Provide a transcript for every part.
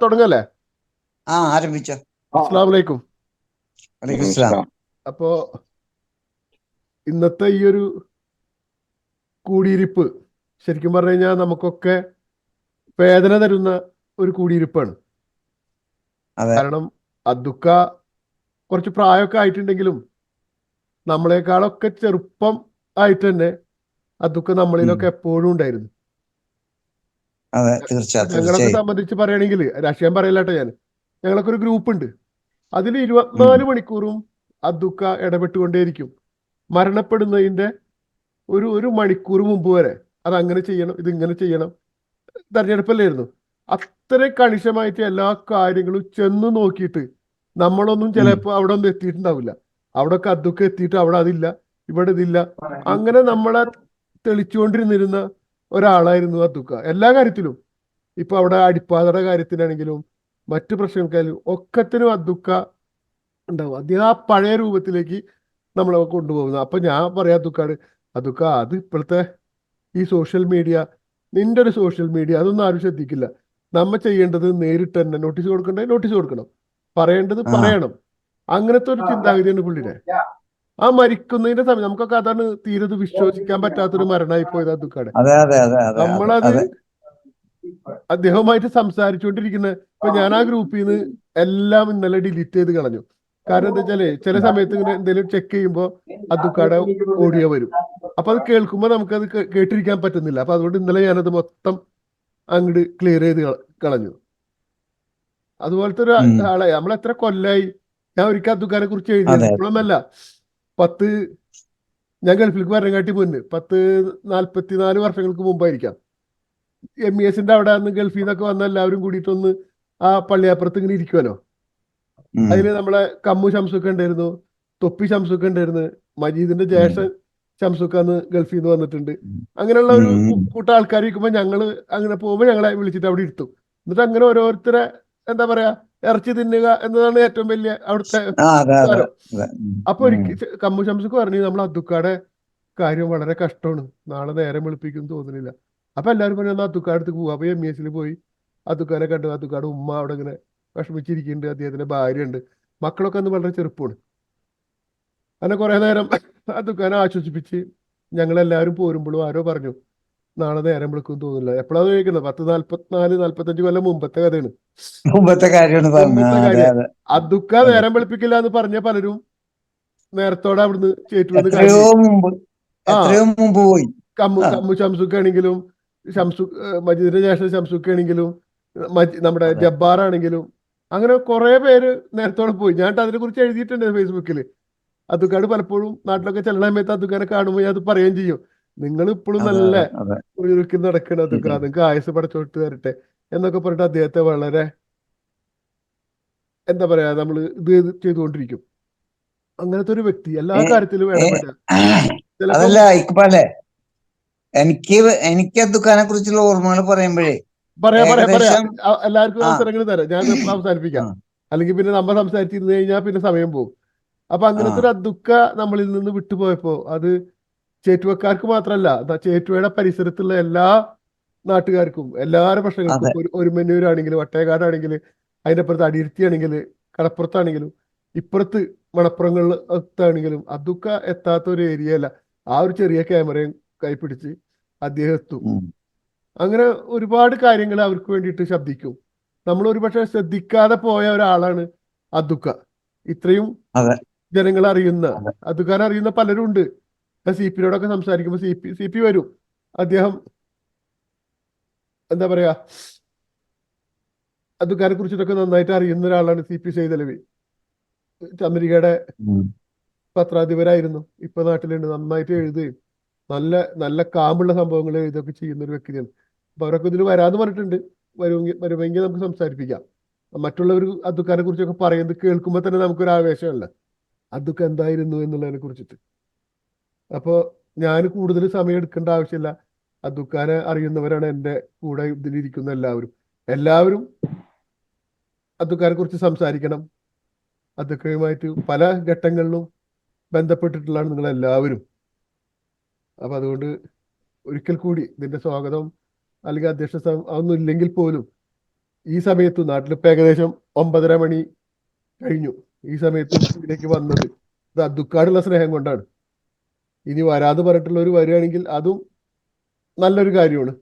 തുടങ്ങല്ലേ? ആരംഭിച്ചോ. അസ്സലാമു അലൈക്കും. വലൈക്കും സ്ലാം. അപ്പോ ഇന്നത്തെ ഈ ഒരു കൂടിയിരിപ്പ് ശരിക്കും പറഞ്ഞു കഴിഞ്ഞാൽ നമുക്കൊക്കെ വേദന തരുന്ന ഒരു കൂടിയിരിപ്പാണ്. അതെ. കാരണം അദ്ദുക്ക കുറച്ച് പ്രായമൊക്കെ ആയിട്ടുണ്ടെങ്കിലും നമ്മളെക്കാളൊക്കെ ചെറുപ്പം ആയിട്ട് തന്നെ അദ്ദുക്ക നമ്മളിലൊക്കെ എപ്പോഴും ഉണ്ടായിരുന്നു. അതെ, ഞങ്ങളൊക്കെ തീർച്ചയായും. സംബന്ധിച്ച് പറയുകയാണെങ്കിൽ രാഷ്ട്രീയം പറയലാട്ടോ ഞാൻ, ഞങ്ങളൊക്കെ ഒരു ഗ്രൂപ്പ് ഉണ്ട്. അതിൽ 24 മണിക്കൂറും അദ്ദുക്ക ഇടപെട്ടുകൊണ്ടേയിരിക്കും. മരണപ്പെടുന്നതിന്റെ ഒരു മണിക്കൂർ മുമ്പ് വരെ അതങ്ങനെ ചെയ്യണം, ഇതിങ്ങനെ ചെയ്യണം. തെരഞ്ഞെടുപ്പല്ലായിരുന്നു, അത്ര കണിശമായിട്ട് എല്ലാ കാര്യങ്ങളും ചെന്ന് നോക്കിയിട്ട് നമ്മളൊന്നും ചിലപ്പോൾ അവിടെ ഒന്നും എത്തിയിട്ടുണ്ടാവില്ല. അവിടെ ഒക്കെ അദ്ദുക്ക എത്തിയിട്ട് അവിടെ അതില്ല, ഇവിടെ ഇതില്ല, അങ്ങനെ നമ്മളെ തെളിച്ചുകൊണ്ടിരുന്നിരുന്ന ഒരാളായിരുന്നു അദ്ദുക്ക എല്ലാ കാര്യത്തിലും. ഇപ്പൊ അവിടെ അടിപ്പാതയുടെ കാര്യത്തിനാണെങ്കിലും മറ്റു പ്രശ്നങ്ങൾക്കായാലും ഒക്കത്തിനും അദ്ദുക്ക ഉണ്ടാവും. അദ്ദേഹം ആ പഴയ രൂപത്തിലേക്ക് നമ്മളെ കൊണ്ടുപോകുന്നത്. അപ്പൊ ഞാൻ പറയാം അദ്ദുക്കാട്, അദ്ദുക്ക അത് ഇപ്പോഴത്തെ ഈ സോഷ്യൽ മീഡിയ, നിന്റെ ഒരു സോഷ്യൽ മീഡിയ അതൊന്നും ആരും ശ്രദ്ധിക്കില്ല. നമ്മ ചെയ്യേണ്ടത് നേരിട്ട് തന്നെ നോട്ടീസ് കൊടുക്കണ്ടേ നോട്ടീസ് കൊടുക്കണം, പറയേണ്ടത് പറയണം. അങ്ങനത്തെ ഒരു ചിന്താഗതിയാണ് പുള്ളിയുടെ. ആ മരിക്കുന്നതിന്റെ സമയം നമുക്കൊക്കെ അതാണ് തീരെ വിശ്വസിക്കാൻ പറ്റാത്തൊരു മരണമായി പോയത് അദ്ദുക്കാടെ. നമ്മളത് അദ്ദേഹവുമായിട്ട് സംസാരിച്ചുകൊണ്ടിരിക്കുന്ന ഇപ്പൊ ഞാൻ ആ ഗ്രൂപ്പിൽ നിന്ന് എല്ലാം ഇന്നലെ ഡിലീറ്റ് ചെയ്ത് കളഞ്ഞു. കാരണം എന്താ വെച്ചാല് ചില സമയത്ത് ഇങ്ങനെ എന്തെങ്കിലും ചെക്ക് ചെയ്യുമ്പോൾ അദ്ദുക്കാടെ ഓഡിയോ വരും. അപ്പൊ അത് കേൾക്കുമ്പോൾ നമുക്കത് കേട്ടിരിക്കാൻ പറ്റുന്നില്ല. അപ്പൊ അതുകൊണ്ട് ഇന്നലെ ഞാനത് മൊത്തം അങ്ങോട്ട് ക്ലിയർ ചെയ്ത് കളഞ്ഞു. അതുപോലത്തെ ഒരു ആളെ നമ്മൾ എത്ര കൊല്ലായി. ഞാൻ ഒരിക്കൽ അദ്ദുക്കാനെ കുറിച്ച് എഴുതിയത് ഇപ്പോഴൊന്നല്ല, ഞാൻ ഗൾഫിലേക്ക് വരണകാട്ടി മുന്നേ 44 വർഷങ്ങൾക്ക് മുമ്പായിരിക്കാം. MESന്റെ അവിടെ അന്ന് ഗൾഫിൽ നിന്നൊക്കെ വന്ന എല്ലാവരും കൂടിയിട്ടൊന്ന് ആ പള്ളിയപ്പുറത്ത് ഇങ്ങനെ ഇരിക്കുമല്ലോ. അതിന് നമ്മളെ കമ്മു ഷംസുക്ക ഉണ്ടായിരുന്നു, തൊപ്പി ഷംസുക്ക ഉണ്ടായിരുന്നു, മജീദിന്റെ ജ്യേഷ്ഠൻ ഷംസുക്ക അന്ന് ഗൾഫിൽ നിന്ന് വന്നിട്ടുണ്ട്. അങ്ങനെയുള്ള ഒരു കൂട്ടം ആൾക്കാർ ഇരിക്കുമ്പോൾ ഞങ്ങള് അങ്ങനെ പോകുമ്പോൾ ഞങ്ങളെ വിളിച്ചിട്ട് അവിടെ ഇരുത്തും. എന്നിട്ട് അങ്ങനെ ഓരോരുത്തരെ എന്താ പറയാ ഇറച്ചി തിന്നുക എന്നതാണ് ഏറ്റവും വലിയ അവിടുത്തെ കാര്യം. അപ്പൊ ഒരിക്കൽ കമ്മു ഷംസുക്ക് പറഞ്ഞു, നമ്മൾ അദ്ദുക്കാടെ കാര്യം വളരെ കഷ്ടമാണ്, നാളെ നേരം വെളുപ്പിക്കും തോന്നുന്നില്ല. അപ്പൊ എല്ലാവരും പറഞ്ഞു എന്നാൽ അദ്ദുക്കാടെ അടുത്ത് പോവാ. അപ്പൊ MESൽ പോയി അദ്ദുക്കാനെ കണ്ടു. അദ്ദുക്കാടെ ഉമ്മ അവിടെ ഇങ്ങനെ വിഷമിച്ചിരിക്കുന്നുണ്ട്, അദ്ദേഹത്തിന്റെ ഭാര്യ ഉണ്ട്, മക്കളൊക്കെ അന്ന് വളരെ ചെറുപ്പമാണ്. അങ്ങനെ കുറെ നേരം അദ്ദുക്കാനെ ആശ്വസിപ്പിച്ച് ഞങ്ങളെല്ലാവരും പോരുമ്പോഴും ആരോ പറഞ്ഞു നാളെ നേരം വിളിക്കും തോന്നില്ല. എപ്പോഴാണ് ചോദിക്കുന്നത്? 45 കൊല്ലം മുമ്പത്തെ കഥയാണ്, മുമ്പത്തെ കാര്യം. അദ്ദുക്ക നേരം വെളുപ്പിക്കില്ല എന്ന് പറഞ്ഞ പലരും നേരത്തോടെ അവിടുന്ന് ചേറ്റുവെന്ന് പോയി. കമ്മു ഷംസുക്കാണെങ്കിലും മജീദിന്റെ ജ്യേഷ്ഠൻ ഷംസുക്കാണെങ്കിലും നമ്മുടെ ജബ്ബാറാണെങ്കിലും അങ്ങനെ കുറെ പേര് നേരത്തോടെ പോയി. ഞാൻ അതിനെ കുറിച്ച് എഴുതിയിട്ടുണ്ട് ഫേസ്ബുക്കിൽ. അദ്ദുക്കാട് പലപ്പോഴും നാട്ടിലൊക്കെ ചെല്ലണ സമയത്ത് അദ്ദുക്കാനെ കാണുമ്പോൾ ഞാൻ അത് പറയുകയും ചെയ്യും, നിങ്ങൾ ഇപ്പോഴും നല്ല ഒഴുക്കിൽ നടക്കണം അദ്ദുക്ക, നിങ്ങൾക്ക് ആയുസ് പടച്ചോട്ട് തരട്ടെ എന്നൊക്കെ പറഞ്ഞിട്ട് അദ്ദേഹത്തെ വളരെ എന്താ പറയാ നമ്മൾ ഇത് ചെയ്തുകൊണ്ടിരിക്കും. അങ്ങനത്തെ ഒരു വ്യക്തി എല്ലാ കാര്യത്തിലും അതല്ല ഇക്ബാലെ, എനിക്ക് അദ്ദുക്കാനെ കുറിച്ചുള്ള ഓർമ്മകൾ പറയുമ്പോഴേ പറയാ എല്ലാവർക്കും അവസരങ്ങൾ തരാം. ഞാൻ അവസാനിപ്പിക്കാം, അല്ലെങ്കിൽ പിന്നെ നമ്മൾ സംസാരിച്ചിരുന്നു കഴിഞ്ഞാൽ പിന്നെ സമയം പോകും. അപ്പൊ അങ്ങനത്തെ ഒരു അദ്ദുക്ക നമ്മളിൽ നിന്ന് വിട്ടുപോയപ്പോ അത് ചേറ്റുവക്കാർക്ക് മാത്രമല്ല, ചേറ്റുവയുടെ പരിസരത്തുള്ള എല്ലാ നാട്ടുകാർക്കും എല്ലാവരുടെ പ്രശ്നങ്ങൾക്കും, ഒരു മെന്നൂരാണെങ്കിലും വട്ടേക്കാടാണെങ്കിൽ അതിന്റെ അപ്പുറത്ത് അടിയിരുത്തിയാണെങ്കിൽ കടപ്പുറത്താണെങ്കിലും ഇപ്പുറത്ത് മണപ്പുറങ്ങളിലാണെങ്കിലും അദ്ദുക്ക എത്താത്ത ഒരു ഏരിയ അല്ല. ആ ഒരു ചെറിയ ക്യാമറയും കൈപ്പിടിച്ച് അദ്ദേഹം എത്തും. അങ്ങനെ ഒരുപാട് കാര്യങ്ങൾ അവർക്ക് വേണ്ടിയിട്ട് ശബ്ദിക്കും. നമ്മൾ ഒരുപക്ഷെ ശ്രദ്ധിക്കാതെ പോയ ഒരാളാണ് അദ്ദുക്ക. ഇത്രയും ജനങ്ങൾ അറിയുന്ന, അദ്ദുക്കാനെ അറിയുന്ന പലരും ഉണ്ട്. CP-നോടൊക്കെ സംസാരിക്കുമ്പോൾ CP വരും. അദ്ദേഹം എന്താ പറയാ അദ്ദുക്കാനെ കുറിച്ചിട്ടൊക്കെ നന്നായിട്ട് അറിയുന്ന ഒരാളാണ് CP സൈദലവി. അമേരിക്കയുടെ പത്രാധിപരായിരുന്നു, ഇപ്പൊ നാട്ടിലുണ്ട്. നന്നായിട്ട് എഴുതുകയും നല്ല നല്ല കാമ്പുള്ള സംഭവങ്ങൾ എഴുതുകയൊക്കെ ചെയ്യുന്ന ഒരു വ്യക്തിയാണ്. അപ്പൊ അവരൊക്കെ ഇതിൽ വരാന്ന് പറഞ്ഞിട്ടുണ്ട്. വരുമെങ്കിൽ നമുക്ക് സംസാരിപ്പിക്കാം. മറ്റുള്ളവർ അദ്ദുക്കാനെ കുറിച്ചൊക്കെ പറയുന്നത് കേൾക്കുമ്പോൾ തന്നെ നമുക്കൊരു ആവേശമല്ല, അദ്ദുക്ക എന്തായിരുന്നു എന്നുള്ളതിനെ കുറിച്ചിട്ട്. അപ്പോൾ ഞാൻ കൂടുതൽ സമയം എടുക്കേണ്ട ആവശ്യമില്ല. അദ്ദുക്കാനെ അറിയുന്നവരാണ് എൻ്റെ കൂടെ ഇതിലിരിക്കുന്ന എല്ലാവരും അദ്ദുക്കാനെ കുറിച്ച് സംസാരിക്കണം. അദ്ദുക്കയുമായിട്ട് പല ഘട്ടങ്ങളിലും ബന്ധപ്പെട്ടിട്ടുള്ളതാണ് നിങ്ങളെല്ലാവരും. അപ്പൊ അതുകൊണ്ട് ഒരിക്കൽ കൂടി ഇതിന്റെ സ്വാഗതം അല്ലെങ്കിൽ അധ്യക്ഷ അതൊന്നും ഇല്ലെങ്കിൽ പോലും ഈ സമയത്ത് നാട്ടിലിപ്പോൾ ഏകദേശം 9:30 മണി കഴിഞ്ഞു. ഈ സമയത്ത് ഇതിലേക്ക് വന്നത് ഇത് അബ്ദുക്കാടുള്ള സ്നേഹം കൊണ്ടാണ്. ഇനി വരാതെ പറഞ്ഞിട്ടുള്ളവർ വരികയാണെങ്കിൽ അതും നല്ലൊരു കാര്യമാണ്.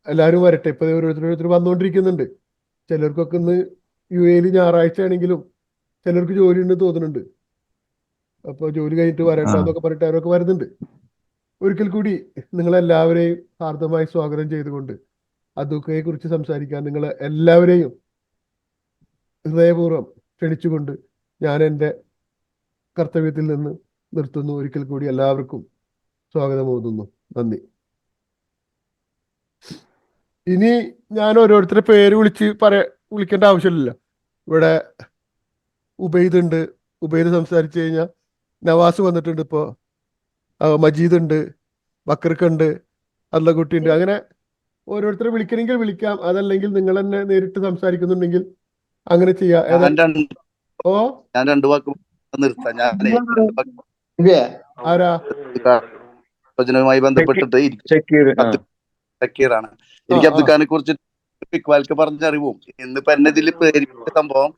എല്ലാവരും വരട്ടെ. ഇപ്പോൾ ഓരോരുത്തർ വന്നുകൊണ്ടിരിക്കുന്നുണ്ട്. ചിലർക്കൊക്കെ ഇന്ന് UAE ഞായറാഴ്ച ആണെങ്കിലും ചിലർക്ക് ജോലി ഉണ്ടെന്ന് തോന്നുന്നുണ്ട്. അപ്പോൾ ജോലി കഴിഞ്ഞിട്ട് വരണ്ടെന്നൊക്കെ പറഞ്ഞിട്ട് അവരൊക്കെ വരുന്നുണ്ട്. ഒരിക്കൽ കൂടി നിങ്ങളെല്ലാവരെയും ഹാർദമായി സ്വാഗതം ചെയ്തുകൊണ്ട് അദുക്കയെ കുറിച്ച് സംസാരിക്കാൻ നിങ്ങളെ എല്ലാവരെയും ഹൃദയപൂർവ്വം ക്ഷണിച്ചുകൊണ്ട് ഞാൻ എൻ്റെ കർത്തവ്യത്തിൽ നിന്ന് നിർത്തുന്നു. ഒരിക്കൽ കൂടി എല്ലാവർക്കും സ്വാഗതം ഓതുന്നു. നന്ദി. ഇനി ഞാൻ ഓരോരുത്തരുടെ പേര് വിളിക്കേണ്ട ആവശ്യമില്ല. ഇവിടെ ഉബൈദ് ഉണ്ട്. ഉബൈദ് സംസാരിച്ചു കഴിഞ്ഞാൽ നവാസ് വന്നിട്ടുണ്ട്. ഇപ്പോൾ മജീദ് ഉണ്ട്, ബക്കർക്കുണ്ട്, അല്ലക്കുട്ടി ഉണ്ട്. അങ്ങനെ ഓരോരുത്തരെ വിളിക്കണമെങ്കിൽ വിളിക്കാം. അതല്ലെങ്കിൽ നിങ്ങൾ തന്നെ നേരിട്ട് സംസാരിക്കുന്നുണ്ടെങ്കിൽ അങ്ങനെ ചെയ്യാം. ഞാൻ രണ്ടു വാക്ക് നിർത്താം. ആരാ യുമായി ബന്ധപ്പെട്ടിട്ട് ഷക്കീറാണ്. എനിക്ക് അബ്ദുഖാനെ കുറിച്ച് ഇക്ബാൽക്ക് പറഞ്ഞറിവും ഇന്നിപ്പോ എന്നെ ഇതിൽ പ്രേരിപ്പിച്ച സംഭവം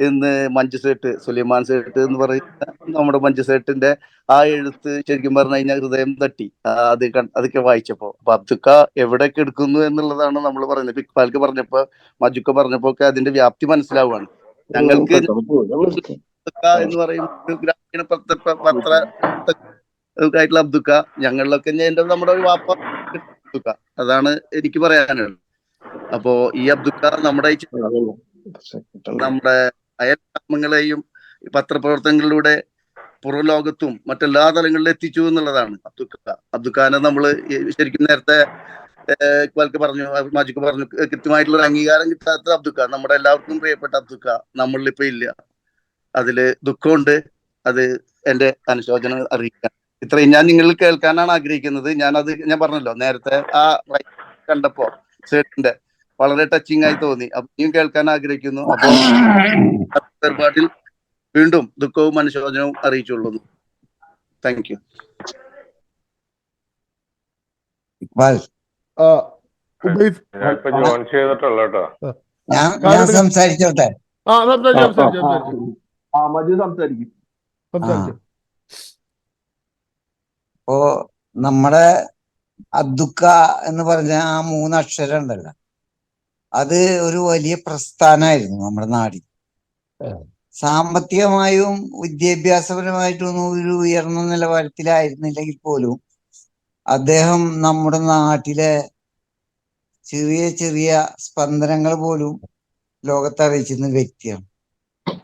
ഇന്ന് മഞ്ജു സേട്ട്, സുലൈമാൻ സേട്ട് എന്ന് പറയുന്ന നമ്മുടെ മഞ്ജു സേട്ടിന്റെ ആ എഴുത്ത് ശരിക്കും പറഞ്ഞു കഴിഞ്ഞാൽ ഹൃദയം തട്ടി. അതൊക്കെ വായിച്ചപ്പോ അപ്പൊ അബ്ദുക്ക എവിടെയൊക്കെ എടുക്കുന്നു എന്നുള്ളതാണ് നമ്മൾ പറയുന്നത്. ഇക്ബാൽക്ക് പറഞ്ഞപ്പോ മഞ്ജുക്ക പറഞ്ഞപ്പോ ഒക്കെ അതിന്റെ വ്യാപ്തി മനസ്സിലാവുകയാണ്. ഞങ്ങൾക്ക് എന്ന് പറയുമ്പോൾ ഗ്രാമീണ പത്രമായിട്ടുള്ള അബ്ദുക്ക ഞങ്ങളിലൊക്കെ നമ്മുടെ ഒരു വാപ്പ അബ്ദുക്ക, അതാണ് എനിക്ക് പറയാനുള്ളത്. അപ്പോ ഈ അബ്ദുക്ക നമ്മുടെ അയൽ ഗ്രാമങ്ങളെയും പത്രപ്രവർത്തനങ്ങളിലൂടെ പുറം ലോകത്തും മറ്റെല്ലാ തലങ്ങളിലും എത്തിച്ചു എന്നുള്ളതാണ് അബ്ദുക്കാനെ നമ്മള് ശരിക്കും നേരത്തെ ഇക്ബാൽക്ക് പറഞ്ഞു, മാജിക്ക് പറഞ്ഞു, കൃത്യമായിട്ടുള്ള ഒരു അംഗീകാരം കിട്ടാത്ത അബ്ദുക്ക, നമ്മുടെ എല്ലാവർക്കും പ്രിയപ്പെട്ട അബ്ദുക്ക നമ്മളിലിപ്പോ ഇല്ല. അതില് ദുഃഖമുണ്ട്. അത് എന്റെ അനുശോചനം അറിയിക്കാൻ ഇത്രയും ഞാൻ നിങ്ങളിൽ കേൾക്കാനാണ് ആഗ്രഹിക്കുന്നത്. ഞാൻ പറഞ്ഞല്ലോ നേരത്തെ ആ കണ്ടപ്പോ സേട്ടിന്റെ വളരെ ടച്ചിങ് ആയി തോന്നി. അപ്പൊ കേൾക്കാൻ ആഗ്രഹിക്കുന്നു. അപ്പൊ ഏർപ്പാട്ടിൽ വീണ്ടും ദുഃഖവും അനുശോചനവും അറിയിച്ചുകൊള്ളുന്നു. Thank you. ഞാൻ സംസാരിച്ചോട്ടെ. ഇപ്പോ നമ്മുടെ അദ്ദുക്ക എന്ന് പറഞ്ഞ ആ 3 അക്ഷരം ഉണ്ടല്ലോ, അത് ഒരു വലിയ പ്രസ്ഥാനമായിരുന്നു നമ്മുടെ നാടിൽ. സാമ്പത്തികമായും വിദ്യാഭ്യാസപരമായിട്ടൊന്നും ഒരു ഉയർന്ന നിലവാരത്തിലായിരുന്നില്ലെങ്കിൽ പോലും അദ്ദേഹം നമ്മുടെ നാട്ടിലെ ചെറിയ ചെറിയ സ്പന്ദനങ്ങൾ പോലും ലോകത്തെ അറിയിച്ചിരുന്ന വ്യക്തിയാണ്.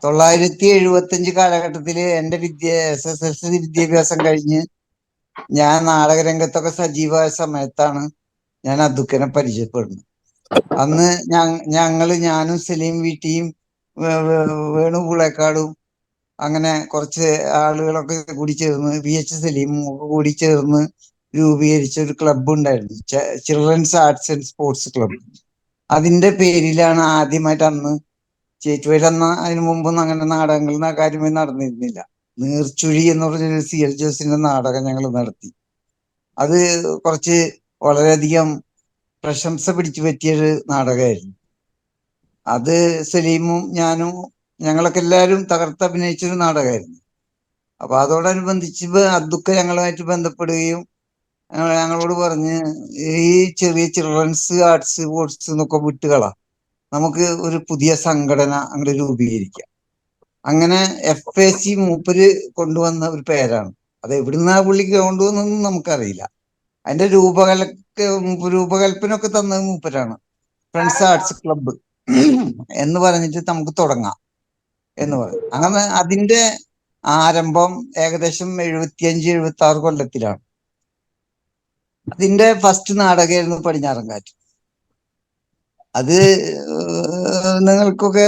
975 കാലഘട്ടത്തില് എൻ്റെ SSLC വിദ്യാഭ്യാസം കഴിഞ്ഞ് ഞാൻ നാടകരംഗത്തൊക്കെ സജീവമായ സമയത്താണ് ഞാൻ അദ്ദുക്കനെ പരിചയപ്പെടുന്നത്. അന്ന് ഞാനും സലീം വീട്ടിയും വേണു പുളേക്കാടും അങ്ങനെ കുറച്ച് ആളുകളൊക്കെ കൂടി ചേർന്ന് VH സലീം കൂടി ചേർന്ന് രൂപീകരിച്ച ഒരു ക്ലബ്ബ് ഉണ്ടായിരുന്നു, children's arts and sports club. അതിന്റെ പേരിലാണ് ആദ്യമായിട്ട് അന്ന് ചേറ്റുവയിൽ അതിനു മുമ്പൊന്നും അങ്ങനെ നാടകങ്ങൾ കാര്യമായി നടന്നിരുന്നില്ല. നീർച്ചുഴി എന്ന് പറഞ്ഞൊരു CL ജോസിന്റെ നാടകം ഞങ്ങൾ നടത്തി. അത് കുറച്ച് വളരെയധികം പ്രശംസ പിടിച്ചു പറ്റിയൊരു നാടകമായിരുന്നു. അത് സലീമും ഞാനും ഞങ്ങളൊക്കെ എല്ലാവരും തകർത്തഭിനയിച്ചൊരു നാടകമായിരുന്നു. അപ്പൊ അതോടനുബന്ധിച്ച് അദ്ദുക്ക ഞങ്ങളുമായിട്ട് ബന്ധപ്പെടുകയും ഞങ്ങളോട് പറഞ്ഞ് ഈ ചെറിയ ചിൽഡ്രൻസ് ആർട്സ് സ്പോർട്സ് എന്നൊക്കെ വിട്ടുകളാ, നമുക്ക് ഒരു പുതിയ സംഘടന അങ്ങോട്ട് രൂപീകരിക്കാം. അങ്ങനെ FAC മൂപ്പര് കൊണ്ടുവന്ന ഒരു പേരാണ്. അത് എവിടുന്നാ പുള്ളിക്ക് കൊണ്ടുവന്നൊന്നും നമുക്കറിയില്ല. അതിന്റെ രൂപകൽപ്പന ഒക്കെ തന്നത് മൂപ്പരാണ്. ഫ്രണ്ട്സ് ആർട്സ് ക്ലബ്ബ് എന്ന് പറഞ്ഞിട്ട് നമുക്ക് തുടങ്ങാം എന്ന് പറഞ്ഞു. അങ്ങനെ അതിന്റെ ആരംഭം ഏകദേശം 75-76 കൊല്ലത്തിലാണ്. അതിന്റെ ഫസ്റ്റ് നാടകമായിരുന്നു പടിഞ്ഞാറൻകാറ്റ്. അത് നിങ്ങൾക്കൊക്കെ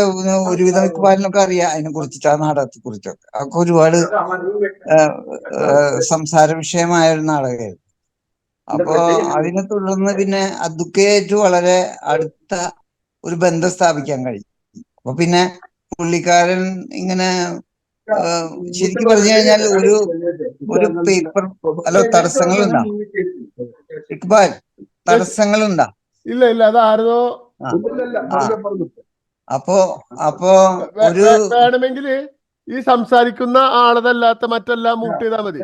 ഒരുവിധം ഇക്ബാലിനൊക്കെ അറിയാം അതിനെ കുറിച്ചിട്ട്, ആ നാടകത്തെ കുറിച്ചൊക്കെ. അതൊക്കെ ഒരുപാട് സംസാര വിഷയമായ ഒരു നാടകമായിരുന്നു. അപ്പോ അതിനെ തുടർന്ന് പിന്നെ അദ്ദുക്കയായിട്ട് വളരെ അടുത്ത ഒരു ബന്ധം സ്ഥാപിക്കാൻ കഴിയും. അപ്പൊ പിന്നെ പുള്ളിക്കാരൻ ഇങ്ങനെ ശരിക്കും പറഞ്ഞു കഴിഞ്ഞാൽ ഒരു പേപ്പർ തടസ്സങ്ങളുണ്ടാ ഇക്ബാൽ? തടസ്സങ്ങളുണ്ടാ? ഇല്ല, അത് ആരോ ആ ഇല്ലല്ല, ആ പറഞ്ഞു. അപ്പോ അപ്പോ ഒരു വേണമെങ്കിൽ ഈ സംസാരിക്കുന്ന ആളതല്ലാത്ത മറ്റെല്ലാം മ്യൂട്ട് ചെയ്താൽ മതി,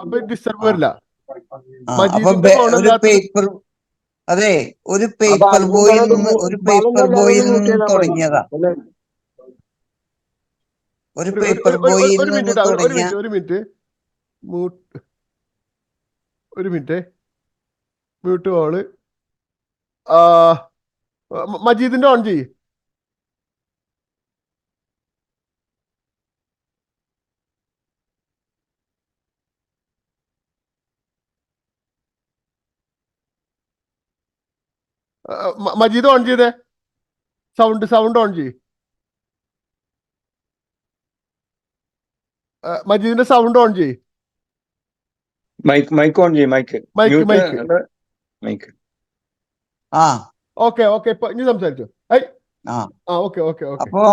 അപ്പൊ ഡിസ്റ്റർബ് ആ വരില്ല. ആ അപ്പൊ മജീദിന്റെ ഫോൺ ഒരു അല്ലാത്തത്. പേപ്പർ, അതെ, ഒരു അപ്പൊ പേപ്പർ അർജുൻ ബോയിൽ പറഞ്ഞത് നിന്ന് ഒരു ബലം പേപ്പർ കൊല്ലാതെ ബോയിൽ മ്യൂട്ട് നിന്ന് ചെയ്താൽ മതി തുടങ്ങിയതാ. അല്ലേ? ഒരു ഒരു പേപ്പർ ബോയിൽ ഒരു നിന്ന് മിനിറ്റ്, തുടങ്ങിയ ഒരു മിനിറ്റ് മ്യൂട്ട്, ഒരു മിനിറ്റ് മ്യൂട്ട് കോള്. മജീദിന്റെ ഓൺ ചെയ്യ്. മജീദ് ഓൺ ചെയ്തേ, സൗണ്ട് ഓൺ ചെയ്യ്. മജീദിന്റെ സൗണ്ട് ഓൺ ചെയ്യ്. മൈക്ക് ഓൺ ചെയ്യും. Mic mic mic. ആ ഓക്കെ ഇപ്പൊ ഇനി സംസാരിച്ചോ. ആ ഓക്കെ. അപ്പോ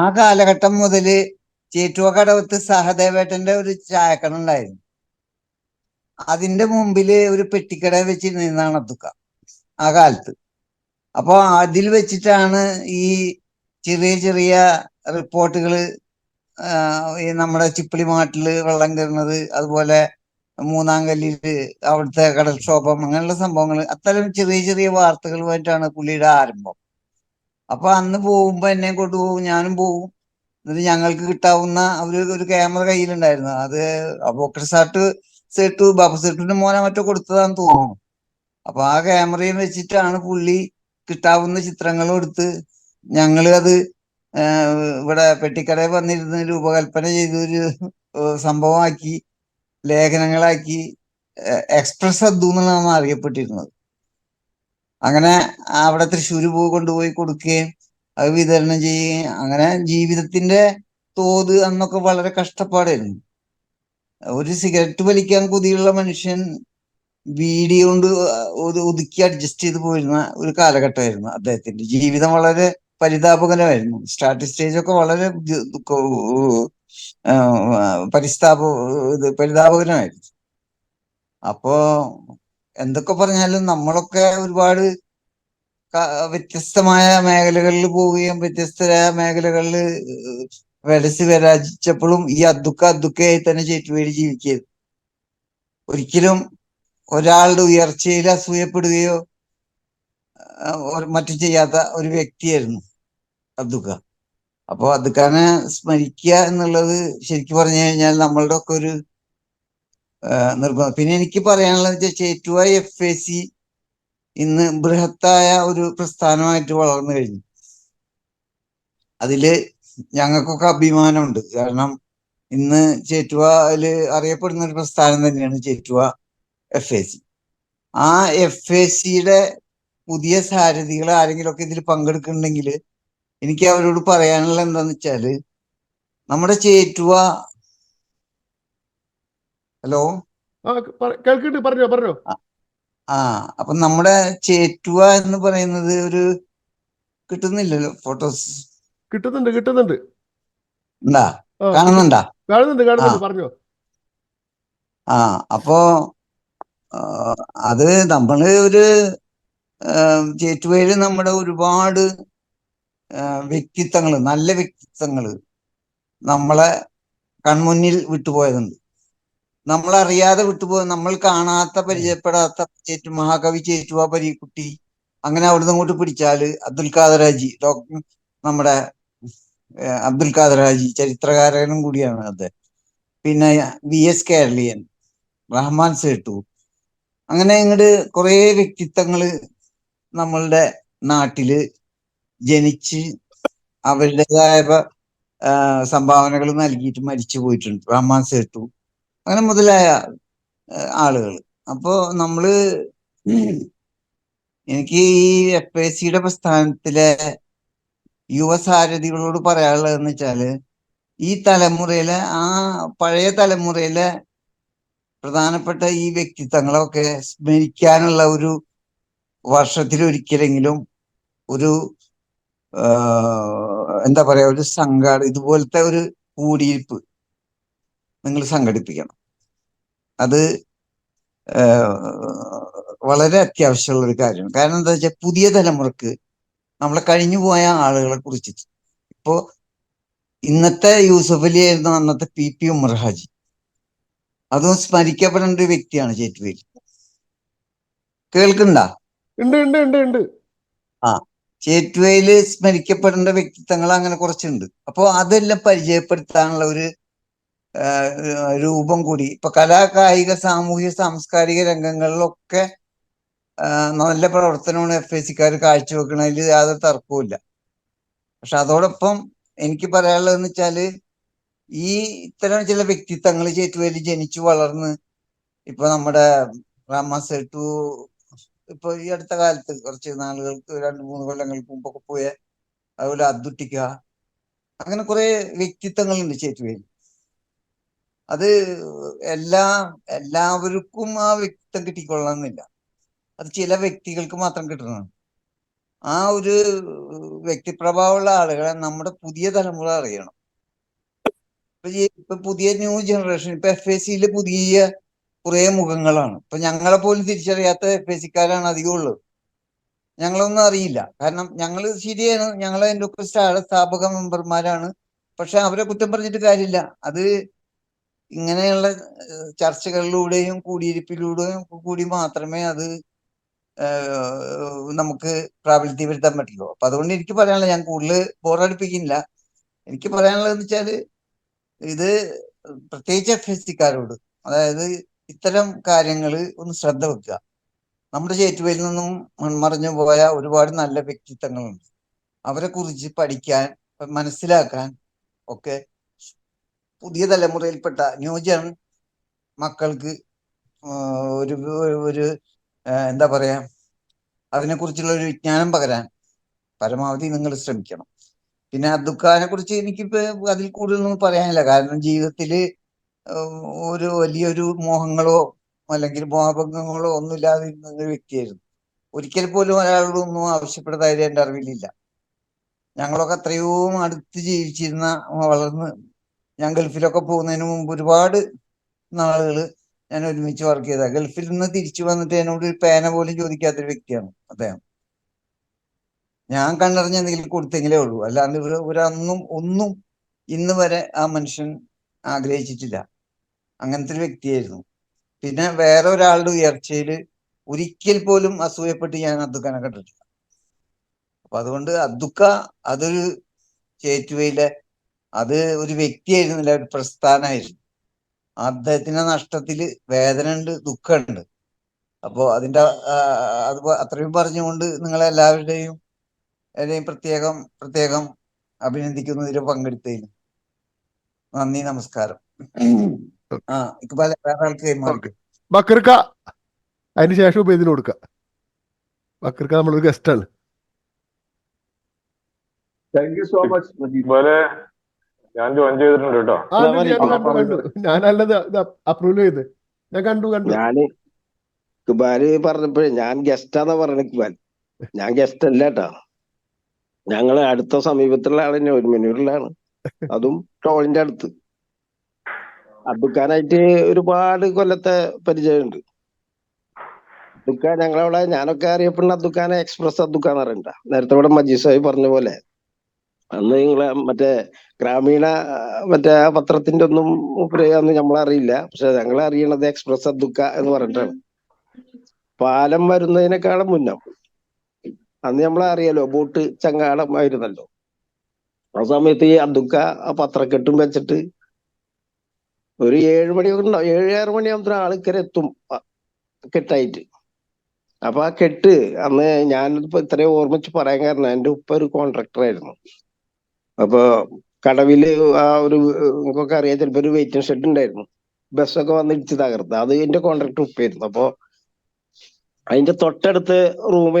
ആ കാലഘട്ടം മുതല് ചേറ്റുവ കടവത്ത് സഹദേവേട്ടന്റെ ഒരു ചായക്കട ഉണ്ടായിരുന്നു. അതിന്റെ മുമ്പില് ഒരു പെട്ടിക്കട വെച്ച് നിന്നാണ് അബ്ദുക്ക ആ കാലത്ത്. അപ്പൊ അതിൽ വെച്ചിട്ടാണ് ഈ ചെറിയ ചെറിയ റിപ്പോർട്ടുകള്, ഈ നമ്മുടെ ചിപ്പിളി മാട്ടില് വെള്ളം കയറുന്നത്, അതുപോലെ മൂന്നാം കല്ലില് അവിടുത്തെ കടൽക്ഷോഭം, അങ്ങനെയുള്ള സംഭവങ്ങൾ, അത്തരം ചെറിയ ചെറിയ വാർത്തകളുമായിട്ടാണ് പുള്ളിയുടെ ആരംഭം. അപ്പൊ അന്ന് പോകുമ്പോ എന്നെ കൊണ്ടുപോകും, ഞാനും പോകും. എന്നിട്ട് ഞങ്ങൾക്ക് കിട്ടാവുന്ന ഒരു ക്യാമറ കയ്യിലുണ്ടായിരുന്നു. അത് അബൂബക്കർ സേട്ടു ബാബു സേട്ടുവിന്റെ മോനെ മറ്റോ കൊടുത്തതാന്ന് തോന്നുന്നു. അപ്പൊ ആ ക്യാമറയും വെച്ചിട്ടാണ് പുള്ളി കിട്ടാവുന്ന ചിത്രങ്ങളും എടുത്ത് ഞങ്ങള് അത് ഇവിടെ പെട്ടിക്കടയിൽ വന്നിരുന്ന് രൂപകൽപ്പന ചെയ്തൊരു സംഭവമാക്കി, ലേഖനങ്ങളാക്കി, എക്സ്പ്രസ് അബ്ദു എന്നാണ് അറിയപ്പെട്ടിരുന്നത്. അങ്ങനെ അവിടെ തൃശ്ശൂര് കൊണ്ടുപോയി കൊടുക്കുകയും അത് വിതരണം ചെയ്യുകയും, അങ്ങനെ ജീവിതത്തിന്റെ തോത് അന്നൊക്കെ വളരെ കഷ്ടപ്പാടായിരുന്നു. ഒരു സിഗരറ്റ് വലിക്കാൻ കൊതിയുള്ള മനുഷ്യൻ ബീഡി കൊണ്ട് ഒതുക്കി അഡ്ജസ്റ്റ് ചെയ്ത് പോയിരുന്ന ഒരു കാലഘട്ടമായിരുന്നു അദ്ദേഹത്തിന്റെ ജീവിതം. വളരെ പരിതാപകരമായിരുന്നു. സ്റ്റാർട്ട് സ്റ്റേജൊക്കെ വളരെ പരിതാപകരമായിരുന്നു. അപ്പോ എന്തൊക്കെ പറഞ്ഞാലും നമ്മളൊക്കെ ഒരുപാട് വ്യത്യസ്തമായ മേഖലകളിൽ പോവുകയും വ്യത്യസ്തമായ മേഖലകളിൽ വിലസി വിരാജിച്ചപ്പോഴും ഈ അദ്ദുക്കയായി തന്നെ ചേറ്റുവേലി ജീവിക്കുകയായിരുന്നു. ഒരിക്കലും ഒരാളുടെ ഉയർച്ചയിൽ അസൂയപ്പെടുകയോ മറ്റും ചെയ്യാത്ത ഒരു വ്യക്തിയായിരുന്നു അബ്ദുക്ക. അപ്പോൾ അബ്ദുക്കാനെ സ്മരിക്കുക എന്നുള്ളത് ശരിക്കും പറഞ്ഞു കഴിഞ്ഞാൽ നമ്മളുടെ ഒക്കെ ഒരു നിർബന്ധം. പിന്നെ എനിക്ക് പറയാനുള്ളത് വെച്ചാൽ ചേറ്റുവ FAC ഇന്ന് ബൃഹത്തായ ഒരു പ്രസ്ഥാനമായിട്ട് വളർന്നു കഴിഞ്ഞു. അതില് ഞങ്ങൾക്കൊക്കെ അഭിമാനമുണ്ട്. കാരണം ഇന്ന് ചേറ്റുവയില് അറിയപ്പെടുന്ന ഒരു പ്രസ്ഥാനം തന്നെയാണ് ചേറ്റുവ FAC. ആ FACയുടെ പുതിയ സാരഥികൾ ആരെങ്കിലുമൊക്കെ ഇതിൽ പങ്കെടുക്കുന്നുണ്ടെങ്കിൽ എനിക്ക് അവരോട് പറയാനുള്ള എന്താന്ന് വെച്ചാല്, നമ്മുടെ ചേറ്റുവ, ഹലോ, കേൾക്കുന്നുണ്ട്, പറഞ്ഞോ. അപ്പൊ നമ്മുടെ ചേറ്റുവ എന്ന് പറയുന്നത് ഒരു, കിട്ടുന്നില്ലല്ലോ ഫോട്ടോസ്? കിട്ടുന്നുണ്ട്. ഉണ്ടാ, കാണുന്നുണ്ടാ? കാണുന്നുണ്ട്, പറഞ്ഞോ. അപ്പോ അത് നമ്മള് ഒരു ചേറ്റുവയില് നമ്മുടെ ഒരുപാട് വ്യക്തിത്വങ്ങള്, നല്ല വ്യക്തിത്വങ്ങള് നമ്മളെ കൺമുന്നിൽ വിട്ടുപോയതുണ്ട്. നമ്മളറിയാതെ വിട്ടുപോയ, നമ്മൾ കാണാത്ത പരിചയപ്പെടാത്ത മഹാകവി ചേറ്റുവ പരീക്കുട്ടി, അങ്ങനെ അവിടുന്ന് അങ്ങോട്ട് പിടിച്ചാല് അബ്ദുൽ ഖാദർ ഹാജി, നമ്മുടെ അബ്ദുൽ ഖാദർ ഹാജി ചരിത്രകാരനും കൂടിയാണ് അദ്ദേഹം. പിന്നെ VS കേരളീയൻ, റഹ്മാൻ സേട്ടു, അങ്ങനെ ഇങ്ങോട്ട് കുറെ വ്യക്തിത്വങ്ങള് നമ്മളുടെ നാട്ടില് ജനിച്ച് അവരുടേതായ സംഭാവനകൾ നൽകിയിട്ട് മരിച്ചു പോയിട്ടുണ്ട്. റഹ്മാൻ സേട്ടു, അങ്ങനെ മുതലായ ആളുകൾ. അപ്പോ നമ്മള്, എനിക്ക് ഈ FACയുടെ പ്രസ്ഥാനത്തിലെ യുവസാരഥികളോട് പറയാനുള്ളതെന്ന് വെച്ചാല്, ഈ തലമുറയിലെ, ആ പഴയ തലമുറയിലെ പ്രധാനപ്പെട്ട ഈ വ്യക്തിത്വങ്ങളൊക്കെ സ്മരിക്കാനുള്ള ഒരു വർഷത്തിലൊരിക്കലെങ്കിലും ഒരു എന്താ പറയാ, ഒരു ഇതുപോലത്തെ ഒരു കൂടിയിരിപ്പ് നിങ്ങൾ സംഘടിപ്പിക്കണം. അത് വളരെ അത്യാവശ്യമുള്ള ഒരു കാര്യമാണ്. കാരണം എന്താ വെച്ചാൽ പുതിയ തലമുറക്ക് നമ്മളെ കഴിഞ്ഞു പോയ ആളുകളെ കുറിച്ച് ഇപ്പോ ഇന്നത്തെ യൂസഫ് അലി ആയിരുന്നു അന്നത്തെ PP ഉമ്മർ ഹാജി. അതും സ്മരിക്കപ്പെടേണ്ട ഒരു വ്യക്തിയാണ് ചേറ്റുവേലി. കേൾക്കണ്ട? ഉണ്ട് ഉണ്ട് ഉണ്ട് ഉണ്ട്. ആ, ചേറ്റുവയില് സ്മരിക്കപ്പെടേണ്ട വ്യക്തിത്വങ്ങൾ അങ്ങനെ കുറച്ചുണ്ട്. അപ്പോൾ അതെല്ലാം പരിചയപ്പെടുത്താനുള്ള ഒരു രൂപം കൂടി ഇപ്പൊ കലാ, കായിക, സാമൂഹിക, സാംസ്കാരിക രംഗങ്ങളിലൊക്കെ നല്ല പ്രവർത്തനമാണ് FACക്കാർ കാഴ്ചവെക്കണതിൽ യാതൊരു തർക്കവുമില്ല. പക്ഷെ അതോടൊപ്പം എനിക്ക് പറയാനുള്ളതെന്ന് വെച്ചാല് ഈ ഇത്തരം ചില വ്യക്തിത്വങ്ങൾ ചേറ്റുവേലി ജനിച്ചു വളർന്ന് ഇപ്പൊ നമ്മുടെ റാമാസേട്ടു ഇപ്പൊ ഈ അടുത്ത കാലത്ത് കുറച്ച് നാളുകൾക്ക് 2-3 കൊല്ലങ്ങൾക്ക് മുമ്പൊക്കെ പോയ അതുപോലെ അദ്ദുട്ടിക്ക, അങ്ങനെ കുറെ വ്യക്തിത്വങ്ങളുണ്ട് ചേറ്റുവേലി. അത് എല്ലാവർക്കും ആ വ്യക്തിത്വം കിട്ടിക്കൊള്ളണമെന്നില്ല. അത് ചില വ്യക്തികൾക്ക് മാത്രം കിട്ടണം. ആ ഒരു വ്യക്തിപ്രഭാവമുള്ള ആളുകളെ നമ്മുടെ പുതിയ തലമുറ അറിയണം. ഇപ്പൊ പുതിയ ന്യൂ ജനറേഷൻ ഇപ്പൊ FACയില് പുതിയ കുറെ മുഖങ്ങളാണ്. ഇപ്പൊ ഞങ്ങളെ പോലും തിരിച്ചറിയാത്ത FACക്കാരാണ് അധികം ഉള്ളത്. ഞങ്ങളൊന്നും അറിയില്ല. കാരണം ഞങ്ങൾ ശരിയാണ്, ഞങ്ങൾ അതിൻ്റെ ഒക്കെ സ്ഥാപക മെമ്പർമാരാണ്. പക്ഷെ അവരെ കുറ്റം പറഞ്ഞിട്ട് കാര്യമില്ല. അത് ഇങ്ങനെയുള്ള ചർച്ചകളിലൂടെയും കൂടിയിരിപ്പിലൂടെയും കൂടി മാത്രമേ അത് നമുക്ക് പ്രാബല്യത്തിൽ വരുത്താൻ പറ്റുള്ളൂ. അപ്പൊ അതുകൊണ്ട് എനിക്ക് പറയാനുള്ളത്, ഞാൻ കൂടുതൽ ബോറടിപ്പിക്കുന്നില്ല. എനിക്ക് പറയാനുള്ളതെന്ന് വെച്ചാല് ഇത് പ്രത്യേകിച്ച് FACക്കാരോട്, അതായത് ഇത്തരം കാര്യങ്ങൾ ഒന്ന് ശ്രദ്ധ വെക്കുക. നമ്മുടെ ചേറ്റുവയിൽ നിന്നും മൺമറഞ്ഞു പോയ ഒരുപാട് നല്ല വ്യക്തിത്വങ്ങളുണ്ട്. അവരെ കുറിച്ച് പഠിക്കാൻ, മനസ്സിലാക്കാൻ ഒക്കെ പുതിയ തലമുറയിൽപ്പെട്ട ന്യൂജൻ മക്കൾക്ക് ഒരു ഒരു എന്താ പറയാ, അതിനെക്കുറിച്ചുള്ള ഒരു വിജ്ഞാനം പകരാൻ പരമാവധി നിങ്ങൾ ശ്രമിക്കണം. പിന്നെ അബ്ദുക്കാനെ കുറിച്ച് എനിക്കിപ്പോ അതിൽ കൂടുതലൊന്നും പറയാനില്ല. കാരണം ജീവിതത്തിൽ ഒരു വലിയൊരു മോഹങ്ങളോ അല്ലെങ്കിൽ മോഹഭംഗങ്ങളോ ഒന്നുമില്ലാതിരുന്ന ഒരു വ്യക്തിയായിരുന്നു. ഒരിക്കൽ പോലും ഒരാളോടൊന്നും ആവശ്യപ്പെട്ടതായിട്ട് എൻ്റെ അറിവിലില്ല. ഞങ്ങളൊക്കെ അത്രയോ അടുത്ത് ജീവിച്ചിരുന്ന, വളർന്ന് ഞാൻ ഗൾഫിലൊക്കെ പോകുന്നതിന് മുമ്പ് ഒരുപാട് നാളുകൾ ഞാൻ ഒരുമിച്ച് വർക്ക് ചെയ്ത, ഗൾഫിൽ നിന്ന് തിരിച്ചു വന്നിട്ട് എന്നോട് ഒരു പേന പോലും ചോദിക്കാത്തൊരു വ്യക്തിയാണ് അദ്ദേഹം. ഞാൻ കണ്ടറിഞ്ഞ എന്തെങ്കിലും കൊടുത്തെങ്കിലേ ഉള്ളൂ. അല്ലാണ്ട് ഒന്നും ഇന്ന് വരെ ആ മനുഷ്യൻ ആഗ്രഹിച്ചിട്ടില്ല. അങ്ങനത്തെ ഒരു വ്യക്തിയായിരുന്നു. പിന്നെ വേറെ ഒരാളുടെ ഉയർച്ചയിൽ ഒരിക്കൽ പോലും അസൂയപ്പെട്ട് ഞാൻ അബ്ദുക്കാനെ കണ്ടിട്ടില്ല. അപ്പൊ അതുകൊണ്ട് അബ്ദുക്ക അതൊരു ചേറ്റുവയിലെ അത് ഒരു വ്യക്തിയായിരുന്നില്ല, ഒരു പ്രസ്ഥാനമായിരുന്നു. അദ്ദേഹത്തിന്റെ നഷ്ടത്തില് വേദന ഉണ്ട്, ദുഃഖമുണ്ട്. അപ്പോ അതിന്റെ അത് അത്രയും പറഞ്ഞുകൊണ്ട് നിങ്ങളെല്ലാവരുടെയും പ്രത്യേകം അഭിനന്ദിക്കുന്നു ഇതിൽ പങ്കെടുത്തതിന്. നന്ദി, നമസ്കാരം. ഇക്ബാൽ വേറെ ആൾക്ക് കൈമാറിക്കും. ബക്കർക്ക അതിന് ശേഷം ഉപയോഗിച്ച് കൊടുക്കുക. ബക്കർക്ക നമ്മളൊരു ഗസ്റ്റാണ്. Thank you so much. ഇതുപോലെ ഞാൻ ജോയിൻ ചെയ്തിട്ടുണ്ട് കേട്ടോ. കണ്ടു. ഞാനല്ലത് അപ്രൂവ് ചെയ്ത് ഞാൻ കണ്ടു. ഞാന് ഇക്ബാല് പറഞ്ഞപ്പോഴേ ഞാൻ ഗസ്റ്റാന്നാ പറഞ്ഞ. ഇക്ബാൽ ഞാൻ ഗസ്റ്റ് അല്ല കേട്ടോ. ഞങ്ങള് അടുത്ത സമീപത്തുള്ള ആള് തന്നെ, ഒരു മണിയൂരിലാണ്, അതും ടോളിന്റെ അടുത്ത്. അബ്ദുക്കാനായിട്ട് ഒരുപാട് കൊല്ലത്തെ പരിചയമുണ്ട്. അബ്ദുക്കാൻ ഞങ്ങളവിടെ, ഞാനൊക്കെ അറിയപ്പെടുന്ന അബ്ദുക്കാനെ എക്സ്പ്രസ് അബ്ദുക്കാന്ന് പറയണ്ട. നേരത്തെ ഇവിടെ മജീദ് സാഹിബ് പറഞ്ഞ പോലെ അന്ന് നിങ്ങളെ മറ്റേ ഗ്രാമീണ മറ്റേ ആ പത്രത്തിന്റെ ഒന്നും അന്ന് നമ്മളറിയില്ല. പക്ഷെ ഞങ്ങളെ അറിയണത് എക്സ്പ്രസ് അബ്ദുക്ക എന്ന് പറഞ്ഞിട്ടാണ്. പാലം വരുന്നതിനേക്കാളും മുന്നേ അന്ന് നമ്മളെ അറിയാലോ, ബോട്ട് ചങ്ങാടമായിരുന്നല്ലോ. ആ സമയത്ത് ഈ അബ്ദുക്ക ആ പത്രക്കെട്ടും വെച്ചിട്ട് ഒരു 7 മണിയൊക്കെ ഉണ്ടാവും, 7-6 മണിയാകുമ്പോൾ ആൾക്കാരെ എത്തും കെട്ടായിട്ട്. അപ്പൊ ആ കെട്ട് അന്ന് ഞാനിപ്പോ ഇത്രയും ഓർമ്മിച്ച് പറയാൻ കാരണം എന്റെ ഉപ്പ ഒരു കോൺട്രാക്ടർ ആയിരുന്നു. അപ്പൊ കടവില് ആ ഒരു നിങ്ങൾക്കൊക്കെ അറിയാം, ചിലപ്പോ ഒരു വെയിറ്റിംഗ് ഷെഡ് ഉണ്ടായിരുന്നു. ബസ്സൊക്കെ വന്ന് ഇടിച്ച് തകർത്ത്, അത് എന്റെ കോൺട്രാക്ടർ ഉപ്പായിരുന്നു. അപ്പൊ അതിന്റെ തൊട്ടടുത്ത് റൂം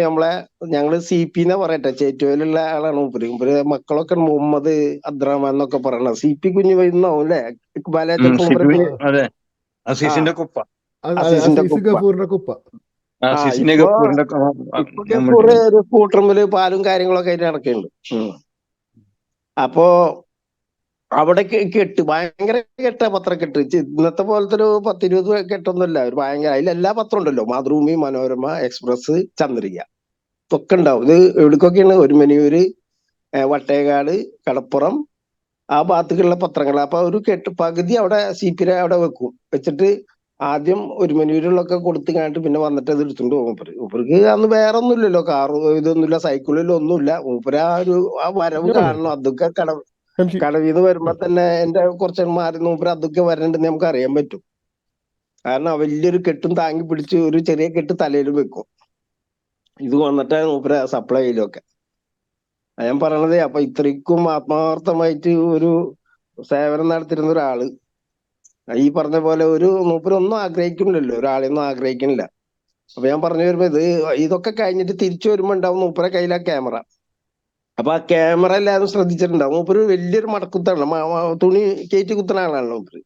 ഞങ്ങള് CP എന്നാ പറയട്ടെ, ചേറ്റുവയിലുള്ള ആളാണ് മൂപ്പര്. മൂപ്പര് മക്കളൊക്കെ മുഹമ്മദ് അബ്ദുറഹ്മാൻ എന്നൊക്കെ പറയണ CP കുഞ്ഞു വരുന്നാവും അല്ലെ അതെ, അസീസിന്റെ കുപ്പ. അസീസിന്റെ കുപ്പ. ഗഫൂറിന്റെ കുപ്പ. ഇപ്പൊ ഗഫൂറ് ഒരു സ്കൂട്ടറുമ്പില് പാലും കാര്യങ്ങളൊക്കെ ആയിട്ട് നടക്കുന്നുണ്ട്. അപ്പോ അവിടെ കെട്ട് ഭയങ്കര കെട്ടാ പത്രക്കെട്ട്. ഇന്നത്തെ പോലത്തെ ഒരു 10-20 കെട്ടൊന്നുമല്ല, ഒരു ഭയങ്കര. അതിലെല്ലാ പത്രം ഉണ്ടല്ലോ, മാതൃഭൂമി, മനോരമ, എക്സ്പ്രസ്, ചന്ദ്രിക, ഇതൊക്കെ ഉണ്ടാവും. ഇത് എവിടേക്കൊക്കെയാണ്? ഒരുമനിയൂര്, വട്ടേകാട്, കടപ്പുറം, ആ ഭാഗത്തേക്കുള്ള പത്രങ്ങൾ. അപ്പൊ ഒരു കെട്ട് പകുതി അവിടെ CP അവിടെ വെക്കും. വെച്ചിട്ട് ആദ്യം ഒരുമനിയൂരിലൊക്കെ കൊടുത്ത് കഴിഞ്ഞിട്ട് പിന്നെ വന്നിട്ട് അത് എടുത്തുകൊണ്ട് പോകും. മൂപ്പർക്ക് അന്ന് വേറെ ഒന്നുമില്ലല്ലോ, കാറ് ഇതൊന്നുമില്ല, സൈക്കിളിലോ ഒന്നുമില്ല. മൂപ്പര് ആ വരവ് കാണണം. അതൊക്കെ ശംഷി കടവിന്ന് വരുമ്പോ തന്നെ എന്റെ കുറച്ച് മാറി മൂപ്പര് അതൊക്കെ വരണ്ടെന്ന് നമുക്ക് അറിയാൻ പറ്റും. കാരണം വലിയൊരു കെട്ടും താങ്ങി പിടിച്ച് ഒരു ചെറിയ കെട്ട് തലയിലും വെക്കും. ഇത് വന്നിട്ട് മൂപ്പര് സപ്ലൈ ചെയ്യലൊക്കെ. ഞാൻ പറയണത് അപ്പൊ ഇത്രയ്ക്കും ആത്മാർത്ഥമായിട്ട് ഒരു സേവനം നടത്തിരുന്ന ഒരാള്, ഈ പറഞ്ഞ പോലെ ഒരു മൂപ്പരൊന്നും ആഗ്രഹിക്കുന്നില്ലല്ലോ, ഒരാളെയൊന്നും ആഗ്രഹിക്കുന്നില്ല. അപ്പൊ ഞാൻ പറഞ്ഞു വരുമ്പോ ഇതൊക്കെ കഴിഞ്ഞിട്ട് തിരിച്ചു വരുമ്പോ ഉണ്ടാവും മൂപ്പരെ കയ്യിലാ ക്യാമറ. അപ്പൊ ആ ക്യാമറ എല്ലാവരും ശ്രദ്ധിച്ചിട്ടുണ്ടാവും. മൂപ്പര് വലിയൊരു മടക്കുത്താണ്, തുണി കയറ്റി കുത്തുന്ന ആളാണല്ലോ മൂപ്പര്.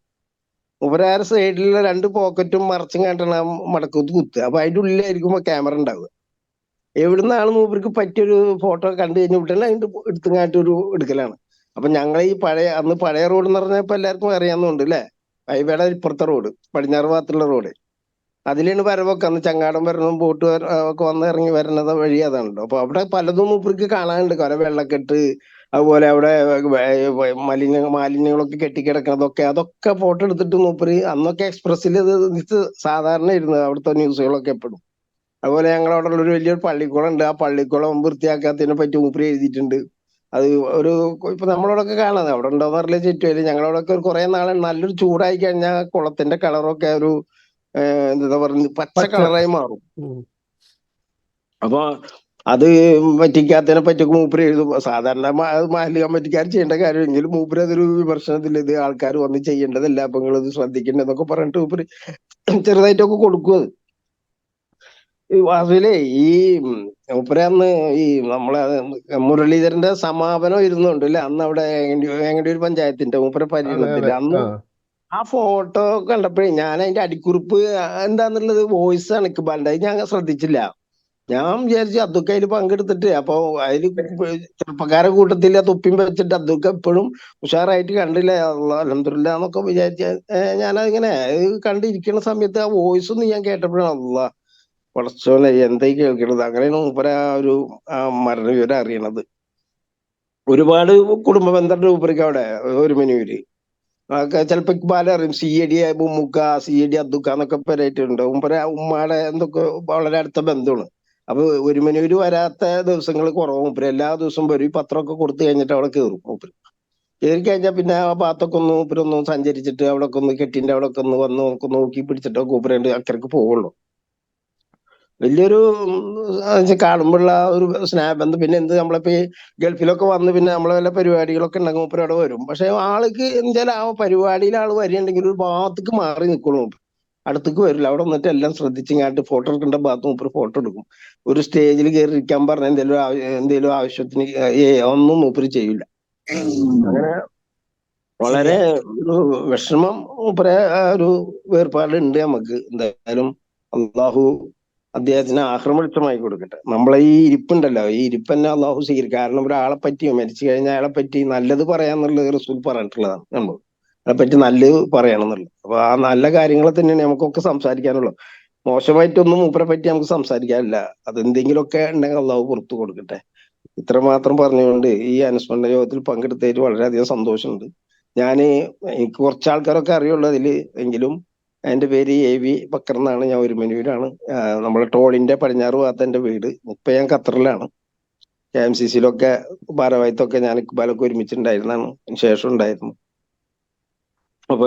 മൂപ്പര് ആ സൈഡിലുള്ള 2 പോക്കറ്റും മറച്ചും കണ്ടാണ് ആ മടക്കുത്ത് കുത്തുക. അപ്പൊ അതിന്റെ ഉള്ളിലായിരിക്കും ക്യാമറ ഉണ്ടാവുക. എവിടുന്നാണ് മൂപ്പർക്ക് പറ്റിയൊരു ഫോട്ടോ കണ്ടു കഴിഞ്ഞ ഉടനെ അതിന്റെ എടുത്തുങ്ങായിട്ട് ഒരു എടുക്കലാണ്. അപ്പൊ ഞങ്ങൾ ഈ അന്ന് പഴയ റോഡ് എന്ന് പറഞ്ഞാൽ ഇപ്പൊ എല്ലാവർക്കും അറിയാവുന്നുണ്ട് അല്ലെ, ഹൈവേയുടെ ഇപ്പുറത്തെ റോഡ്, പടിഞ്ഞാറ് ഭാഗത്തുള്ള റോഡ്, അതിലാണ് വരവൊക്കെ. അന്ന് ചങ്ങാടം വരണതും ബോട്ട് ഒക്കെ വന്ന് ഇറങ്ങി വരുന്നത് വഴി അതാണല്ലോ. അപ്പൊ അവിടെ പലതും മൂപ്പർക്ക് കാണാനുണ്ട്. കുറെ വെള്ളക്കെട്ട്, അതുപോലെ അവിടെ മാലിന്യങ്ങളൊക്കെ കെട്ടിക്കിടക്കുന്നതൊക്കെ, അതൊക്കെ ഫോട്ടോ എടുത്തിട്ട് മൂപ്പര് അന്നൊക്കെ എക്സ്പ്രസ്സിൽ ഇത് സാധാരണ ഇരുന്നത് അവിടുത്തെ ന്യൂസുകളൊക്കെ എപ്പോഴും. അതുപോലെ ഞങ്ങളവിടെ ഒരു വലിയൊരു പള്ളിക്കുളം ഉണ്ട്. ആ പള്ളിക്കുളം വൃത്തിയാക്കാത്തതിനെ പറ്റി മൂപ്പര് എഴുതിയിട്ടുണ്ട്. അത് ഒരു ഇപ്പൊ നമ്മളോടൊക്കെ കാണാതെ അവിടെ ഉണ്ടോന്ന് അറിയില്ല, ചുറ്റും. ഞങ്ങളവിടൊക്കെ കുറെ നാളെ നല്ലൊരു ചൂടായി കഴിഞ്ഞാൽ കുളത്തിന്റെ കളറൊക്കെ ഒരു എന്താ പറയുക, പച്ച കളറായി മാറും. അപ്പൊ അത് പറ്റിക്കാത്തതിനെ പറ്റിയൊക്കെ മൂപ്പര് എഴുതും. സാധാരണ മാലിന്യ കമ്മിറ്റിക്കാർ ചെയ്യേണ്ട കാര്യമെങ്കിലും മൂപ്പര് അതൊരു വിമർശനത്തിൽ ഇത് ആൾക്കാർ വന്ന് ചെയ്യേണ്ടതല്ല, അപ്പൊ നിങ്ങൾ ഇത് ശ്രദ്ധിക്കേണ്ടതെന്നൊക്കെ പറഞ്ഞിട്ട് മൂപ്പര് ചെറുതായിട്ടൊക്കെ കൊടുക്കും. വാസുവിലെ ഈ മൂപ്പര് അന്ന് ഈ നമ്മളെ മുരളീധരന്റെ സമാപനം ഇരുന്നുണ്ട് അല്ലെ, അന്ന് അവിടെ വേങ്ങടിയൂർ പഞ്ചായത്തിന്റെ മൂപ്പരെ പര്യടനത്തില് അന്ന് ആ ഫോട്ടോ കണ്ടപ്പോഴേ ഞാൻ അതിന്റെ അടിക്കുറിപ്പ് എന്താന്നുള്ളത് വോയിസ് ആണ് ഇക്ബാലിന്റെ. അത് ഞാൻ ശ്രദ്ധിച്ചില്ല. ഞാൻ വിചാരിച്ചു അതൊക്കെ അതിൽ പങ്കെടുത്തിട്ട്, അപ്പൊ അതില് ചെറുപ്പക്കാരെ കൂട്ടത്തില് തൊപ്പിയും വെച്ചിട്ട് അതൊക്കെ എപ്പോഴും ഉഷാറായിട്ട് കണ്ടില്ല. അൽഹംദുലില്ലാ എന്നൊക്കെ വിചാരിച്ച ഞാനതിങ്ങനെ കണ്ടിരിക്കുന്ന സമയത്ത് ആ വോയിസ് ഒന്നും ഞാൻ കേട്ടപ്പോഴാണ് അള്ളാ പടച്ചോനെ എന്തായി കേൾക്കണത്. അങ്ങനെയാണ് മൂപ്പര ആ ഒരു മരണവിവരം അറിയണത്. ഒരുപാട് കുടുംബ ബന്ധമുണ്ട് മൂപ്പർക്ക് അവിടെ ഒരുമനിയൂര്. ചിലപ്പോ ഇക്ബാൽ അറിയും, CID മുക്ക, CID അബ്ദുക്ക എന്നൊക്കെ പേരായിട്ടുണ്ട്. മൂപ്പര ഉമ്മാടെ എന്തൊക്കെ വളരെ അടുത്ത ബന്ധമാണ്. അപ്പൊ ഒരുമനിയൂര് വരാത്ത ദിവസങ്ങൾ കുറവ്. മൂപ്പര് എല്ലാ ദിവസവും വരും. ഈ പത്രമൊക്കെ കൊടുത്തു കഴിഞ്ഞിട്ട് അവിടെ കയറും. മൂപ്പര് കയറി കഴിഞ്ഞാൽ പിന്നെ ആ ഭാഗത്തൊക്കെ ഒന്ന് മൂപ്പരൊന്ന് സഞ്ചരിച്ചിട്ട് അവിടെ ഒക്കെ ഒന്ന് കെട്ടിന്റെ അവിടെ ഒക്കെ ഒന്ന് വന്ന് നോക്കി പിടിച്ചിട്ടൊക്കെ മൂപ്പര് അക്കരക്ക് പോവുള്ളൂ. വലിയൊരു കാണുമ്പോഴുള്ള ഒരു സ്നേഹബന്ധം. പിന്നെ എന്ത് നമ്മളിപ്പോ ഈ ഗൾഫിലൊക്കെ വന്ന് പിന്നെ നമ്മളെ വല്ല പരിപാടികളൊക്കെ ഉണ്ടെങ്കിൽ മൂപ്പര് അവിടെ വരും. പക്ഷെ ആൾക്ക് എന്തായാലും ആ പരിപാടിയിൽ ആള് വരികയുണ്ടെങ്കിൽ ഒരു ഭാഗത്തേക്ക് മാറി നിൽക്കുള്ളൂ. അടുത്തേക്ക് വരില്ല. അവിടെ വന്നിട്ട് എല്ലാം ശ്രദ്ധിച്ചിങ്ങാട്ട് ഫോട്ടോ എടുക്കേണ്ട ഭാഗത്ത് മൂപ്പര് ഫോട്ടോ എടുക്കും. ഒരു സ്റ്റേജിൽ കയറി ഇരിക്കാൻ പറഞ്ഞ എന്തെങ്കിലും ആവശ്യത്തിന് ഒന്നും മൂപ്പര് ചെയ്യില്ല. അങ്ങനെ വളരെ ഒരു വിഷമം മൂപ്പരെ ഒരു വേർപാടുണ്ട് നമുക്ക്. എന്തായാലും അള്ളാഹു അദ്ദേഹത്തിന് ആക്രമണമായി കൊടുക്കട്ടെ. നമ്മളെ ഈ ഇരിപ്പുണ്ടല്ലോ, ഈ ഇരിപ്പ് തന്നെ അള്ളാഹു സ്വീകരിക്കും. കാരണം ഒരാളെ പറ്റി മരിച്ചു കഴിഞ്ഞാൽ അയാളെ പറ്റി നല്ലത് പറയാന്നുള്ളത് റസൂൽ പറഞ്ഞിട്ടുള്ളതാണ്. നമ്മൾ അയാളെ പറ്റി നല്ലത് പറയണം എന്നുള്ളത്. അപ്പൊ ആ നല്ല കാര്യങ്ങളെ തന്നെയാണ് നമുക്കൊക്കെ സംസാരിക്കാനുള്ളത്. മോശമായിട്ടൊന്നും മൂപ്പരെ പറ്റി നമുക്ക് സംസാരിക്കാനില്ല. അതെന്തെങ്കിലുമൊക്കെ ഉണ്ടെങ്കിൽ അള്ളാഹു പുറത്തു കൊടുക്കട്ടെ. ഇത്രമാത്രം പറഞ്ഞുകൊണ്ട് ഈ അനുസ്മരണ യോഗത്തിൽ പങ്കെടുത്തതിൽ വളരെയധികം സന്തോഷമുണ്ട്. എനിക്ക് കുറച്ച് ആൾക്കാരൊക്കെ അറിയുള്ളൂ അതില്, എങ്കിലും എന്റെ പേര് AV ബക്കർ എന്നാണ്. ഞാൻ ഒരുമനിയൂരാണ്. നമ്മളെ ടോളിന്റെ പടിഞ്ഞാറ് ഭാഗത്ത് എന്റെ വീട്. ഇപ്പൊ ഞാൻ ഖത്തറിലാണ്. KMCCയിലൊക്കെ ഭാരവാഹിത്വമൊക്കെ ഞാൻ ഇക്ബാലൊക്കെ ഒരുമിച്ചുണ്ടായിരുന്നാണ്, ശേഷം ഉണ്ടായിരുന്നു. അപ്പൊ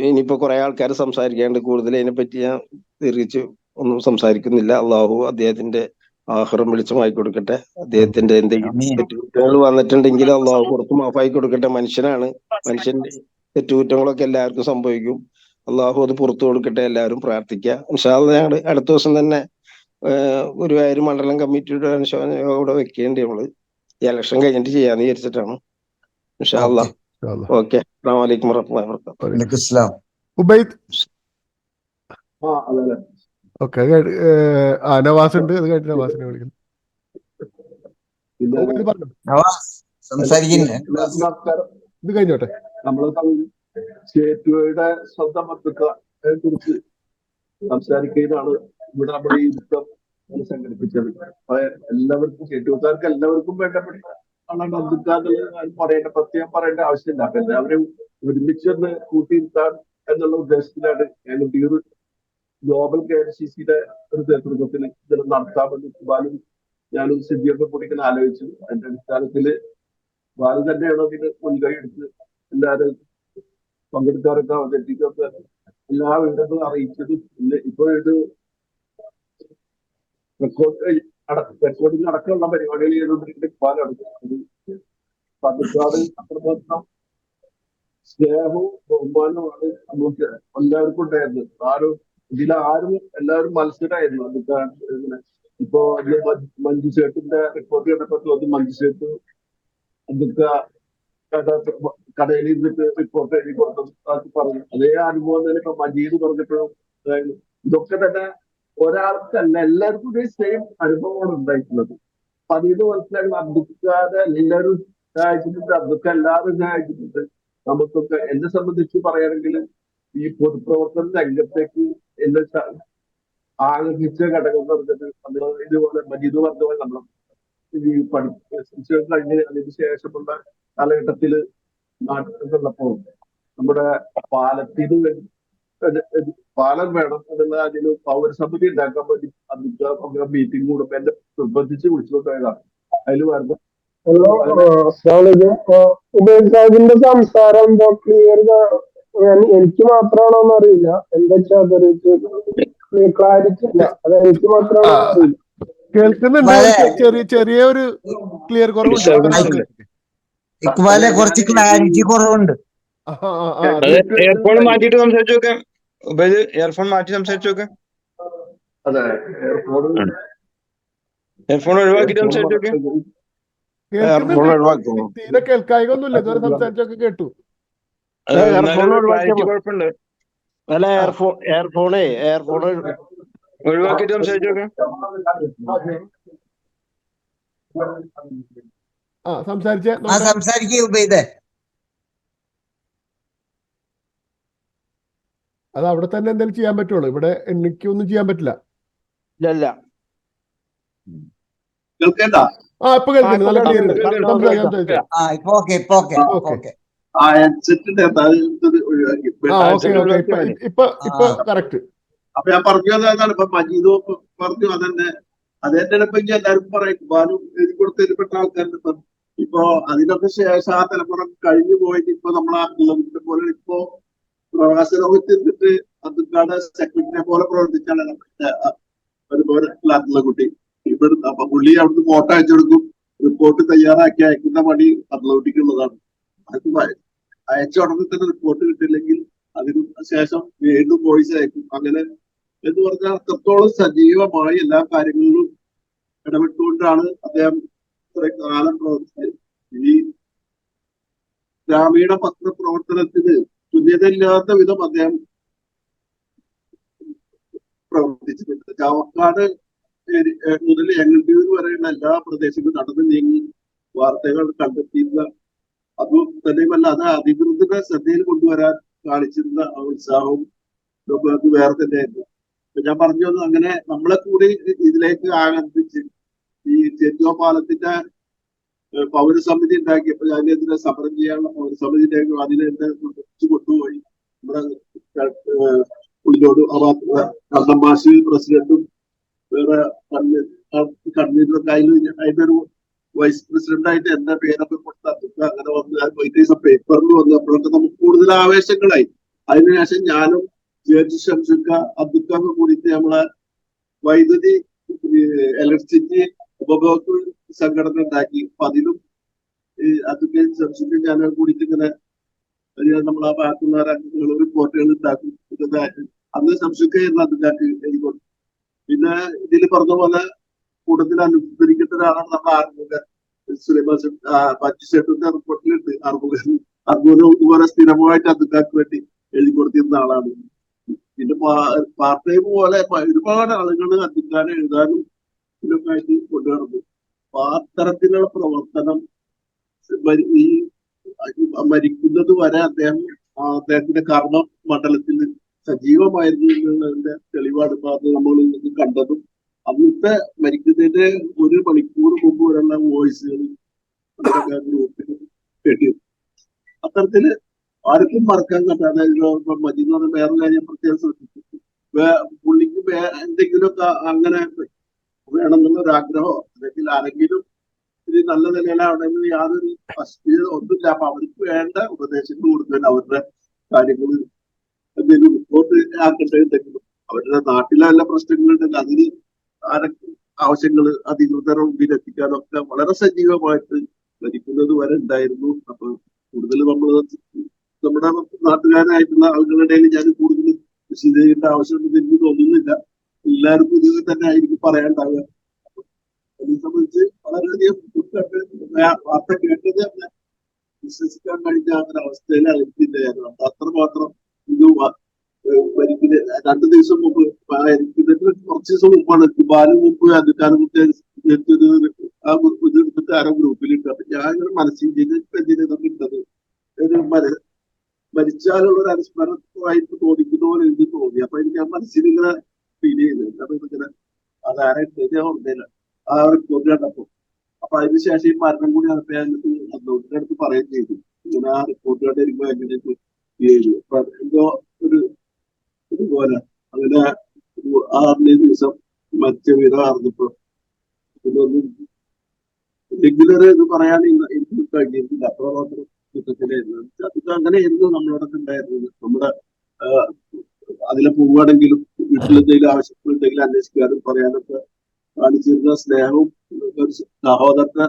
ഇനിയിപ്പോ കുറെ ആൾക്കാർ സംസാരിക്കാണ്ട്, കൂടുതൽ അതിനെപ്പറ്റി ഞാൻ ദീർഘിച്ച് ഒന്നും സംസാരിക്കുന്നില്ല. അള്ളാഹു അദ്ദേഹത്തിന്റെ ആഹ്റം വെളിച്ചമായി കൊടുക്കട്ടെ. അദ്ദേഹത്തിന്റെ എന്തെങ്കിലും തെറ്റുകുറ്റങ്ങൾ വന്നിട്ടുണ്ടെങ്കിൽ അള്ളാഹു പുറത്ത് മാഫായി കൊടുക്കട്ടെ. മനുഷ്യനാണ്, മനുഷ്യന്റെ തെറ്റുകുറ്റങ്ങളൊക്കെ എല്ലാവർക്കും സംഭവിക്കും. അള്ളാഹു അത് പുറത്തു കൊടുക്കട്ടെ. എല്ലാവരും പ്രാർത്ഥിക്കുക. ഇൻഷാ അല്ലാഹ് ഞങ്ങൾ അടുത്ത ദിവസം തന്നെ ഗുരുവായൂർ മണ്ഡലം കമ്മിറ്റിയുടെ ഇവിടെ വെക്കേണ്ടി നമ്മള് ഈ ഇലക്ഷൻ കഴിഞ്ഞിട്ട് ചെയ്യാന്ന് വിചാരിച്ചിട്ടാണ്. ഇൻഷാ അല്ലാഹ്. ഓക്കെ, അസ്സലാമു അലൈക്കും വറഹ്മത്തുള്ളാഹി വബറകാതുഹു. ഉബൈദ് ഓക്കെ. നവാസ് ഉണ്ട്. അത് കഴിഞ്ഞിട്ട് നവാസിനെ വിളിക്കുന്നു. ഉബൈദ് പറഞ്ഞു സംസാരിക്കില്ലേ? ഇത് കഴിഞ്ഞോട്ടെ. നമ്മളെ സ്റ്റേറ്റുകളുടെ സ്വന്തം ബന്ധുക്കളെ കുറിച്ച് സംസാരിക്കുന്നതാണ് ഇവിടെ നമ്മുടെ ഈ യുദ്ധം സംഘടിപ്പിച്ചത്. അപ്പൊ എല്ലാവർക്കും സ്റ്റേറ്റുകാർക്ക് എല്ലാവർക്കും വേണ്ടപ്പെട്ട ആളാണ് ബന്ധുക്കാരിൽ പറയേണ്ട പ്രത്യേകം പറയേണ്ട ആവശ്യമില്ല. അപ്പൊ എല്ലാവരും ഒരുമിച്ചൊന്ന് കൂട്ടിയിരുത്താൻ എന്നുള്ള ഉദ്ദേശത്തിലാണ് ഞാൻ ഈ ഒരു ഗ്ലോബൽ KMCC-യുടെ ഒരു നേതൃത്വത്തിൽ ഇത് നടത്താമെന്ന് ബാലും ഞാനും സിദ്ധിയൊക്കെ കൂടി ഇങ്ങനെ ആലോചിച്ചു. അതിന്റെ അടിസ്ഥാനത്തില് ബാലു തന്നെയാണോ ഇതിന് മുൻകൈ എടുത്ത് എല്ലാവരും പങ്കെടുക്കാറൊക്കെ അവതരിപ്പിക്കൊക്കെ എല്ലാ വിവരങ്ങളും അറിയിച്ചതും ഇപ്പോൾ ഇത് റെക്കോർഡിംഗ് അടക്കമുള്ള പരിപാടികൾ ചെയ്തുകൊണ്ടിരിക്കുന്ന ഇക്ബാലാണ്. പാലക്കാട് അത്രമാത്രം സ്നേഹവും ബഹുമാനവുമാണ് നമുക്ക് എല്ലാവർക്കും ഉണ്ടായിരുന്നത്. ഇതിലാരും എല്ലാവരും മത്സരമായിരുന്നു. അതൊക്കെ ഇപ്പോ മഞ്ജു ചേട്ടിന്റെ റിപ്പോർട്ട് കണ്ടപ്പോൾ മഞ്ജു ചേട്ട് അതൊക്കെ കടയിൽ ഇരുന്നിട്ട് റിപ്പോർട്ട് എഴുതി കൊടുത്തു പറഞ്ഞു. അതേ അനുഭവം തന്നെ ഇപ്പൊ മജീദ് പറഞ്ഞപ്പോഴും ഇതൊക്കെ തന്നെ ഒരാൾക്കല്ല എല്ലാവർക്കും ഇതേ സെയിം അനുഭവമാണ് ഉണ്ടായിട്ടുള്ളത്. അപ്പൊ അതിന് മനസ്സിലാക്കി അബ്ദുക്കാതെ എല്ലാവരും സഹായിച്ചിട്ടുണ്ട്, അബ്ദുക്ക എല്ലാവരും സഹായിച്ചിട്ടുണ്ട്. നമുക്കൊക്കെ എന്നെ സംബന്ധിച്ച് പറയുകയാണെങ്കിൽ ഈ പൊതുപ്രവർത്തന രംഗത്തേക്ക് എന്നെ ആകർഷിച്ച ഘടകം എന്ന് പറഞ്ഞിട്ട് നമ്മൾ ഇതുപോലെ മജീദ് പറഞ്ഞ പോലെ നമ്മൾ ഈ പഠിച്ചു കഴിഞ്ഞ് അതിന് ശേഷമുള്ള കാലഘട്ടത്തില് നാട്ടിലുള്ളപ്പോൾ നമ്മുടെ പാലം വേണം എന്നുള്ള അതിന് പൗരസമിതി ഉണ്ടാക്കാൻ വേണ്ടി അതിന്റെ മീറ്റിംഗ് കൂടുമ്പോ എന്നെ നിർബന്ധിച്ച് വിളിച്ചുകൊണ്ടുപോയതാണ്. അതിൽ വരുന്നത് ഉബൈദ് സംസാരം ക്ലിയർ എനിക്ക് മാത്രമാണോന്ന് അറിയില്ല. എന്താ വെച്ചാൽ ക്ലാരിറ്റി ഇല്ല. അത് എനിക്ക് മാത്രമാണോ അറിയില്ല. കേൾക്കുന്നുണ്ട്, ചെറിയ ഒരു ക്ലിയർ കുറവുണ്ട്. ഇക്ബാലെ കുറച്ച് ക്ലാരിറ്റി കുറവുണ്ട്. എയർഫോൺ മാറ്റിയിട്ട് സംസാരിച്ചു നോക്കാം. ഉബൈദ് എയർഫോൺ മാറ്റി സംസാരിച്ചു നോക്കാം. എയർഫോൺ ഒഴിവാക്കിയിട്ട് സംസാരിച്ചു നോക്കാം. തീരെ കേൾക്കായികൊന്നുമില്ല. ഇതുവരെ സംസാരിച്ചൊക്കെ കേട്ടു. കുഴപ്പമുണ്ട്. അല്ല എയർഫോണേ ഒഴിവാക്കിയിട്ട് സംസാരിച്ചു നോക്കാം. സംസാരിക്കേ ഉബൈദേ. അത് അവിടെ തന്നെ എന്തെങ്കിലും ചെയ്യാൻ പറ്റുള്ളൂ. ഇവിടെ എനിക്കൊന്നും ചെയ്യാൻ പറ്റില്ല. ഇല്ല കേൾക്കേണ്ട. ഇപ്പൊ കേൾക്കുന്നു. നല്ല ക്ലിയർ. ഇപ്പൊ കറക്റ്റ്. അപ്പൊ ഞാൻ പറഞ്ഞു അതാണ് ഇപ്പൊ മജീദ് പറഞ്ഞു. അതന്നെ അതന്നെ ഇപ്പൊ എല്ലാവർക്കും പറയും. ബാലു എഴുതി കൊടുത്തതിൽപ്പെട്ട ആൾക്കാരുടെ ഇപ്പൊ അതിനൊക്കെ ശേഷം ആ തലമുറ കഴിഞ്ഞു പോയിട്ട് ഇപ്പൊ നമ്മളെ പോലെ ഇപ്പോ പ്രവാസ ലോകത്ത് ഇരുന്നിട്ട് അബ്ദുക്കാട് സെക്രട്ടറിനെ പോലെ പ്രവർത്തിച്ചാണ് അതുപോലെ ക്ലാസ്സിലുള്ള കുട്ടി. ഇവിടുന്ന് അപ്പൊ പുള്ളി അവിടുന്ന് ഫോട്ടോ അയച്ചു കൊടുക്കും. റിപ്പോർട്ട് തയ്യാറാക്കി അയക്കുന്ന പണി അബ്ദുക്കുള്ളതാണ്. അത് അയച്ച ഉടനെ തന്നെ റിപ്പോർട്ട് കിട്ടില്ലെങ്കിൽ അതിനു ശേഷം വീണ്ടും വോയിസ് അയക്കും. അങ്ങനെ എന്ന് പറഞ്ഞാൽ അത്രത്തോളം സജീവമായി എല്ലാ കാര്യങ്ങളിലും ഇടപെട്ടുകൊണ്ടാണ് അദ്ദേഹം ഇത്ര കാലം പ്രവർത്തിച്ചത്. ഈ ഗ്രാമീണ പത്രപ്രവർത്തനത്തിന് തുല്യതയില്ലാത്ത വിധം അദ്ദേഹം പ്രവർത്തിച്ചിട്ടുണ്ട്. ചാവക്കാട് മുതൽ എങ്ങണ്ടിയൂർ വരെയുള്ള എല്ലാ പ്രദേശങ്ങളും നടന്നു നീങ്ങി വാർത്തകൾ കണ്ടെത്തിയിരുന്ന അതും തന്നെയുമല്ല അത് അധികൃതരുടെ ശ്രദ്ധയിൽ കൊണ്ടുവരാൻ കാണിച്ചിരുന്ന ഉത്സാഹവും നമുക്ക് വേറെ തന്നെയായിരുന്നു. ഞാൻ പറഞ്ഞു വന്നു അങ്ങനെ നമ്മളെ കൂടി ഇതിലേക്ക് ആനന്ദിച്ച് ഈ ചെറ്റോ പാലത്തിന്റെ പൗരസമിതി ഉണ്ടാക്കിയപ്പോൾ അതിനെതിരെ സമരം ചെയ്യാനുള്ള പൗരസമിതി അതിനെതിരെ കൊണ്ടുപോയി നമ്മുടെ ഉള്ളിലോട് കണ്ണമാശി പ്രസിഡന്റും വേറെ കൺവീനറൊക്കെ അതിന്റെ ഒരു വൈസ് പ്രസിഡന്റായിട്ട് എന്റെ പേരൊക്കെ കൊടുത്ത അങ്ങനെ വന്ന് പേപ്പറിൽ വന്നപ്പോഴൊക്കെ നമുക്ക് കൂടുതൽ ആവേശങ്ങളായി. അതിനുശേഷം ഞാനും ജേർജ് ഷംസുക്ക അബ്ദുക്കൊക്കെ കൂടിയിട്ട് നമ്മളെ വൈദ്യുതി ഇലക്ട്രിസിറ്റി ഉപഭോക്തൃ സംഘടന ഉണ്ടാക്കി. അപ്പൊ അതിലും അബ്ദുക്കയും ഷംസുക്ക ഞാനും കൂടിയിട്ട് ഇങ്ങനെ നമ്മളെ ഭാഗത്തുള്ള റിപ്പോർട്ടുകൾ ഉണ്ടാക്കി. അന്ന് ഷംസുക്കയായിരുന്നു അബ്ദുക്കാക്ക് എഴുതിക്കൊണ്ടു. പിന്നെ ഇതിൽ പറഞ്ഞ പോലെ കൂടുതൽ അനുസരിക്കേണ്ട ഒരാളാണ് നമ്മുടെ ആർമുഖ സുലൈമാൻ പച്ചിശേട്ടന്റെ റിപ്പോർട്ടിലുണ്ട്. അർബുദം ഇതുപോലെ സ്ഥിരമായിട്ട് അബ്ദുക്കാക്ക് വേണ്ടി എഴുതി കൊടുത്തിരുന്ന ആളാണ്. പിന്നെ പാർട്ട് ടൈം പോലെ ഒരുപാട് ആളുകൾ അബ്ദുക്കാനെ എഴുതാനും ഇതിലൊക്കെ ആയിട്ട് കൊണ്ടുവരുന്നു. അപ്പൊ അത്തരത്തിലുള്ള പ്രവർത്തനം ഈ മരിക്കുന്നത് വരെ അദ്ദേഹത്തിന്റെ കർമ്മ മണ്ഡലത്തിൽ സജീവമായിരുന്നു എന്നുള്ളതിന്റെ തെളിവാണ് ഇപ്പൊ അത് നമ്മൾ ഇന്ന് കണ്ടതും. അന്നത്തെ മരിക്കുന്നതിന്റെ 1 മണിക്കൂർ മുമ്പ് വരെയുള്ള വോയിസുകൾ നമ്മുടെ ഗ്രൂപ്പിൽ കേട്ടിരുന്നു. അത്തരത്തില് ആർക്കും മറക്കാൻ പറ്റാതെ മജീദ് പറഞ്ഞ വേറെ കാര്യം പ്രത്യേകം ശ്രദ്ധിച്ചു. പുള്ളിക്ക് എന്തെങ്കിലുമൊക്കെ അങ്ങനെ വേണമെന്നുള്ള ഒരു ആഗ്രഹമോ അല്ലെങ്കിൽ ആരെങ്കിലും ഇത് നല്ല നിലയിലാവണമെന്ന് യാതൊരു ഒന്നുമില്ല. അപ്പൊ അവർക്ക് വേണ്ട ഉപദേശങ്ങൾ കൊടുക്കാൻ അവരുടെ കാര്യങ്ങൾ എന്തെങ്കിലും റിപ്പോർട്ട് ആക്കേണ്ടതുണ്ടെങ്കിലും അവരുടെ നാട്ടിലെ നല്ല പ്രശ്നങ്ങളുണ്ടെങ്കിൽ അതിന് ആരൊക്കെ ആവശ്യങ്ങൾ അധികൃതരുടെ മുമ്പിൽ എത്തിക്കാനൊക്കെ വളരെ സജീവമായിട്ട് മരിക്കുന്നത് വരെ ഉണ്ടായിരുന്നു. അപ്പൊ കൂടുതൽ നമ്മുടെ നാട്ടുകാരായിട്ടുള്ള ആളുകളുടെ ഇടയിൽ ഞാൻ കൂടുതൽ വിശദീകരിക്കേണ്ട ആവശ്യമുണ്ടെന്ന് എനിക്ക് തോന്നുന്നില്ല. എല്ലാവർക്കും ഇത് തന്നെ ആയിരിക്കും പറയാനുണ്ടാവുക. അതിനെ സംബന്ധിച്ച് വളരെയധികം വാർത്ത കേട്ടത് തന്നെ വിശ്വസിക്കാൻ കഴിഞ്ഞ ഒരവസ്ഥയിലായിരിക്കില്ലായിരുന്നു. അത്രമാത്രം ഇത് മരിക്കുന്ന 2 ദിവസം മുമ്പ് മരിക്കുന്നതിന് കുറച്ച് ദിവസം മുമ്പാണ് ബാലു മുമ്പ് അധികാരം ഇതെടുത്തിട്ട് ആരോ ഗ്രൂപ്പിലിട്ട്. അപ്പൊ ഞാൻ ഇങ്ങനെ മനസ്സിൽ എന്തിനൊക്കെ ഇട്ടത് ഒരു മരിച്ചാലുള്ള ഒരു അനുസ്മരണമായിട്ട് തോന്നിക്കുന്ന പോലെ എനിക്ക് തോന്നി. അപ്പൊ എനിക്ക് ആ മനസ്സിലിങ്ങനെ ഫീൽ ചെയ്യുന്നത്. അപ്പൊ ഇങ്ങനെ അതാരായിട്ട് ഞാൻ ഓർമ്മയില്ല ആ റിപ്പോർട്ട് കണ്ടപ്പോ. അപ്പൊ അതിനുശേഷം ഈ മരണം കൂടി അതിന്റെ അടുത്ത് പറയുകയും ചെയ്തു. ഇങ്ങനെ ആ റിപ്പോർട്ട് കണ്ടിരിക്കുമ്പോ എങ്ങനെയൊക്കെ ചെയ്തു. അപ്പൊ എന്തോ ഇതുപോലെ അങ്ങനെ 6 ദിവസം മരിച്ച വിധം അറിഞ്ഞപ്പോ ഇതൊന്നും റെഗുലർ ഇത് പറയാൻ എനിക്ക് കഴിഞ്ഞിട്ടില്ല. അത്രമാത്രം ദുഃഖത്തിലായിരുന്നു. ഇത് അങ്ങനെയായിരുന്നു നമ്മളോടൊക്കെ ഉണ്ടായിരുന്നത്. നമ്മുടെ അതിലെ പോവുകയാണെങ്കിലും വീട്ടിലെന്തെങ്കിലും ആവശ്യങ്ങളുണ്ടെങ്കിൽ അന്വേഷിക്കാനും പറയാനൊക്കെ കാണിച്ചിരുന്ന സ്നേഹവും സഹോദരന്റെ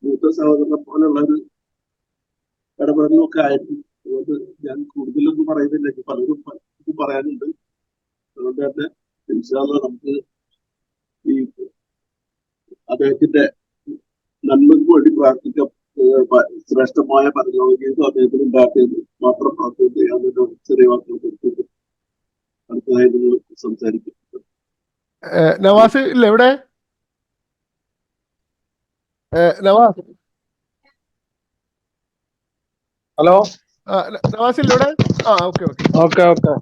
മൂത്ത സഹോദരനെ പോലുള്ള ഒരു ഇടപെടലും ഒക്കെ ആയിരുന്നു. അതുകൊണ്ട് ഞാൻ കൂടുതലൊന്നും പറയുന്നില്ല. എനിക്ക് പലരും പറയാനുണ്ട്. അതുകൊണ്ട് തന്നെ ഇൻഷാല്ലാ നമുക്ക് ഈ അദ്ദേഹത്തിന്റെ നന്മയ്ക്ക് വേണ്ടി പ്രാർത്ഥിക്കാം. ശ്രേഷ്ഠമായ പരലോകജീവിതം അദ്ദേഹത്തിന് ഉണ്ടാക്കിയത് മാത്രം പ്രാർത്ഥന ചെയ്യാൻ ചെറിയ വാക്കുകൾ കൊടുത്തിട്ട് അടുത്തതായി നിങ്ങൾ സംസാരിക്കും. നവാസ് ഇല്ല ഇവിടെ? നവാസ് ഹലോ. നവാസ് ഇല്ല ഇവിടെ? Okay okay okay okay.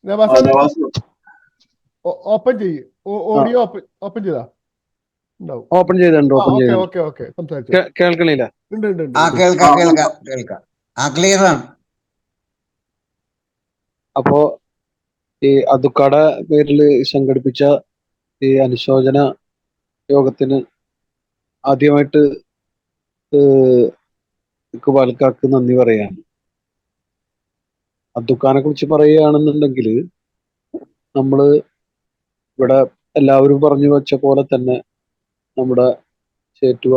Navas open ചെയ്യ്. ഓഡിയോ ഓപ്പൺ ചെയ്താ ഉണ്ടാവും. ഓപ്പൺ ചെയ്തിട്ടുണ്ട്. ഓപ്പൺ ഓക്കെ ചെയ്തിട്ടുണ്ട്. ഓക്കെ ഓക്കെ സംസാരിച്ചു. കേൾക്കണില്ല? ഉണ്ട് ഉണ്ട് ഉണ്ട്. കേൾക്കാം. ക്ലിയർ ആണ്. അപ്പോ ഈ അതുക്കട പേരില് സംഘടിപ്പിച്ച ഈ അനുശോചന യോഗത്തിന് ആദ്യമായിട്ട് ഇക്ബാൽക്കാക്ക് നന്ദി പറയാണ്. അബ്ദുക്കാനെ കുറിച്ച് പറയുകയാണെന്നുണ്ടെങ്കിൽ നമ്മള് ഇവിടെ എല്ലാവരും പറഞ്ഞു വെച്ച പോലെ തന്നെ നമ്മുടെ ചേറ്റുവ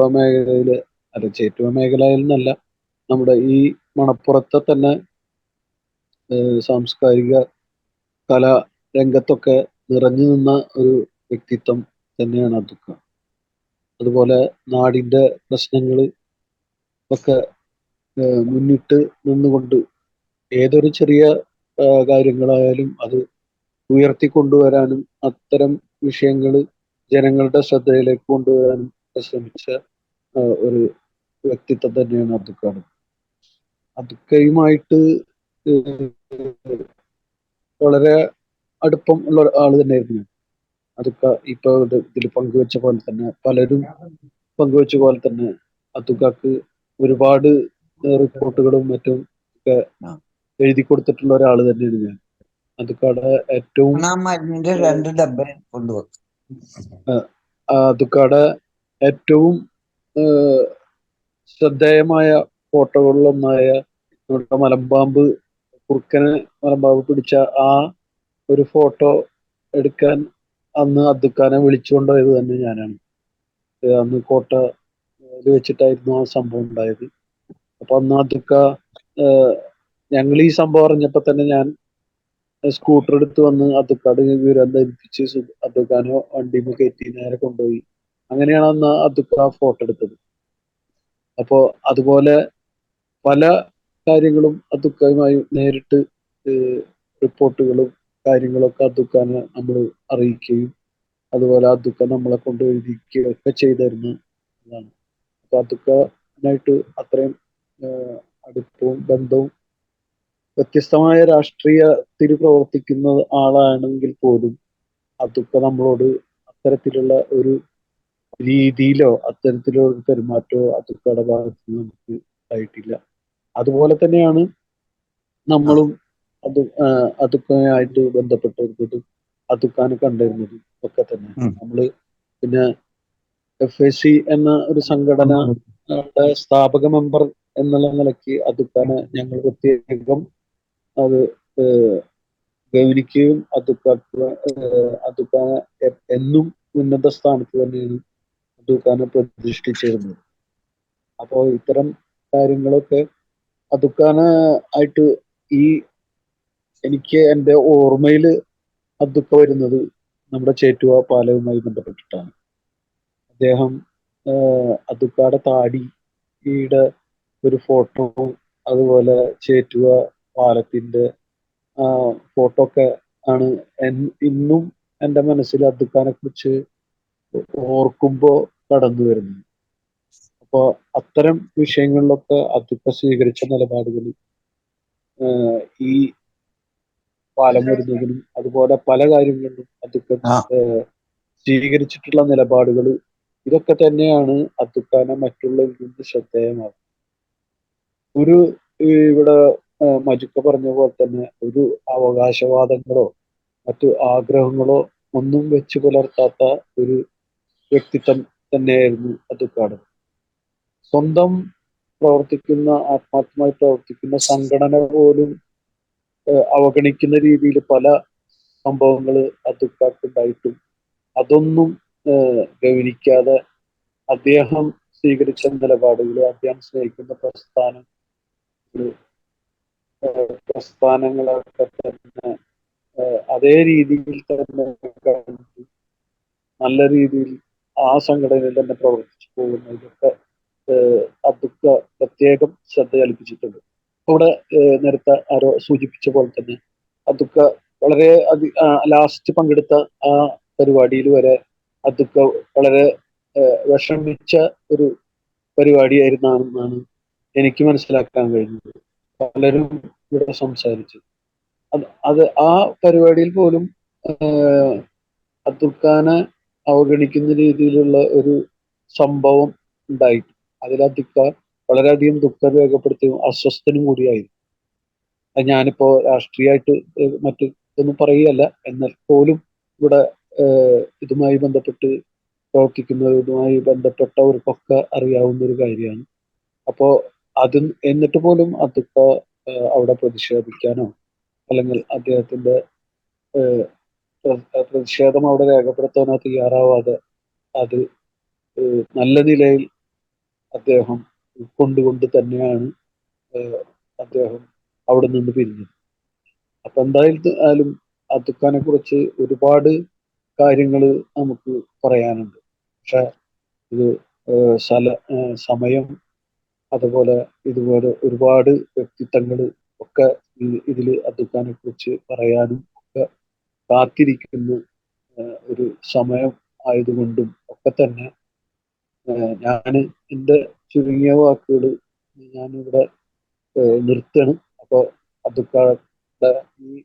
മേഖലയിൽ നിന്നല്ല, നമ്മുടെ ഈ മണപ്പുറത്തെ തന്നെ സാംസ്കാരിക കലാ രംഗത്തൊക്കെ നിറഞ്ഞു നിന്ന ഒരു വ്യക്തിത്വം തന്നെയാണ് അബ്ദുക്ക. അതുപോലെ നാടിന്റെ പ്രശ്നങ്ങൾ ഒക്കെ മുന്നിട്ട് നിന്നുകൊണ്ട് ഏതൊരു ചെറിയ കാര്യങ്ങളായാലും അത് ഉയർത്തിക്കൊണ്ടുവരാനും അത്തരം വിഷയങ്ങൾ ജനങ്ങളുടെ ശ്രദ്ധയിലേക്ക് കൊണ്ടുവരാനും ശ്രമിച്ച ഒരു വ്യക്തിത്വം തന്നെയാണ് അബ്ദുക്കാട്. അബ്ദുക്കയുമായിട്ട് വളരെ അടുപ്പം ഉള്ള ആള് തന്നെയായിരുന്നു ഞാൻ. അതൊക്കെ ഇപ്പൊ ഇതിൽ പങ്കുവെച്ച പോലെ തന്നെ പലരും പങ്കുവെച്ച പോലെ തന്നെ അബ്ദുക്കാക്ക് ഒരുപാട് റിപ്പോർട്ടുകളും മറ്റും ഒക്കെ എഴുതി കൊടുത്തിട്ടുള്ള ഒരാൾ തന്നെയാണ് ഞാൻ. അതുക്കാടെ ഏറ്റവും അതുക്കാടെ ഏറ്റവും ശ്രദ്ധേയമായ ഫോട്ടോകളിലൊന്നായ നമ്മുടെ കുറുക്കനെ മലമ്പാമ്പ് പിടിച്ച ആ ഒരു ഫോട്ടോ എടുക്കാൻ അന്ന് അബ്ദുക്കാനെ വിളിച്ചുകൊണ്ടുപോയത് തന്നെ ഞാനാണ്. അന്ന് കോട്ടയിൽ വെച്ചിട്ടായിരുന്നു ആ സംഭവം ഉണ്ടായത്. അപ്പൊ അന്ന് അബ്ദുക്ക ഞങ്ങൾ ഈ സംഭവം അറിഞ്ഞപ്പോ തന്നെ ഞാൻ സ്കൂട്ടർ എടുത്ത് വന്ന് അബ്ദുക്കാട് വിവരം ധരിപ്പിച്ച് അബ്ദുക്കാനെ വണ്ടിയിൽ കയറ്റി നേരെ കൊണ്ടുപോയി. അങ്ങനെയാണ് അന്ന് അബ്ദുക്ക ഫോട്ടോ എടുത്തത്. അപ്പോ അതുപോലെ പല കാര്യങ്ങളും അബ്ദുക്കയുമായി നേരിട്ട് റിപ്പോർട്ടുകളും കാര്യങ്ങളൊക്കെ അബ്ദുക്കാനെ നമ്മൾ അറിയിക്കുകയും അതുപോലെ അബ്ദുക്ക നമ്മളെ കൊണ്ട് എഴുതിക്കുകയും ഒക്കെ ചെയ്തിരുന്നതാണ്. അപ്പൊ അബ്ദുക്കാനായിട്ട് അത്രയും അടുപ്പവും ബന്ധവും വ്യത്യസ്തമായ രാഷ്ട്രീയത്തിൽ പ്രവർത്തിക്കുന്ന ആളാണെങ്കിൽ പോലും അതൊക്കെ നമ്മളോട് അത്തരത്തിലുള്ള ഒരു രീതിയിലോ അത്തരത്തിലുള്ള ഒരു പെരുമാറ്റമോ അതൊക്കെയുടെ ഭാഗത്ത് നിന്ന് നമുക്ക് ഉണ്ടായിട്ടില്ല. അതുപോലെ തന്നെയാണ് നമ്മളും അതുക്കായിട്ട് ബന്ധപ്പെട്ടിരുന്നതും അതുക്കാനെ കണ്ടിരുന്നതും ഒക്കെ തന്നെ. നമ്മള് പിന്നെ FAC എന്ന ഒരു സംഘടന സ്ഥാപക മെമ്പർ എന്നുള്ള നിലയ്ക്ക് അതുക്കാനെ ഞങ്ങൾ പ്രത്യേകം അത് ഗൗനിക്കുകയും അതുക്കാനെ എന്നും ഉന്നത സ്ഥാനത്ത് തന്നെയാണ് അതുക്കാനെ പ്രതിഷ്ഠിച്ചിരുന്നത്. അപ്പോൾ ഇത്തരം കാര്യങ്ങളൊക്കെ അതുക്കാനെ ആയിട്ട് എനിക്ക് എൻ്റെ ഓർമ്മയിൽ അതൊക്കെ വരുന്നത് നമ്മുടെ ചേറ്റുവ പാലവുമായി ബന്ധപ്പെട്ടിട്ടാണ്. അദ്ദേഹം അതുക്കാടെ താടിയുടെ ഒരു ഫോട്ടോ, അതുപോലെ ചേറ്റുവ പാലത്തിന്റെ ഫോട്ടോ ഒക്കെ ആണ് ഇന്നും എൻ്റെ മനസ്സിൽ അതുക്കാനെ കുറിച്ച് ഓർക്കുമ്പോ കടന്നു വരുന്നത്. അപ്പൊ അത്തരം വിഷയങ്ങളിലൊക്കെ അതുക്ക സ്വീകരിച്ച നിലപാടുകൾ ഈ പാലം വരുന്നതിനും അതുപോലെ പല കാര്യങ്ങളിലും അതൊക്കെ സ്വീകരിച്ചിട്ടുള്ള നിലപാടുകൾ ഇതൊക്കെ തന്നെയാണ് അതുക്കാനെ മറ്റുള്ളവരിൽ നിന്ന് ശ്രദ്ധേയമാകുന്നത്. ഒരു ഇവിടെ മജുക്ക പറഞ്ഞ പോലെ തന്നെ ഒരു അവകാശവാദങ്ങളോ മറ്റു ആഗ്രഹങ്ങളോ ഒന്നും വെച്ച് പുലർത്താത്ത ഒരു വ്യക്തിത്വം തന്നെയായിരുന്നു അതുക്കാട്. സ്വന്തം പ്രവർത്തിക്കുന്ന ആത്മാർത്ഥമായി പ്രവർത്തിക്കുന്ന സംഘടന പോലും അവഗണിക്കുന്ന രീതിയിൽ പല സംഭവങ്ങൾ അതുക്കാർക്കുണ്ടായിട്ടും അതൊന്നും ഗൗനിക്കാതെ അദ്ദേഹം സ്വീകരിച്ച നിലപാടുകൾ, അദ്ദേഹം സ്നേഹിക്കുന്ന പ്രസ്ഥാനങ്ങളൊക്കെ തന്നെ അതേ രീതിയിൽ തന്നെ കണ്ട് നല്ല രീതിയിൽ ആ സംഘടനയിൽ തന്നെ പ്രവർത്തിച്ചു പോകുന്നതിലൊക്കെ അതൊക്കെ പ്രത്യേകം ശ്രദ്ധ കൽപ്പിച്ചിട്ടുണ്ട്. ഇവിടെ നേരത്തെ ആരോ സൂചിപ്പിച്ച പോലെ തന്നെ അതൊക്കെ വളരെ ലാസ്റ്റ് പങ്കെടുത്ത ആ പരിപാടിയിൽ വരെ അതൊക്കെ വളരെ വിഷമിച്ച ഒരു പരിപാടിയായിരുന്നാണെന്നാണ് എനിക്ക് മനസ്സിലാക്കാൻ കഴിഞ്ഞത്. പലരും ഇവിടെ സംസാരിച്ചു. അത് ആ പരിപാടിയിൽ പോലും അതുക്കാനെ അവഗണിക്കുന്ന രീതിയിലുള്ള ഒരു സംഭവം ഉണ്ടായി. അതിലധികം വളരെയധികം ദുഃഖം രേഖപ്പെടുത്തുകയും അസ്വസ്ഥനും കൂടിയായിരുന്നു. ഞാനിപ്പോ രാഷ്ട്രീയമായിട്ട് മറ്റു ഒന്നും പറയുകയല്ല, എന്നാൽ പോലും ഇവിടെ ഇതുമായി ബന്ധപ്പെട്ട് പ്രവർത്തിക്കുന്നതുമായി ബന്ധപ്പെട്ടവർക്കൊക്കെ അറിയാവുന്ന ഒരു കാര്യമാണ്. അപ്പോ എന്നിട്ട് പോലും അതൊക്കെ അവിടെ പ്രതിഷേധിക്കാനോ അല്ലെങ്കിൽ അദ്ദേഹത്തിന്റെ പ്രതിഷേധം അവിടെ രേഖപ്പെടുത്താനോ തയ്യാറാവാതെ അത് നല്ല നിലയിൽ അദ്ദേഹം ഉൾക്കൊണ്ടുകൊണ്ട് തന്നെയാണ് അദ്ദേഹം അവിടെ നിന്ന് പിരിഞ്ഞത്. അപ്പൊ എന്തായാലും അതുക്കാനെ കുറിച്ച് ഒരുപാട് കാര്യങ്ങൾ നമുക്ക് പറയാനുണ്ട്. പക്ഷെ ഇത് സമയം അതുപോലെ ഇതുപോലെ ഒരുപാട് വ്യക്തിത്വങ്ങൾ ഒക്കെ ഇതിൽ അതുക്കാനെ കുറിച്ച് പറയാനും ഒക്കെ കാത്തിരിക്കുന്ന ഒരു സമയം ആയതുകൊണ്ടും ഒക്കെ തന്നെ ഞാൻ എൻ്റെ ചുരുങ്ങിയ വാക്കുകൾ ഞാനിവിടെ നിർത്തുകയാണ്. അപ്പോൾ അതുക്കാടെ ഈ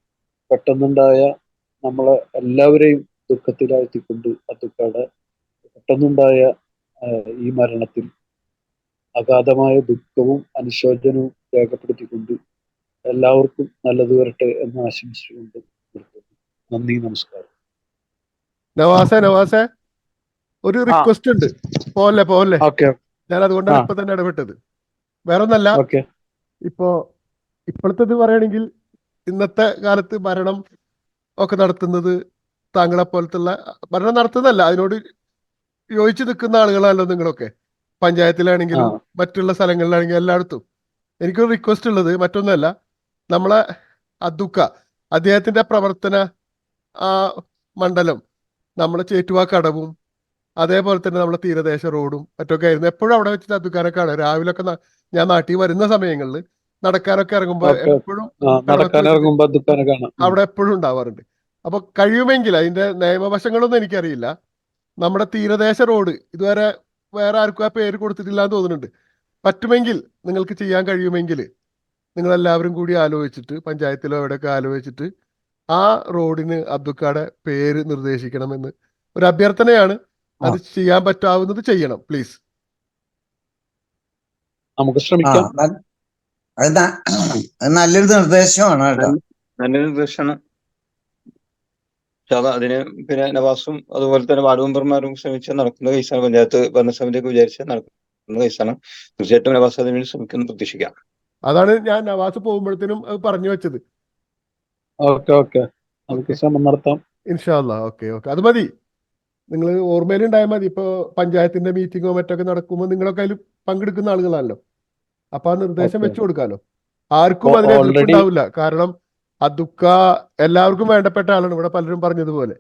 പെട്ടെന്നുണ്ടായ നമ്മളെ എല്ലാവരെയും ദുഃഖത്തിലാഴ്ത്തിക്കൊണ്ട് അതുക്കാടെ പെട്ടെന്നുണ്ടായ ഈ മരണത്തിൽ അഗാധമായ ദുഃഖവും അനുശോചനവും രേഖപ്പെടുത്തിക്കൊണ്ട് എല്ലാവർക്കും നല്ലത് വരട്ടെ എന്ന് ആശംസിച്ചുകൊണ്ട് നിർത്തുന്നു. നന്ദി, നമസ്കാരം. നവാസെ ഒരു റിക്വസ്റ്റ് ഉണ്ട്. പോലെ ഓക്കെ, ഞാൻ അതുകൊണ്ടാണ് ഇപ്പൊ തന്നെ ഇടപെട്ടത്. വേറെ ഒന്നല്ല, ഇപ്പോഴത്തെ ഇത് പറയുകയാണെങ്കിൽ ഇന്നത്തെ കാലത്ത് ഭരണം ഒക്കെ നടത്തുന്നത് താങ്കളെ പോലത്തുള്ള ഭരണം നടത്തുന്നതല്ല, അതിനോട് യോജിച്ച് നിൽക്കുന്ന ആളുകളാണല്ലോ നിങ്ങളൊക്കെ. പഞ്ചായത്തിലാണെങ്കിലും മറ്റുള്ള സ്ഥലങ്ങളിലാണെങ്കിലും എല്ലായിടത്തും. എനിക്കൊരു റിക്വസ്റ്റ് ഉള്ളത് മറ്റൊന്നല്ല, നമ്മളെ അദ്ദേഹത്തിന്റെ പ്രവർത്തന മണ്ഡലം നമ്മളെ ചേറ്റുവ കടവും അതേപോലെ തന്നെ നമ്മളെ തീരദേശ റോഡും മറ്റൊക്കെ ആയിരുന്നു. എപ്പോഴും അവിടെ വെച്ചിട്ട് അതുക്കാനെ കാണാം. രാവിലൊക്കെ ഞാൻ നാട്ടിൽ വരുന്ന സമയങ്ങളിൽ നടക്കാനൊക്കെ ഇറങ്ങുമ്പോൾ എപ്പോഴും അവിടെ എപ്പോഴും ഉണ്ടാവാറുണ്ട്. അപ്പൊ കഴിയുമെങ്കിൽ അതിന്റെ നിയമവശങ്ങളൊന്നും എനിക്കറിയില്ല, നമ്മുടെ തീരദേശ റോഡ് ഇതുവരെ വേറെ ആർക്കും ആ പേര് കൊടുത്തിട്ടില്ല എന്ന് തോന്നുന്നുണ്ട്. പറ്റുമെങ്കിൽ നിങ്ങൾക്ക് ചെയ്യാൻ കഴിയുമെങ്കിൽ നിങ്ങളെല്ലാവരും കൂടി ആലോചിച്ചിട്ട് പഞ്ചായത്തിലോ എവിടെയൊക്കെ ആലോചിച്ചിട്ട് ആ റോഡിന് അബ്ദുക്കാടെ പേര് നിർദ്ദേശിക്കണമെന്ന് ഒരു അഭ്യർത്ഥനയാണ്. അത് ചെയ്യാൻ പറ്റാവുന്നത് ചെയ്യണം പ്ലീസ്. നമുക്ക് ആ ശ്രമിക്കാം. അത് നല്ലൊരു നിർദ്ദേശമാണ് കേട്ടോ. നല്ലൊരു നിർദ്ദേശമാണ്. അതിന് പിന്നെ നവാസും അതുപോലെ തന്നെ വാർഡ് മെമ്പർമാരും ശ്രമിച്ചാൽ നടക്കുന്ന കേസാണ്. പഞ്ചായത്ത് ഭരണസമിതിയൊക്കെ വിചാരിച്ചാൽ നടക്കുന്ന കേസാണ്. തീർച്ചയായിട്ടും നവാസ് അതിനുവേണ്ടി ശ്രമിക്കുമെന്ന് പ്രതീക്ഷിക്കാം. അതാണ് ഞാൻ നവാസ് പോകുമ്പോഴത്തേനും അത് പറഞ്ഞു വെച്ചത്. ഓക്കെ നമുക്ക് ശ്രമം നടത്താം. ഇൻഷാ അല്ലാ. ഓക്കെ അത് മതി. നിങ്ങൾ ഓർമ്മയിലുണ്ടായാൽ മതി. ഇപ്പോൾ പഞ്ചായത്തിന്റെ മീറ്റിങ്ങോ മറ്റൊക്കെ നടക്കുമ്പോൾ നിങ്ങളൊക്കെ അതിൽ പങ്കെടുക്കുന്ന ആളുകളാണല്ലോ. അപ്പൊ ആ നിർദ്ദേശം വെച്ചു കൊടുക്കാമല്ലോ. ആർക്കും അതിന് എതിർപ്പുണ്ടാവില്ല. കാരണം അദ്ദുക്ക എല്ലാവർക്കും വേണ്ടപ്പെട്ട ആളാണ്. ഇവിടെ പലരും പറഞ്ഞതുപോലെ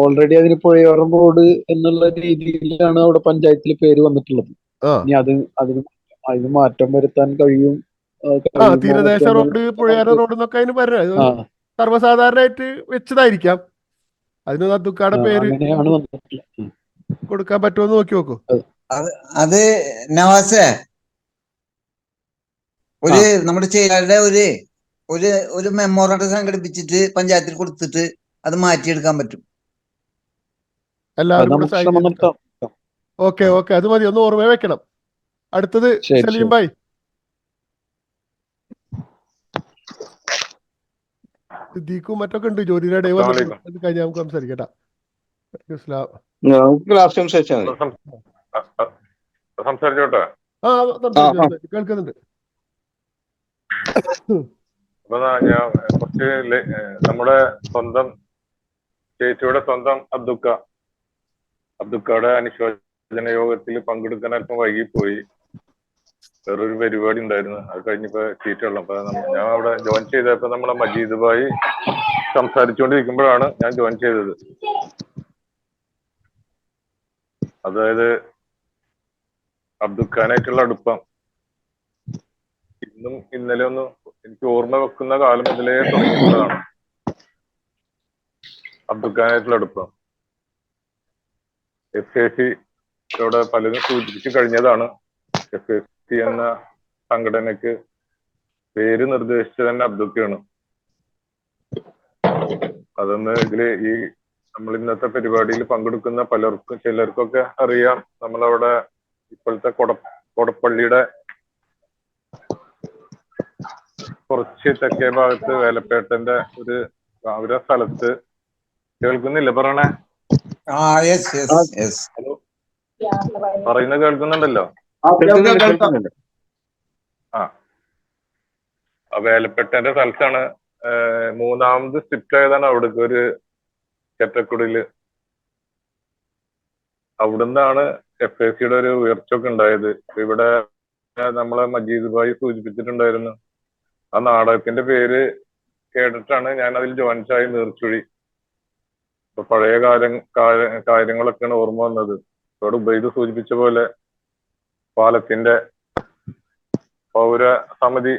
ഓൾറെഡി അതിന് പുഴയോരം റോഡ് എന്നുള്ള രീതിയിലാണ് അവിടെ പഞ്ചായത്തിൽ പേര് വന്നിട്ടുള്ളത്. ഇനി അതിന് മാറ്റം വരുത്താൻ കഴിയും. തീരദേശ റോഡ്, പുഴയോര റോഡ് എന്നൊക്കെ അതിന് പറഞ്ഞത് സർവ്വസാധാരണയായിട്ട് വെച്ചതായിരിക്കാം. അതിന് അദ്ദുക്കയുടെ പേര് കൊടുക്കാൻ പറ്റുമോ നോക്കി നോക്കൂ. അത് നവാസേ, നമ്മുടെ ചേരുടെ ഒരു മെമ്മോറാണ്ടം സംഘടിപ്പിച്ചിട്ട് പഞ്ചായത്തിൽ കൊടുത്തിട്ട് അത് മാറ്റിയെടുക്കാൻ പറ്റും. എല്ലാവരും കൂടെ ഓക്കെ അത് മതി. ഒന്ന് ഓർമ്മ വെക്കണം. അടുത്തത് സലീം ഭായ്. സിദ്ദീഖും മറ്റൊക്കെ ഉണ്ട്. ജോലിയുടെ ഇടയിൽ വന്നിട്ട് കഴിഞ്ഞാൽ നമുക്ക് സംസാരിക്കട്ടാ. സംസാരിച്ചോട്ടെ? കേൾക്കുന്നുണ്ട്. അപ്പൊ ഞാൻ കുറച്ച് നമ്മുടെ സ്വന്തം ചേച്ചിയുടെ സ്വന്തം അബ്ദുക്കയുടെ അനുശോചന യോഗത്തിൽ പങ്കെടുക്കാൻ അല്പം വൈകിപ്പോയി. വേറൊരു പരിപാടി ഉണ്ടായിരുന്നു. അത് കഴിഞ്ഞപ്പോ സീറ്റുള്ള അപ്പൊ ഞാൻ അവിടെ ജോയിൻ ചെയ്തപ്പോ നമ്മളെ മജീദ് ഭായി സംസാരിച്ചുകൊണ്ടിരിക്കുമ്പോഴാണ് ഞാൻ ജോയിൻ ചെയ്തത്. അതായത് അബ്ദുഖാനായിട്ടുള്ള അടുപ്പം ഇന്നും ഇന്നലെ ഒന്നും എനിക്ക് ഓർമ്മ വെക്കുന്ന കാലം മുതലേ തുടങ്ങിയിട്ടുള്ളതാണ്. അബ്ദുഖാനായിട്ടുള്ള അടുപ്പം FAC ഇവിടെ പലരും സൂചിപ്പിച്ചു കഴിഞ്ഞതാണ്. FAC എന്ന സംഘടനക്ക് പേര് നിർദ്ദേശിച്ചത് തന്നെ അബ്ദുക്കയാണ്. അതൊന്ന് ഇതില് നമ്മൾ ഇന്നത്തെ പരിപാടിയിൽ പങ്കെടുക്കുന്ന ചിലർക്കൊക്കെ അറിയാം. നമ്മളവിടെ ഇപ്പോഴത്തെ കൊടപ്പള്ളിയുടെ കുറച്ച് തെക്കേ ഭാഗത്ത് വേലപ്പേട്ടന്റെ ഒരു സ്ഥലത്ത് കേൾക്കുന്നില്ല പറയണേ? പറയുന്നത് കേൾക്കുന്നുണ്ടല്ലോ. ആ വേലപ്പേട്ടന്റെ സ്ഥലത്താണ് മൂന്നാമത് ഷിഫ്റ്റ് ആയതാണ് അവിടേക്ക് ഒരു ചെറ്റക്കുടിയില്. അവിടുന്നാണ് FACയുടെ ഒരു ഉയർച്ചയൊക്കെ ഉണ്ടായത്. ഇവിടെ നമ്മളെ മജീദ് ഭായി സൂചിപ്പിച്ചിട്ടുണ്ടായിരുന്നു. ആ നാടകത്തിന്റെ പേര് കേട്ടിട്ടാണ് ഞാൻ അതിൽ ജോയിൻ ആയി നീർച്ചുഴി. അപ്പൊ പഴയ കാര്യങ്ങളൊക്കെയാണ് ഓർമ്മ വന്നത്. ഇവിടെ ഉബൈദ് സൂചിപ്പിച്ച പോലെ പാലത്തിന്റെ പൗര സമിതി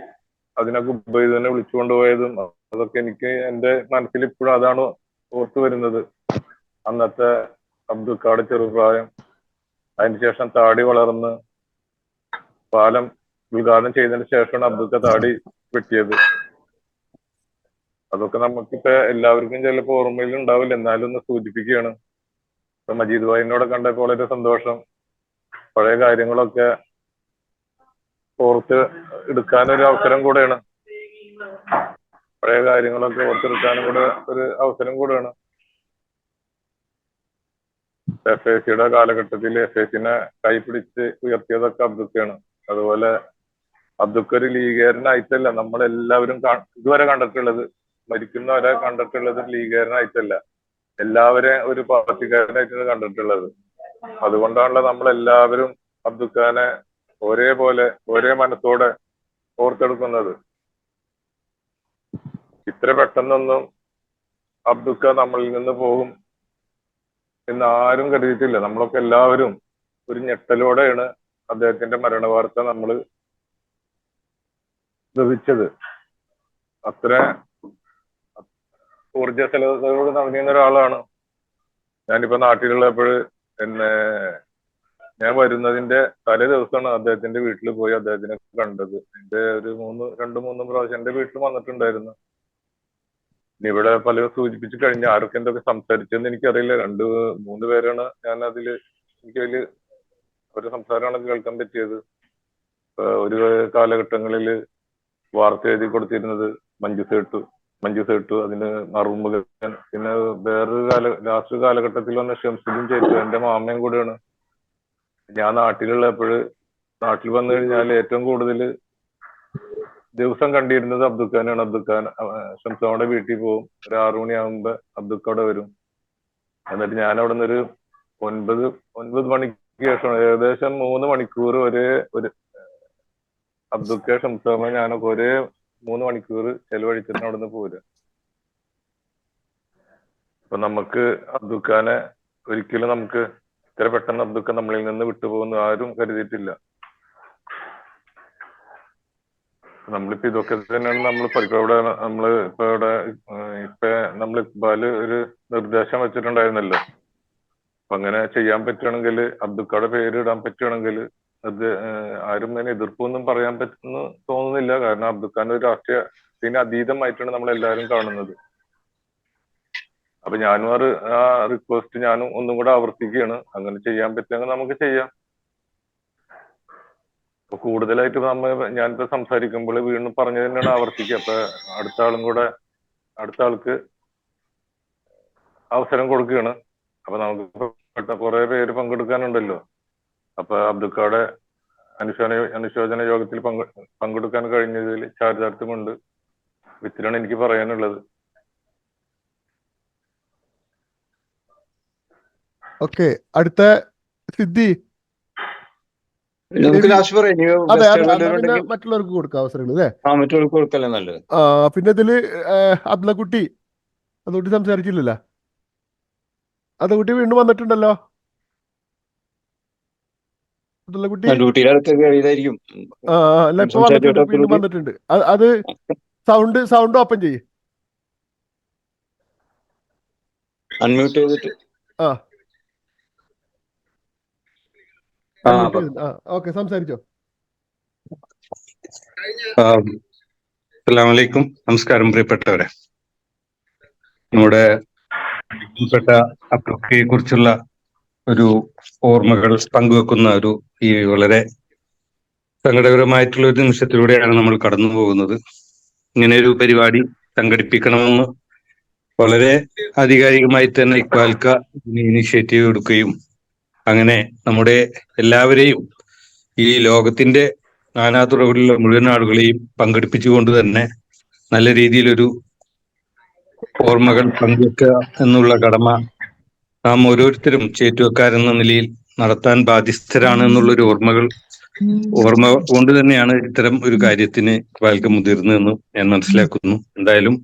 അതിനൊക്കെ ഉബൈദ് തന്നെ വിളിച്ചുകൊണ്ടുപോയതും അതൊക്കെ എനിക്ക് എന്റെ മനസ്സിൽ ഇപ്പോഴും അതാണ് ഓർത്തു വരുന്നത്. അന്നത്തെ അബ്ദുക്കാട് ചെറുപ്രായം, അതിനുശേഷം താടി വളർന്ന് പാലം ഉദ്ഘാടനം ചെയ്തതിന് ശേഷമാണ് അബ്ദുക്ക താടി വെട്ടിയത്. അതൊക്കെ നമുക്കിപ്പോ എല്ലാവർക്കും ചിലപ്പോ ഓർമ്മയിൽ ഉണ്ടാവില്ല, എന്നാലും ഒന്ന് സൂചിപ്പിക്കുകയാണ്. ഇപ്പൊ മജീദ് ഭായിനോടെ കണ്ടപ്പോൾ വളരെ സന്തോഷം. പഴയ കാര്യങ്ങളൊക്കെ ഓർത്ത് എടുക്കാനൊരു അവസരം കൂടെയാണ്. പഴയ കാര്യങ്ങളൊക്കെ ഓർത്തെടുക്കാനും കൂടെ ഒരു അവസരം കൂടെയാണ്. FACയുടെ കാലഘട്ടത്തിൽ FACനെ കൈപിടിച്ച് ഉയർത്തിയതൊക്കെ അബ്ദുക്കയാണ്. അതുപോലെ അബ്ദുക്ക ഒരു ലീഗുകാരനായിട്ടല്ല നമ്മളെല്ലാവരും ഇതുവരെ കണ്ടിട്ടുള്ളത്, മരിക്കുന്നവരെ കണ്ടിട്ടുള്ളത് ലീഗുകാരനായിട്ടല്ല, എല്ലാവരെയും ഒരു പാർട്ടിക്കാരനായിട്ടാണ് കണ്ടിട്ടുള്ളത്. അതുകൊണ്ടാണല്ലോ നമ്മളെല്ലാവരും അബ്ദുക്കാനെ ഒരേപോലെ ഒരേ മനസ്സോടെ ഓർത്തെടുക്കുന്നത്. ഇത്ര പെട്ടെന്നൊന്നും അബ്ദുക്ക നമ്മളിൽ നിന്ന് പോകും എന്ന് ആരും കരുതിയിട്ടില്ല. നമ്മളൊക്കെ എല്ലാവരും ഒരു ഞെട്ടലോടെയാണ് അദ്ദേഹത്തിന്റെ മരണവാർത്ത നമ്മൾ ലഭിച്ചത്. അത്ര ഊർജസ്വലതയോട് നടന്നിരുന്ന ഒരാളാണ്. ഞാനിപ്പോ നാട്ടിലുള്ളപ്പോൾ എന്നെ ഞാൻ വരുന്നതിന്റെ തലേ ദിവസമാണ് അദ്ദേഹത്തിന്റെ വീട്ടിൽ പോയി അദ്ദേഹത്തിനെ കണ്ടത്. എന്റെ ഒരു 2-3 പ്രാവശ്യം എന്റെ വീട്ടിൽ വന്നിട്ടുണ്ടായിരുന്നു. ഇനി ഇവിടെ പലരും സൂചിപ്പിച്ച് കഴിഞ്ഞ ആരൊക്കെ എന്തൊക്കെ സംസാരിച്ചെന്ന് എനിക്കറിയില്ല. 2-3 പേരാണ് ഞാൻ അതില് എനിക്ക് അതില് ഒരു സംസാരമാണ് കേൾക്കാൻ പറ്റിയത്. ഒരു കാലഘട്ടങ്ങളിൽ വാർത്ത എഴുതി കൊടുത്തിരുന്നത് മഞ്ജു സേട്ടു, അതിന് മറുമുഖൻ, പിന്നെ വേറൊരു ലാസ്റ്റ് കാലഘട്ടത്തിൽ വന്ന ഷംസുദ്ദീൻ ചേട്ടു എന്റെ മാമയും കൂടെയാണ്. ഞാൻ നാട്ടിൽ വന്നു കഴിഞ്ഞാൽ ഏറ്റവും കൂടുതൽ ദിവസം കണ്ടിരുന്നത് അബ്ദുഖാനാണ്. അബ്ദുഖാൻ ഷംസുമ്മയുടെ വീട്ടിൽ പോകും. ഒരു 6 മണിയാകുമ്പോ അബ്ദുഖ അവിടെ വരും. എന്നിട്ട് ഞാൻ അവിടെ നിന്ന് ഒരു 9 മണിക്ക് ശേഷം ഏകദേശം 3 മണിക്കൂർ ഒരു അബ്ദുഖ ഷംസുമ്മ ഞാനൊക്കെ 3 മണിക്കൂർ ചെലവഴിച്ചിട്ട് അവിടെ നിന്ന് പോരുക. അപ്പൊ നമുക്ക് അബ്ദുഖാനെ ഒരിക്കലും നമുക്ക് ഇത്ര പെട്ടെന്ന് അബ്ദുഖ നമ്മളിൽ നിന്ന് വിട്ടുപോകുന്ന ആരും കരുതിയിട്ടില്ല. നമ്മളിപ്പോ ഇതൊക്കെ തന്നെയാണ് നമ്മൾ ഇക്ബാല് ഒരു നിർദ്ദേശം വെച്ചിട്ടുണ്ടായിരുന്നല്ലോ. അപ്പൊ അങ്ങനെ ചെയ്യാൻ പറ്റുകയാണെങ്കിൽ അബ്ദുഖയുടെ പേര് ഇടാൻ പറ്റുകയാണെങ്കിൽ അത് ആരും തന്നെ എതിർപ്പൊന്നും പറയാൻ പറ്റുമെന്ന് തോന്നുന്നില്ല. കാരണം അബ്ദുഖാന്റെ ഒരു രാഷ്ട്രീയത്തിന് അതീതമായിട്ടാണ് നമ്മളെല്ലാരും കാണുന്നത്. അപ്പൊ ഞാനും ആ റിക്വസ്റ്റ് ഞാനും ഒന്നും കൂടെ ആവർത്തിക്കുകയാണ്. അങ്ങനെ ചെയ്യാൻ പറ്റുമെങ്കിൽ നമുക്ക് ചെയ്യാം. അപ്പൊ കൂടുതലായിട്ട് ഞാനിപ്പോ സംസാരിക്കുമ്പോൾ വീണ്ടും പറഞ്ഞു തന്നെയാണ് ആവർത്തിക്കുക. അപ്പൊ അടുത്ത ആൾക്ക് അവസരം കൊടുക്കുകയാണ്. അപ്പൊ നമുക്ക് കുറെ പേര് പങ്കെടുക്കാനുണ്ടല്ലോ. അപ്പൊ അബ്ദുഖയുടെ അനുശോചന യോഗത്തിൽ പങ്കെടുക്കാൻ കഴിഞ്ഞതിൽ ചാരിതാർത്ഥ്യമുണ്ട്. ഇത്രയാണ് എനിക്ക് പറയാനുള്ളത്. ഓക്കെ, അടുത്ത സിദ്ധി. നമുക്ക് ലാസ്റ്റ് പറയാം. അതെ, പിന്നെ മറ്റുള്ളവർക്ക് കൊടുക്കാം അവസരങ്ങൾ അല്ലേ? മറ്റുള്ളവർക്ക് കൊടുക്കല്ലേ നല്ലത്. പിന്നെ ഇതില് അബ്ദുള്ളക്കുട്ടി സംസാരിച്ചില്ലല്ലോ. അബ്ദുള്ളക്കുട്ടി വീണ്ടും വന്നിട്ടുണ്ടല്ലോ. അബ്ദുള്ളക്കുട്ടി ഡ്യൂട്ടിയിലായിരിക്കും. അല്ല, ഇപ്പൊ വന്നിട്ടുണ്ട്, വീണ്ടും വന്നിട്ടുണ്ട്. അത് സൗണ്ട് ഓപ്പൺ ചെയ്യ്. അൺമ്യൂട്ട് ചെയ്തിട്ട്. ഓക്കെ, സംസാരിച്ചോ. അസ്സലാമു അലൈക്കും. നമസ്കാരം പ്രിയപ്പെട്ടവരെ. നമ്മുടെ പ്രിയപ്പെട്ട അബ്ദുഖയെ കുറിച്ചുള്ള ഒരു ഓർമ്മകൾ പങ്കുവെക്കുന്ന ഈ വളരെ സങ്കടകരമായിട്ടുള്ള ഒരു നിമിഷത്തിലൂടെയാണ് നമ്മൾ കടന്നു പോകുന്നത്. ഇങ്ങനെ ഒരു പരിപാടി സംഘടിപ്പിക്കണമെന്ന് വളരെ ആധികാരികമായി തന്നെ ഇക്ബാൽക്ക ഇനിഷ്യേറ്റീവ് എടുക്കുകയും അങ്ങനെ നമ്മുടെ എല്ലാവരെയും ഈ ലോകത്തിന്റെ നാനാതുറകളിലുള്ള മുഴുവൻ ആളുകളെയും പങ്കെടുപ്പിച്ചുകൊണ്ട് തന്നെ നല്ല രീതിയിലൊരു ഓർമ്മകൾ പങ്കുവെക്കുക എന്നുള്ള കടമ നാം ഓരോരുത്തരും ചേറ്റുവെക്കാരെന്ന നിലയിൽ നടത്താൻ ബാധ്യസ്ഥരാണ് എന്നുള്ളൊരു ഓർമ്മ കൊണ്ട് തന്നെയാണ് ഇത്തരം ഒരു കാര്യത്തിന് ഇക്ബാൽക്ക മുതിർന്നതെന്ന് ഞാൻ മനസ്സിലാക്കുന്നു. എന്തായാലും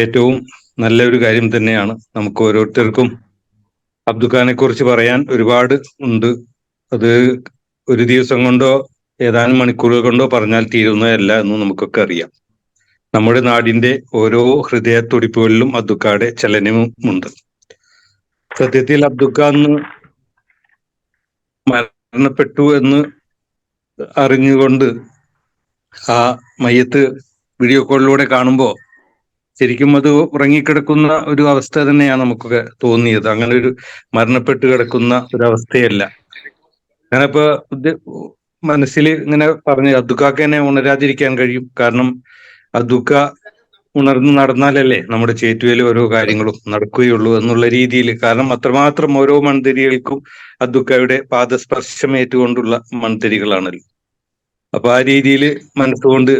ഏറ്റവും നല്ല ഒരു കാര്യം തന്നെയാണ്. നമുക്ക് ഓരോരുത്തർക്കും അബ്ദുഖാനെ കുറിച്ച് പറയാൻ ഒരുപാട് ഉണ്ട്. അത് ഒരു ദിവസം കൊണ്ടോ ഏതാനും മണിക്കൂറുകൾ കൊണ്ടോ പറഞ്ഞാൽ തീരുന്നതല്ല എന്ന് നമുക്കൊക്കെ അറിയാം. നമ്മുടെ നാടിന്റെ ഓരോ ഹൃദയത്തുടിപ്പുകളിലും അബ്ദുഖയുടെ ചലനവുമുണ്ട്. സത്യത്തിൽ അബ്ദുഖ അന്ന് മരണപ്പെട്ടു എന്ന് അറിഞ്ഞുകൊണ്ട് ആ മയ്യത്ത് വീഡിയോ കോളിലൂടെ കാണുമ്പോൾ ശരിക്കും അത് ഉറങ്ങിക്കിടക്കുന്ന ഒരു അവസ്ഥ തന്നെയാണ് നമുക്കൊക്കെ തോന്നിയത്. അങ്ങനെ ഒരു മരണപ്പെട്ട് കിടക്കുന്ന ഒരവസ്ഥയല്ല. ഞാനിപ്പോ മനസ്സിൽ ഇങ്ങനെ പറഞ്ഞു, അബ്ദുഖാക്ക് തന്നെ ഉണരാതിരിക്കാൻ കഴിയും. കാരണം അബ്ദുഖ ഉണർന്ന് നടന്നാലല്ലേ നമ്മുടെ ചേറ്റുവയിൽ ഓരോ കാര്യങ്ങളും നടക്കുകയുള്ളൂ എന്നുള്ള രീതിയിൽ. കാരണം അത്രമാത്രം ഓരോ മൺതരികൾക്കും അബ്ദുഖയുടെ പാദസ്പർശം ഏറ്റുകൊണ്ടുള്ള മൺതരികളാണല്ലോ. അപ്പൊ ആ രീതിയിൽ മനസ്സുകൊണ്ട്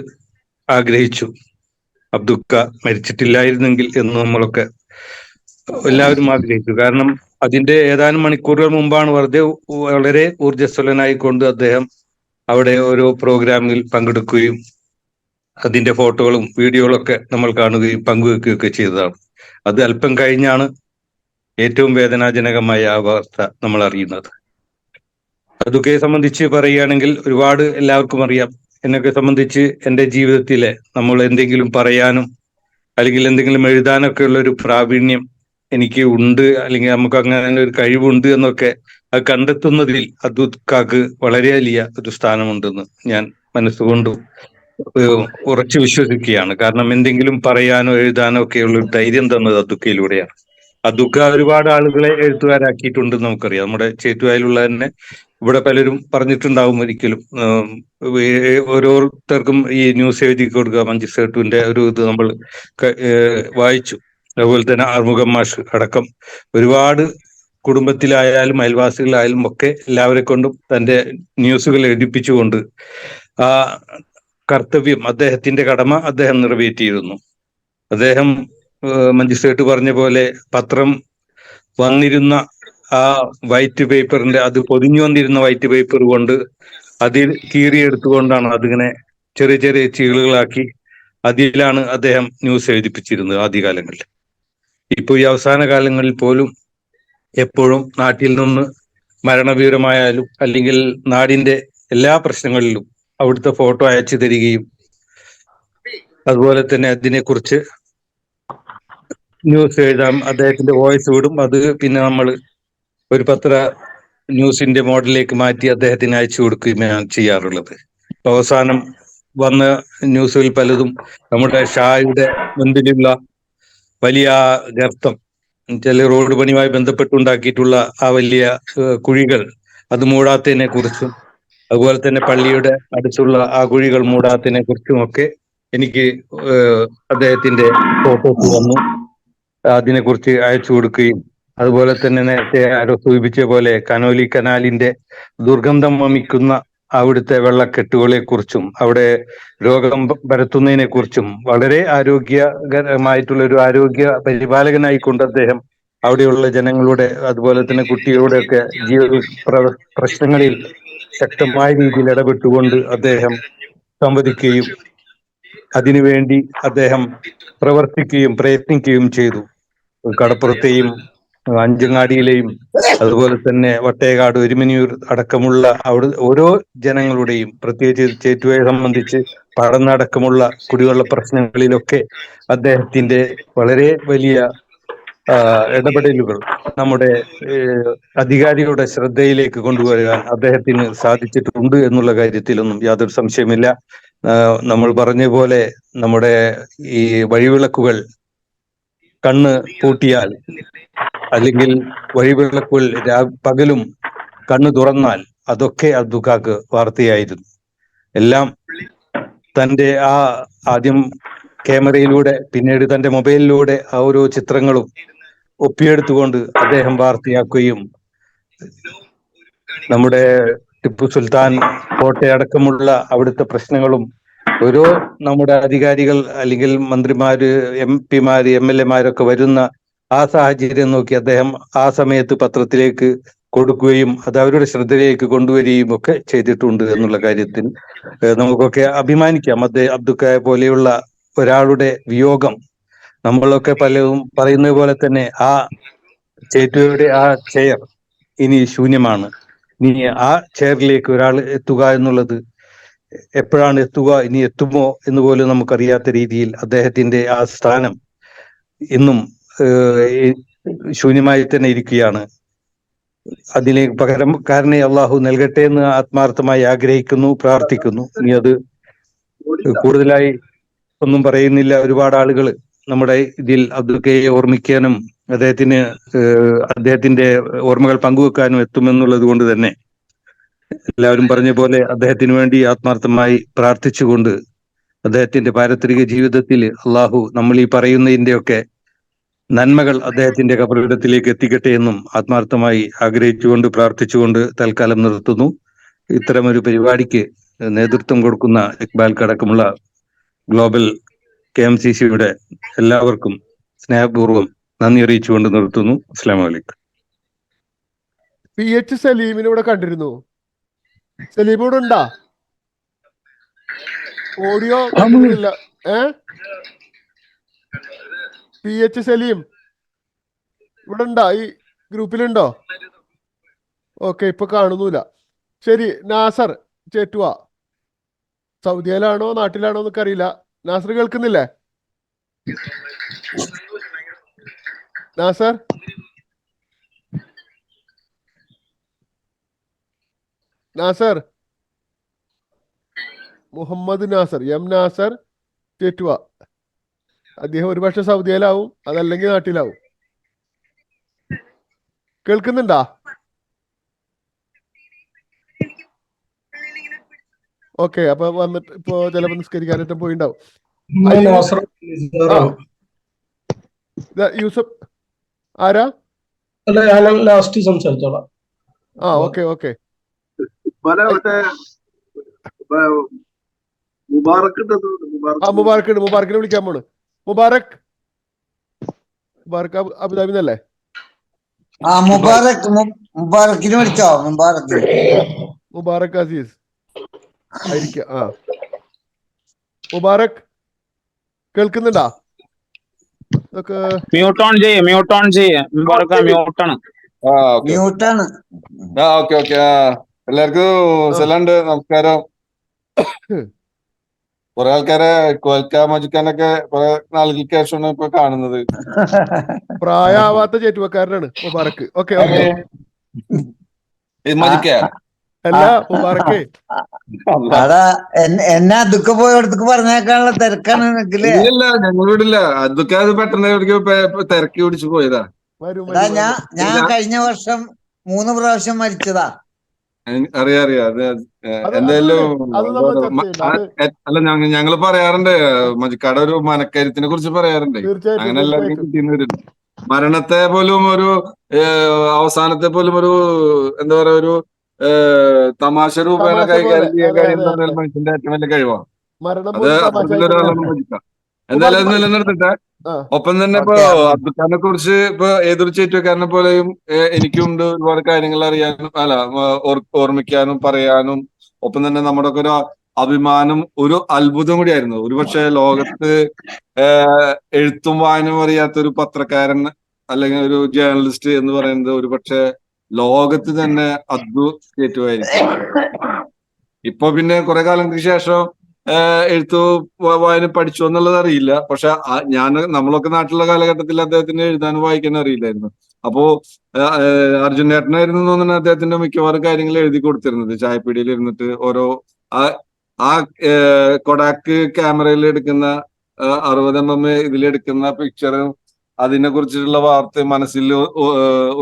ആഗ്രഹിച്ചു അബ്ദുഖ മരിച്ചിട്ടില്ലായിരുന്നെങ്കിൽ എന്ന് നമ്മളൊക്കെ എല്ലാവരും ആഗ്രഹിച്ചു. കാരണം അതിന്റെ ഏതാനും മണിക്കൂറുകൾ മുമ്പാണ് വളരെ ഊർജ്ജസ്വലനായിക്കൊണ്ട് അദ്ദേഹം അവിടെ ഓരോ പ്രോഗ്രാമിൽ പങ്കെടുക്കുകയും അതിന്റെ ഫോട്ടോകളും വീഡിയോകളൊക്കെ നമ്മൾ കാണുകയും പങ്കുവെക്കുകയൊക്കെ ചെയ്തതാണ്. അത് അല്പം കഴിഞ്ഞാണ് ഏറ്റവും വേദനാജനകമായ ആ വാർത്ത നമ്മൾ അറിയുന്നത്. അബ്ദുഖയെ സംബന്ധിച്ച് പറയുകയാണെങ്കിൽ ഒരുപാട് എല്ലാവർക്കും അറിയാം. എന്നൊക്കെ സംബന്ധിച്ച് എൻ്റെ ജീവിതത്തിലെ നമ്മൾ എന്തെങ്കിലും പറയാനും അല്ലെങ്കിൽ എന്തെങ്കിലും എഴുതാനൊക്കെ ഉള്ള ഒരു പ്രാവീണ്യം എനിക്ക് ഉണ്ട്, അല്ലെങ്കിൽ നമുക്ക് അങ്ങനെ ഒരു കഴിവുണ്ട് എന്നൊക്കെ അത് കണ്ടെത്തുന്നതിൽ അദ്വക്കാക്ക് വളരെ വലിയ ഒരു സ്ഥാനമുണ്ടെന്ന് ഞാൻ മനസ്സുകൊണ്ടും ഉറച്ചു വിശ്വസിക്കുകയാണ്. കാരണം എന്തെങ്കിലും പറയാനോ എഴുതാനോ ഒക്കെയുള്ള ഒരു ധൈര്യം തന്നത് അദ്വക്കയിലൂടെയാണ്. അദ്വക്ക ഒരുപാട് ആളുകളെ എഴുത്തുകാരാക്കിയിട്ടുണ്ടെന്ന് നമുക്കറിയാം. നമ്മുടെ ചേറ്റുവായിലുള്ള തന്നെ ഇവിടെ പലരും പറഞ്ഞിട്ടുണ്ടാവും. ഒരിക്കലും ഓരോരുത്തർക്കും ഈ ന്യൂസ് എഴുതി കൊടുക്കുക മഞ്ജുസേട്ടുവിന്റെ ഒരു ഇത് നമ്മൾ വായിച്ചു. അതുപോലെ തന്നെ ആറുമുഖം മാഷ് അടക്കം ഒരുപാട് കുടുംബത്തിലായാലും അയൽവാസികളായാലും ഒക്കെ എല്ലാവരെ കൊണ്ടും തന്റെ ന്യൂസുകൾ എഴുതിപ്പിച്ചുകൊണ്ട് ആ കർത്തവ്യം, അദ്ദേഹത്തിന്റെ കടമ അദ്ദേഹം നിറവേറ്റിയിരുന്നു. അദ്ദേഹം മഞ്ജുസേട്ട് പറഞ്ഞ പോലെ പത്രം വന്നിരുന്ന ആ വൈറ്റ് പേപ്പറിന്റെ, അത് പൊതിഞ്ഞു വന്നിരുന്ന വൈറ്റ് പേപ്പർ കൊണ്ട് അതിൽ കീറിയെടുത്തുകൊണ്ടാണ് അതിങ്ങനെ ചെറിയ ചെറിയ ചീളുകളാക്കി അതിലാണ് അദ്ദേഹം ന്യൂസ് എഴുതിപ്പിച്ചിരുന്നത് ആദ്യകാലങ്ങളിൽ. ഇപ്പോൾ ഈ അവസാന കാലങ്ങളിൽ പോലും എപ്പോഴും നാട്ടിൽ നിന്ന് മരണവിവരമായാലും അല്ലെങ്കിൽ നാടിന്റെ എല്ലാ പ്രശ്നങ്ങളിലും അവിടുത്തെ ഫോട്ടോ അയച്ചു തരികയും അതുപോലെ തന്നെ അതിനെക്കുറിച്ച് ന്യൂസ് എഴുതാം, അദ്ദേഹത്തിന്റെ വോയിസ് വിടും. അത് പിന്നെ നമ്മൾ ഒരു പത്ര ന്യൂസിന്റെ മോഡലിലേക്ക് മാറ്റി അദ്ദേഹത്തിന് അയച്ചു കൊടുക്കുകയാണ് ചെയ്യാറുള്ളത്. അവസാനം വന്ന ന്യൂസുകൾ പലതും നമ്മുടെ ഷായുടെ മുൻപിലുള്ള വലിയ ഗർത്തം, ചില റോഡ് പണിയുമായി ബന്ധപ്പെട്ടുണ്ടാക്കിയിട്ടുള്ള ആ വലിയ കുഴികൾ, അത് മൂടാത്തതിനെ കുറിച്ചും അതുപോലെ തന്നെ പള്ളിയുടെ അടുത്തുള്ള ആ കുഴികൾ മൂടാത്തതിനെ കുറിച്ചുമൊക്കെ എനിക്ക് അദ്ദേഹത്തിന്റെ ഫോട്ടോസ് വന്നു അതിനെക്കുറിച്ച് അയച്ചു കൊടുക്കുകയും, അതുപോലെ തന്നെ നേരത്തെ ആരോ സൂചിപ്പിച്ച പോലെ കനോലി കനാലിന്റെ ദുർഗന്ധം വമിക്കുന്ന അവിടുത്തെ വെള്ളക്കെട്ടുകളെ കുറിച്ചും അവിടെ രോഗം പരത്തുന്നതിനെ കുറിച്ചും വളരെ ആരോഗ്യകരമായിട്ടുള്ള ഒരു ആരോഗ്യ പരിപാലകനായിക്കൊണ്ട് അദ്ദേഹം അവിടെയുള്ള ജനങ്ങളുടെ അതുപോലെ തന്നെ കുട്ടികളുടെ ഒക്കെ ജീവിത പ്രശ്നങ്ങളിൽ ശക്തമായ രീതിയിൽ ഇടപെട്ടുകൊണ്ട് അദ്ദേഹം സംവദിക്കുകയും അതിനുവേണ്ടി അദ്ദേഹം പ്രവർത്തിക്കുകയും പ്രയത്നിക്കുകയും ചെയ്തു. കടപ്പുറത്തെയും അഞ്ചങ്ങാടിയിലെയും അതുപോലെ തന്നെ വട്ടേകാട്, ഒരുമനിയൂർ അടക്കമുള്ള അവിടെ ഓരോ ജനങ്ങളുടെയും, പ്രത്യേകിച്ച് ചേറ്റുവയെ സംബന്ധിച്ച് പടന്നടക്കമുള്ള കുടിവെള്ള പ്രശ്നങ്ങളിലൊക്കെ അദ്ദേഹത്തിന്റെ വളരെ വലിയ ഇടപെടലുകൾ നമ്മുടെ അധികാരികളുടെ ശ്രദ്ധയിലേക്ക് കൊണ്ടുവരാൻ അദ്ദേഹത്തിന് സാധിച്ചിട്ടുണ്ട് എന്നുള്ള കാര്യത്തിലൊന്നും യാതൊരു സംശയമില്ല. നമ്മൾ പറഞ്ഞ പോലെ നമ്മുടെ ഈ വഴിവിളക്കുകൾ കണ്ണ് പൂട്ടിയാൽ അല്ലെങ്കിൽ വഴിവിളക്കുകൾ പകലും കണ്ണു തുറന്നാൽ അതൊക്കെ അദ്വക്കാക്ക് വാർത്തയായിരുന്നു. എല്ലാം തൻ്റെ ആ ആദ്യം ക്യാമറയിലൂടെ പിന്നീട് തൻ്റെ മൊബൈലിലൂടെ ആ ഓരോ ചിത്രങ്ങളും ഒപ്പിയെടുത്തുകൊണ്ട് അദ്ദേഹം വാർത്തയാക്കുകയും നമ്മുടെ ടിപ്പു സുൽത്താൻ കോട്ടയടക്കമുള്ള അവിടുത്തെ പ്രശ്നങ്ങളും ഓരോ നമ്മുടെ അധികാരികൾ അല്ലെങ്കിൽ മന്ത്രിമാര്, MP-മാര്, MLA-മാരൊക്കെ വരുന്ന ആ സാഹചര്യം നോക്കി അദ്ദേഹം ആ സമയത്ത് പത്രത്തിലേക്ക് കൊടുക്കുകയും അത് അവരുടെ ശ്രദ്ധയിലേക്ക് കൊണ്ടുവരികയും ഒക്കെ ചെയ്തിട്ടുണ്ട് എന്നുള്ള കാര്യത്തിൽ നമുക്കൊക്കെ അഭിമാനിക്കാം. അബ്ദുക്കയെ പോലെയുള്ള ഒരാളുടെ വിയോഗം നമ്മളൊക്കെ പലരും പറയുന്നത് പോലെ തന്നെ ആ ചേറ്റുവയുടെ ആ ചെയർ ഇനി ശൂന്യമാണ്. ഇനി ആ ചെയറിലേക്ക് ഒരാൾ എത്തുക എന്നുള്ളത് എപ്പോഴാണ് എത്തുക, ഇനി എത്തുമോ എന്ന് പോലും നമുക്കറിയാത്ത രീതിയിൽ അദ്ദേഹത്തിന്റെ ആ സ്ഥാനം ഇന്നും ശൂന്യമായി തന്നെ ഇരിക്കുകയാണ്. അതിന് പകരക്കാരനെ അള്ളാഹു നൽകട്ടെ എന്ന് ആത്മാർത്ഥമായി ആഗ്രഹിക്കുന്നു, പ്രാർത്ഥിക്കുന്നു. ഇനി അത് കൂടുതലായി ഒന്നും പറയുന്നില്ല. ഒരുപാട് ആളുകൾ നമ്മുടെ ഇതിൽ അബ്ദുക്കയെ ഓർമ്മിക്കാനും അദ്ദേഹത്തിന്റെ ഓർമ്മകൾ പങ്കുവെക്കാനും എത്തുമെന്നുള്ളത് കൊണ്ട് തന്നെ എല്ലാവരും പറഞ്ഞ പോലെ അദ്ദേഹത്തിന് വേണ്ടി ആത്മാർത്ഥമായി പ്രാർത്ഥിച്ചുകൊണ്ട് അദ്ദേഹത്തിന്റെ പാരത്രിക ജീവിതത്തിൽ അള്ളാഹു നമ്മൾ ഈ പറയുന്നതിന്റെയൊക്കെ നന്മകൾ അദ്ദേഹത്തിന്റെ ഖബറിടത്തിലേക്ക് എത്തിക്കട്ടെ എന്നും ആത്മാർത്ഥമായി ആഗ്രഹിച്ചുകൊണ്ട് പ്രാർത്ഥിച്ചുകൊണ്ട് തൽക്കാലം നിർത്തുന്നു. ഇത്തരമൊരു പരിപാടിക്ക് നേതൃത്വം കൊടുക്കുന്ന ഇക്ബാൽക്കടക്കമുള്ള ഗ്ലോബൽ KMCC-യുടെ എല്ലാവർക്കും സ്നേഹപൂർവ്വം നന്ദി അറിയിച്ചുകൊണ്ട് നിർത്തുന്നു. അസ്സലാമു അലൈക്കും. PH സലീമിനെ ഇവിടെ കണ്ടിരുന്നു. സലീം ഇവിടെ ഉണ്ടാ? ഓഡിയോ കണ്ടിട്ടില്ല. PH സലീം ഇവിടെ ഉണ്ടാ? ഈ ഗ്രൂപ്പിലുണ്ടോ? ഓക്കെ, ഇപ്പൊ കാണുന്നില്ല. ശരി, നാസർ ചേറ്റുവ സൗദിയിലാണോ നാട്ടിലാണോ എന്നൊക്കെ അറിയില്ല. നാസർ കേൾക്കുന്നില്ലേ? നാസർ നാസർ, മുഹമ്മദ് നാസർ, എം നാസർ ചേറ്റുവ. അദ്ദേഹം ഒരുപക്ഷെ സൗദിയിലാവും, അതല്ലെങ്കിൽ നാട്ടിലാവും. കേൾക്കുന്നുണ്ടാ? ഓക്കെ, അപ്പൊ വന്നിട്ട് ഇപ്പോ ചിലപ്പോ നിസ്കരിക്കാനായിട്ട് പോയിണ്ടാവും. യൂസഫ് ആരാ? അല്ല, ഞാൻ ലാസ്റ്റ് സംസാരിച്ചോളാം. Okay okay. മറ്റേ മുബാറക്ക് മുബാറക്കിനെ വിളിക്കാൻ പോണ്. മുബാറക് അബുദാബി നിന്നല്ലേ? മുബാറക്കിന് വിളിച്ചോ? മുബാറക് അസീസ് ആയിരിക്കാം. മുബാറക് കേൾക്കുന്നുണ്ടാ? ഇതൊക്കെ മ്യൂട്ട് ഓൺ ചെയ്യേ. മ്യൂട്ടാണ്. മ്യൂട്ടാണ്. ഓക്കെ. എല്ലാവർക്കും സലാണ്ട്, നമസ്കാരം. കുറെ ആൾക്കാരെ മജുക്കാനൊക്കെ കുറെ നാളുകൾക്ക് ശേഷമാണ് ഇപ്പൊ കാണുന്നത്. പ്രായമാവാത്ത ചേറ്റുവക്കാരനാണ് മുബാറക്ക്. Okay okay. അല്ല മുബാറക്കേ, എന്നാ അതൊക്കെ പോയടത്തേക്ക് പറഞ്ഞേക്കാനുള്ള തിരക്കാണ് നിനക്കില്ലേ? ഇല്ല, ഞങ്ങളിവിടില്ല. അതൊക്കെ അത് പെട്ടെന്ന് തിരക്കി പിടിച്ചു പോയതാ. ഞാൻ കഴിഞ്ഞ വർഷം 3 പ്രാവശ്യം മരിച്ചതാ. അറിയാം. എന്തായാലും അല്ല, ഞങ്ങള് പറയാറുണ്ട്, മജിക്കാട് ഒരു മനക്കരുത്തിനെ കുറിച്ച് പറയാറുണ്ട്. അങ്ങനെ എല്ലാവർക്കും കിട്ടിയെന്ന് വരില്ല. മരണത്തെ പോലും ഒരു അവസാനത്തെ പോലും ഒരു എന്താ പറയാ, ഒരു തമാശ രൂപേണ കൈകാര്യം ചെയ്യാൻ കഴിയുന്ന മനുഷ്യന്റെ ഏറ്റവും വലിയ കഴിവാണ് അത്. അത്തരത്തിലൊരാളാണ് മജിക്ക. എന്തായാലും അത് നിലനിർത്തിട്ടെ. ഒപ്പം തന്നെ ഇപ്പൊ അബ്ദുഖാനെ കുറിച്ച് ഇപ്പൊ ഏതൊരു ചേറ്റുവക്കാരനെ പോലെയും എനിക്കുണ്ട് ഒരുപാട് കാര്യങ്ങൾ അറിയാനും, ഓർമ്മിക്കാനും പറയാനും. ഒപ്പം തന്നെ നമ്മുടെ ഒക്കെ ഒരു അഭിമാനം, ഒരു അത്ഭുതം കൂടിയായിരുന്നു. ഒരുപക്ഷെ ലോകത്ത് എഴുത്തും വായനയും അറിയാത്ത ഒരു പത്രക്കാരൻ അല്ലെങ്കിൽ ഒരു ജേർണലിസ്റ്റ് എന്ന് പറയുന്നത് ഒരുപക്ഷെ ലോകത്ത് തന്നെ അബ്ദു ചേറ്റുവായിരിക്കും. ഇപ്പൊ പിന്നെ കുറെ കാലങ്ങൾക്ക് ശേഷം എഴുത്തു വായന പഠിച്ചു എന്നുള്ളത് അറിയില്ല. പക്ഷെ നമ്മളൊക്കെ നാട്ടിലുള്ള കാലഘട്ടത്തിൽ അദ്ദേഹത്തിന് എഴുതാനും വായിക്കാനും അറിയില്ലായിരുന്നു. അപ്പോ അർജുനേട്ടനായിരുന്നു തോന്നുന്നു അദ്ദേഹത്തിന്റെ മിക്കവാറും കാര്യങ്ങൾ എഴുതി കൊടുത്തിരുന്നത്. ചായപ്പീടിയിൽ ഇരുന്നിട്ട് ഓരോ കൊഡാക്ക് ക്യാമറയിൽ എടുക്കുന്ന 60mm ഇതിലെടുക്കുന്ന പിക്ചറും അതിനെ കുറിച്ചിട്ടുള്ള വാർത്ത മനസ്സിൽ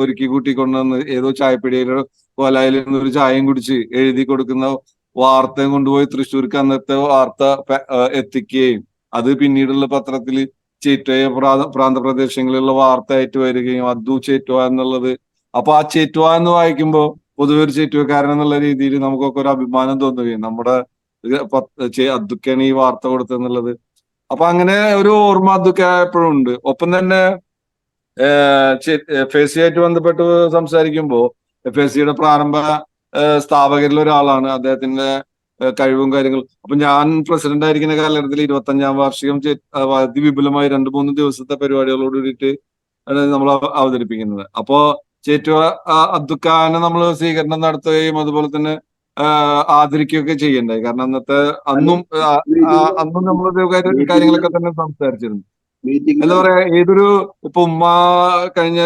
ഒരുക്കി കൂട്ടിക്കൊണ്ടുവന്ന് ഏതോ ചായപ്പീടിയിലോ കോലായിൽ നിന്ന് ഒരു ചായയും കുടിച്ച് എഴുതി കൊടുക്കുന്ന വാർത്തയും കൊണ്ടുപോയി തൃശ്ശൂർക്ക് അന്നത്തെ വാർത്ത എത്തിക്കുകയും അത് പിന്നീടുള്ള പത്രത്തിൽ ചേറ്റുവ പ്രാന്തപ്രദേശങ്ങളിലുള്ള വാർത്തയായിട്ട് വരികയും അബ്ദു ചേറ്റുവ എന്നുള്ളത്. അപ്പൊ ആ ചേറ്റുവ എന്ന് വായിക്കുമ്പോൾ പൊതുവെ ഒരു ചേറ്റുവക്കാരൻ എന്നുള്ള രീതിയിൽ നമുക്കൊക്കെ ഒരു അഭിമാനം തോന്നുകയും നമ്മുടെ അബ്ദുക്കാണ് ഈ വാർത്ത കൊടുത്തെന്നുള്ളത്. അപ്പൊ അങ്ങനെ ഒരു ഓർമ്മ അബ്ദുക്ക എപ്പോഴും ഉണ്ട്. ഒപ്പം തന്നെ FACയായിട്ട് ബന്ധപ്പെട്ട് സംസാരിക്കുമ്പോൾ FACയുടെ പ്രാരംഭ സ്ഥാപകരിൽ ഒരാളാണ്. അദ്ദേഹത്തിന്റെ കഴിവും കാര്യങ്ങളും. അപ്പൊ ഞാൻ പ്രസിഡന്റ് ആയിരിക്കുന്ന കാലഘട്ടത്തിൽ 25ാം വാർഷികം അതിവിപുലമായി 2-3 ദിവസത്തെ പരിപാടികളോട് കൂടിയിട്ട് നമ്മൾ അവതരിപ്പിക്കുന്നത്. അപ്പോ ചേറ്റുവ അബ്ദുഖാനെ നമ്മൾ സ്വീകരണം നടത്തുകയും അതുപോലെ തന്നെ ആദരിക്കുകയൊക്കെ ചെയ്യണ്ടായി. കാരണം അന്നും നമ്മൾ കാര്യങ്ങളൊക്കെ തന്നെ സംസാരിച്ചിരുന്നു. എന്താ പറയാ, ഇപ്പൊ ഉമ്മ കഴിഞ്ഞ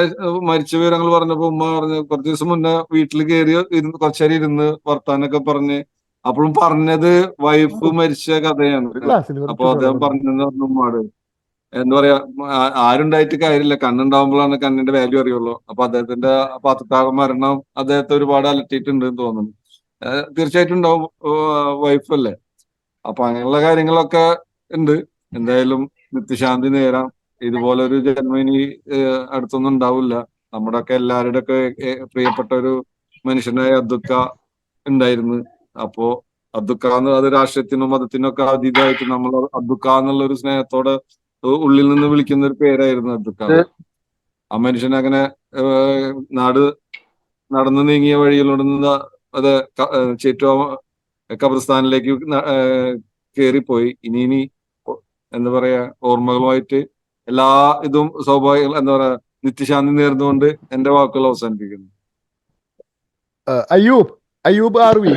മരിച്ച വിവരങ്ങൾ പറഞ്ഞപ്പോ ഉമ്മ പറഞ്ഞു കുറച്ച് ദിവസം മുന്നേ വീട്ടിൽ കയറി കുറച്ചേരം ഇരുന്ന് വർത്താനൊക്കെ പറഞ്ഞ് അപ്പോഴും പറഞ്ഞത് വൈഫ് മരിച്ച കഥയാണ്. അപ്പൊ അദ്ദേഹം പറഞ്ഞത് ഉമ്മാട് എന്താ പറയാ, ആരുണ്ടായിട്ട് കാര്യമില്ല, കണ്ണുണ്ടാവുമ്പോഴാണ് കണ്ണിന്റെ വാല്യൂ അറിയുള്ളൂ. അപ്പൊ അദ്ദേഹത്തിന്റെ മരണം അദ്ദേഹത്തെ ഒരുപാട് അലട്ടിയിട്ടുണ്ട് എന്ന് തോന്നുന്നു. തീർച്ചയായിട്ടും ഉണ്ടാവും, വൈഫല്ലേ. അപ്പൊ അങ്ങനെയുള്ള കാര്യങ്ങളൊക്കെ ഉണ്ട്. എന്തായാലും നിത്യശാന്തി നേരാം. ഇതുപോലെ ഒരു ജന്മം ഇനി അടുത്തൊന്നും ഉണ്ടാവില്ല. നമ്മുടെ ഒക്കെ എല്ലാവരുടെ ഒക്കെ പ്രിയപ്പെട്ട ഒരു മനുഷ്യനായ അബ്ദുക്ക ഉണ്ടായിരുന്നു. അപ്പോ അബ്ദുക്ക അത് രാഷ്ട്രീയത്തിനും മതത്തിനും ഒക്കെ അതീതമായിട്ട് നമ്മൾ അബ്ദുക്ക എന്നുള്ള ഒരു സ്നേഹത്തോടെ ഉള്ളിൽ നിന്ന് വിളിക്കുന്ന ഒരു പേരായിരുന്നു അബ്ദുക്ക. ആ മനുഷ്യൻ അങ്ങനെ നാട് നടന്നു നീങ്ങിയ വഴിയിലൂടെ അത് ചേറ്റുവ ഖബർസ്ഥാനിലേക്ക് കയറിപ്പോയി. ഇനി എന്താ പറയാ, ഓർമ്മകളുമായിട്ട് എല്ലാ ഇതും സ്വാഭാവിക എന്താ പറയാ നിത്യശാന്തി നേർന്നുകൊണ്ട് എന്റെ വാക്കുകൾ അവസാനിപ്പിക്കുന്നു. അയ്യൂബ് ആർവി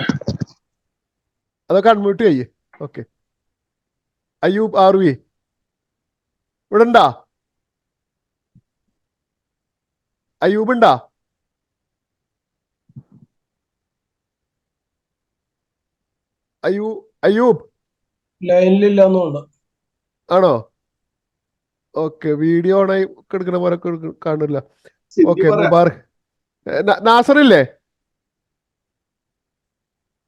അതൊക്കെ അൺമ്യൂട്ട് ചെയ്യേ. ഓക്കെ, അയ്യൂബ് ആർവി ഇവിടെ ഉണ്ടാ? അയ്യൂബ് ഉണ്ടാ? അയ്യൂബ് ലൈനിലില്ലാന്നുണ്ട്. ആണോ? ഓക്കെ, വീഡിയോ ഓണായി എടുക്കണ പോലെ കാണില്ല. ഓക്കെ, മുബാറക്. നാസറില്ലേ?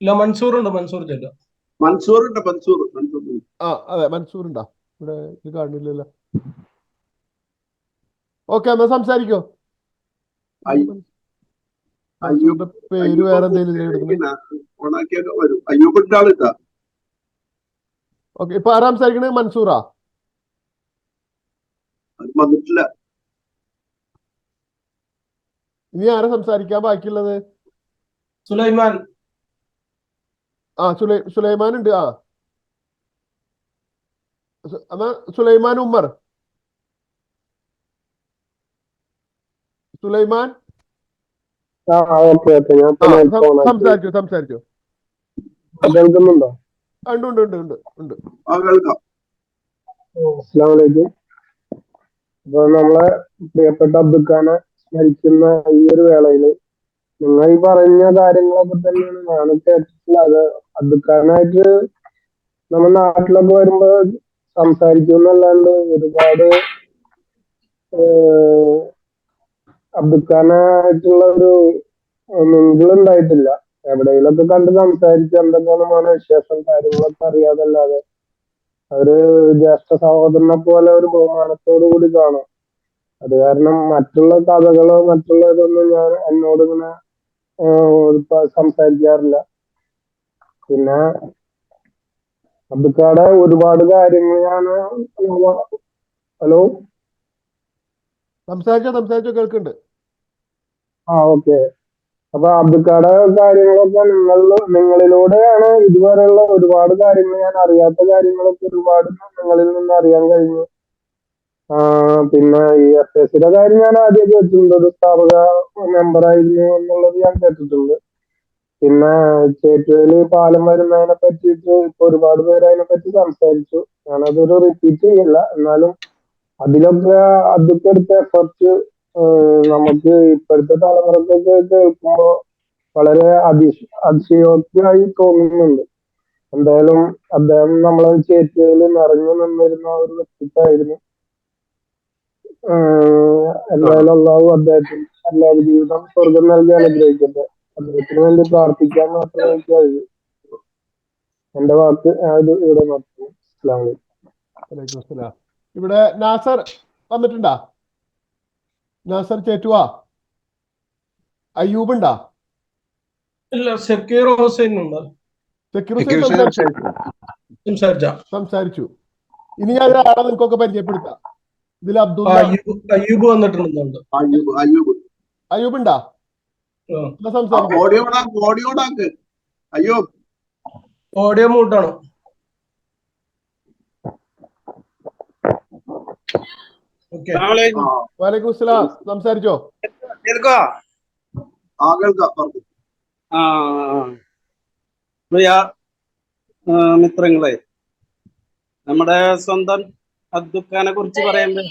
ഇല്ല, മൻസൂർ ഉണ്ട്. മൻസൂർ ചെല്ല. മൻസൂർ ഉണ്ട്. മൻസൂർ ആ അതെ, മൻസൂർ ഉണ്ടോ ഇവിടെ? ഇത് കാണില്ലല്ലോ. ഓക്കെ, എന്നാ സംസാരിക്കോ. മൻസൂറിന്റെ പേര് വേറെ എന്തെങ്കിലും എടുക്കുന്നത്? ഓണാക്കിയൊക്കെ വരും. അയ്യൂബിന്റെ ആളിട്ടാ. ഓക്കെ, ഇപ്പൊ ആരാ സംസാരിക്കണത്? മൻസൂറാ? വന്നിട്ടില്ല. ഇനി ആരാ സംസാരിക്കാൻ ബാക്കിയുള്ളത്? സുലൈമാൻ. ആ സുലൈമാൻ ഉണ്ട്. ആ എന്നാ സുലൈമാൻ ഉമ്മർ. സുലൈമാൻ സംസാരിച്ചു. കേൾക്കുന്നുണ്ടോ? ഉണ്ട്. കേൾക്കാം. അസ്സലാമലൈക്കും. അപ്പൊ നമ്മളെ പ്രിയപ്പെട്ട അബ്ദുഖാനെ സ്മരിക്കുന്ന ഈ ഒരു വേളയില് നിങ്ങൾ പറഞ്ഞ കാര്യങ്ങളൊക്കെ തന്നെയാണ് ഞാനും കേട്ടിട്ടുള്ളത്. അബ്ദുഖാനായിട്ട് നമ്മുടെ നാട്ടിലൊക്കെ വരുമ്പോ സംസാരിക്കുന്നല്ലാണ്ട് ഒരുപാട് അബ്ദുഖാനായിട്ടുള്ള ഒരു മിങ്കിളുണ്ടായിട്ടില്ല. എവിടെയെങ്കിലൊക്കെ കണ്ട് സംസാരിച്ച് എന്തൊക്കെയാണ് മോനെ വിശേഷം കാര്യങ്ങളൊക്കെ അറിയാതല്ലാതെ ഒരു ജ്യേഷ്ഠ സഹോദരനെ പോലെ ഒരു ബഹുമാനത്തോടു കൂടി കാണും. അത് കാരണം മറ്റുള്ള കഥകളോ മറ്റുള്ള ഇതൊന്നും ഞാൻ എന്നോട് ഇങ്ങനെ സംസാരിക്കാറില്ല. പിന്നെ അബ്ദുക്കാടെ ഒരുപാട് കാര്യങ്ങൾ ഞാൻ ഹലോ സംസാരിച്ചോ കേൾക്കുന്നുണ്ട്. ഓക്കെ. അപ്പൊ അബ്ദുക്കാടെ കാര്യങ്ങളൊക്കെ നിങ്ങളിലൂടെയാണ് ഇതുവരെയുള്ള ഒരുപാട് കാര്യങ്ങൾ, ഞാൻ അറിയാത്ത കാര്യങ്ങളൊക്കെ ഒരുപാട് നിങ്ങളിൽ നിന്ന് അറിയാൻ കഴിഞ്ഞു. പിന്നെ ഈ FSയുടെ കാര്യം ഞാൻ ആദ്യം കേട്ടിട്ടുണ്ട്. ഒരു സ്ഥാപക മെമ്പറായിരുന്നു എന്നുള്ളത് ഞാൻ കേട്ടിട്ടുണ്ട്. പിന്നെ ചേറ്റുവയില് പാലം വരുന്നതിനെ പറ്റിയിട്ട് ഇപ്പൊ ഒരുപാട് പേര് അതിനെ പറ്റി സംസാരിച്ചു. ഞാനതൊരു റിപ്പീറ്റ് ചെയ്യില്ല. എന്നാലും അതിലൊക്കെ അതൊക്കെ എടുത്ത എഫർട്ട് നമുക്ക് ഇപ്പോഴത്തെ തലമുറക്കൊക്കെ കേൾക്കുമ്പോ വളരെ അതിശയോക്തിയായി തോന്നുന്നുണ്ട്. എന്തായാലും അദ്ദേഹം നമ്മളെ ചേറ്റുവയിൽ നിറഞ്ഞു നിന്നിരുന്ന ഒരു വ്യക്തിത്വമായിരുന്നു. എന്തായാലും അള്ളാഹു അദ്ദേഹത്തിന് എല്ലാ ജീവിതം സ്വർഗം നൽകി അനുഗ്രഹിക്കട്ടെ. അദ്ദേഹത്തിന് വേണ്ടി പ്രാർത്ഥിക്കാൻ മാത്രമേ എനിക്ക് കഴിയൂ. എന്റെ വാക്ക് ഇവിടെ നിർത്തുന്നു. അസ്സലാമു അലൈക്കും. ഇവിടെ നാസർ വന്നിട്ടുണ്ടാ? നാസർ ചേറ്റുവ? അയ്യൂബ് ഉണ്ടാ? ഇല്ല, സക്കീർ ഹുസൈൻ ഉണ്ട്. സംസാരിച്ചു. ഇനി ഞാൻ ഒരാളെ നിങ്ങൾക്കൊക്കെ പരിചയപ്പെടുത്താം. ഇതിൽ അയ്യൂബ് വന്നിട്ടുണ്ട്. അയ്യൂബ് ഉണ്ടാ? ഓഡിയോ മൂട്ടാണ്. വലൈക്കും സ്സലാം. സംസാരിച്ചോ. പ്രിയ മിത്രങ്ങളെ, നമ്മുടെ സ്വന്തം അബ്ദുഖാനെ കുറിച്ച് പറയുമ്പോൾ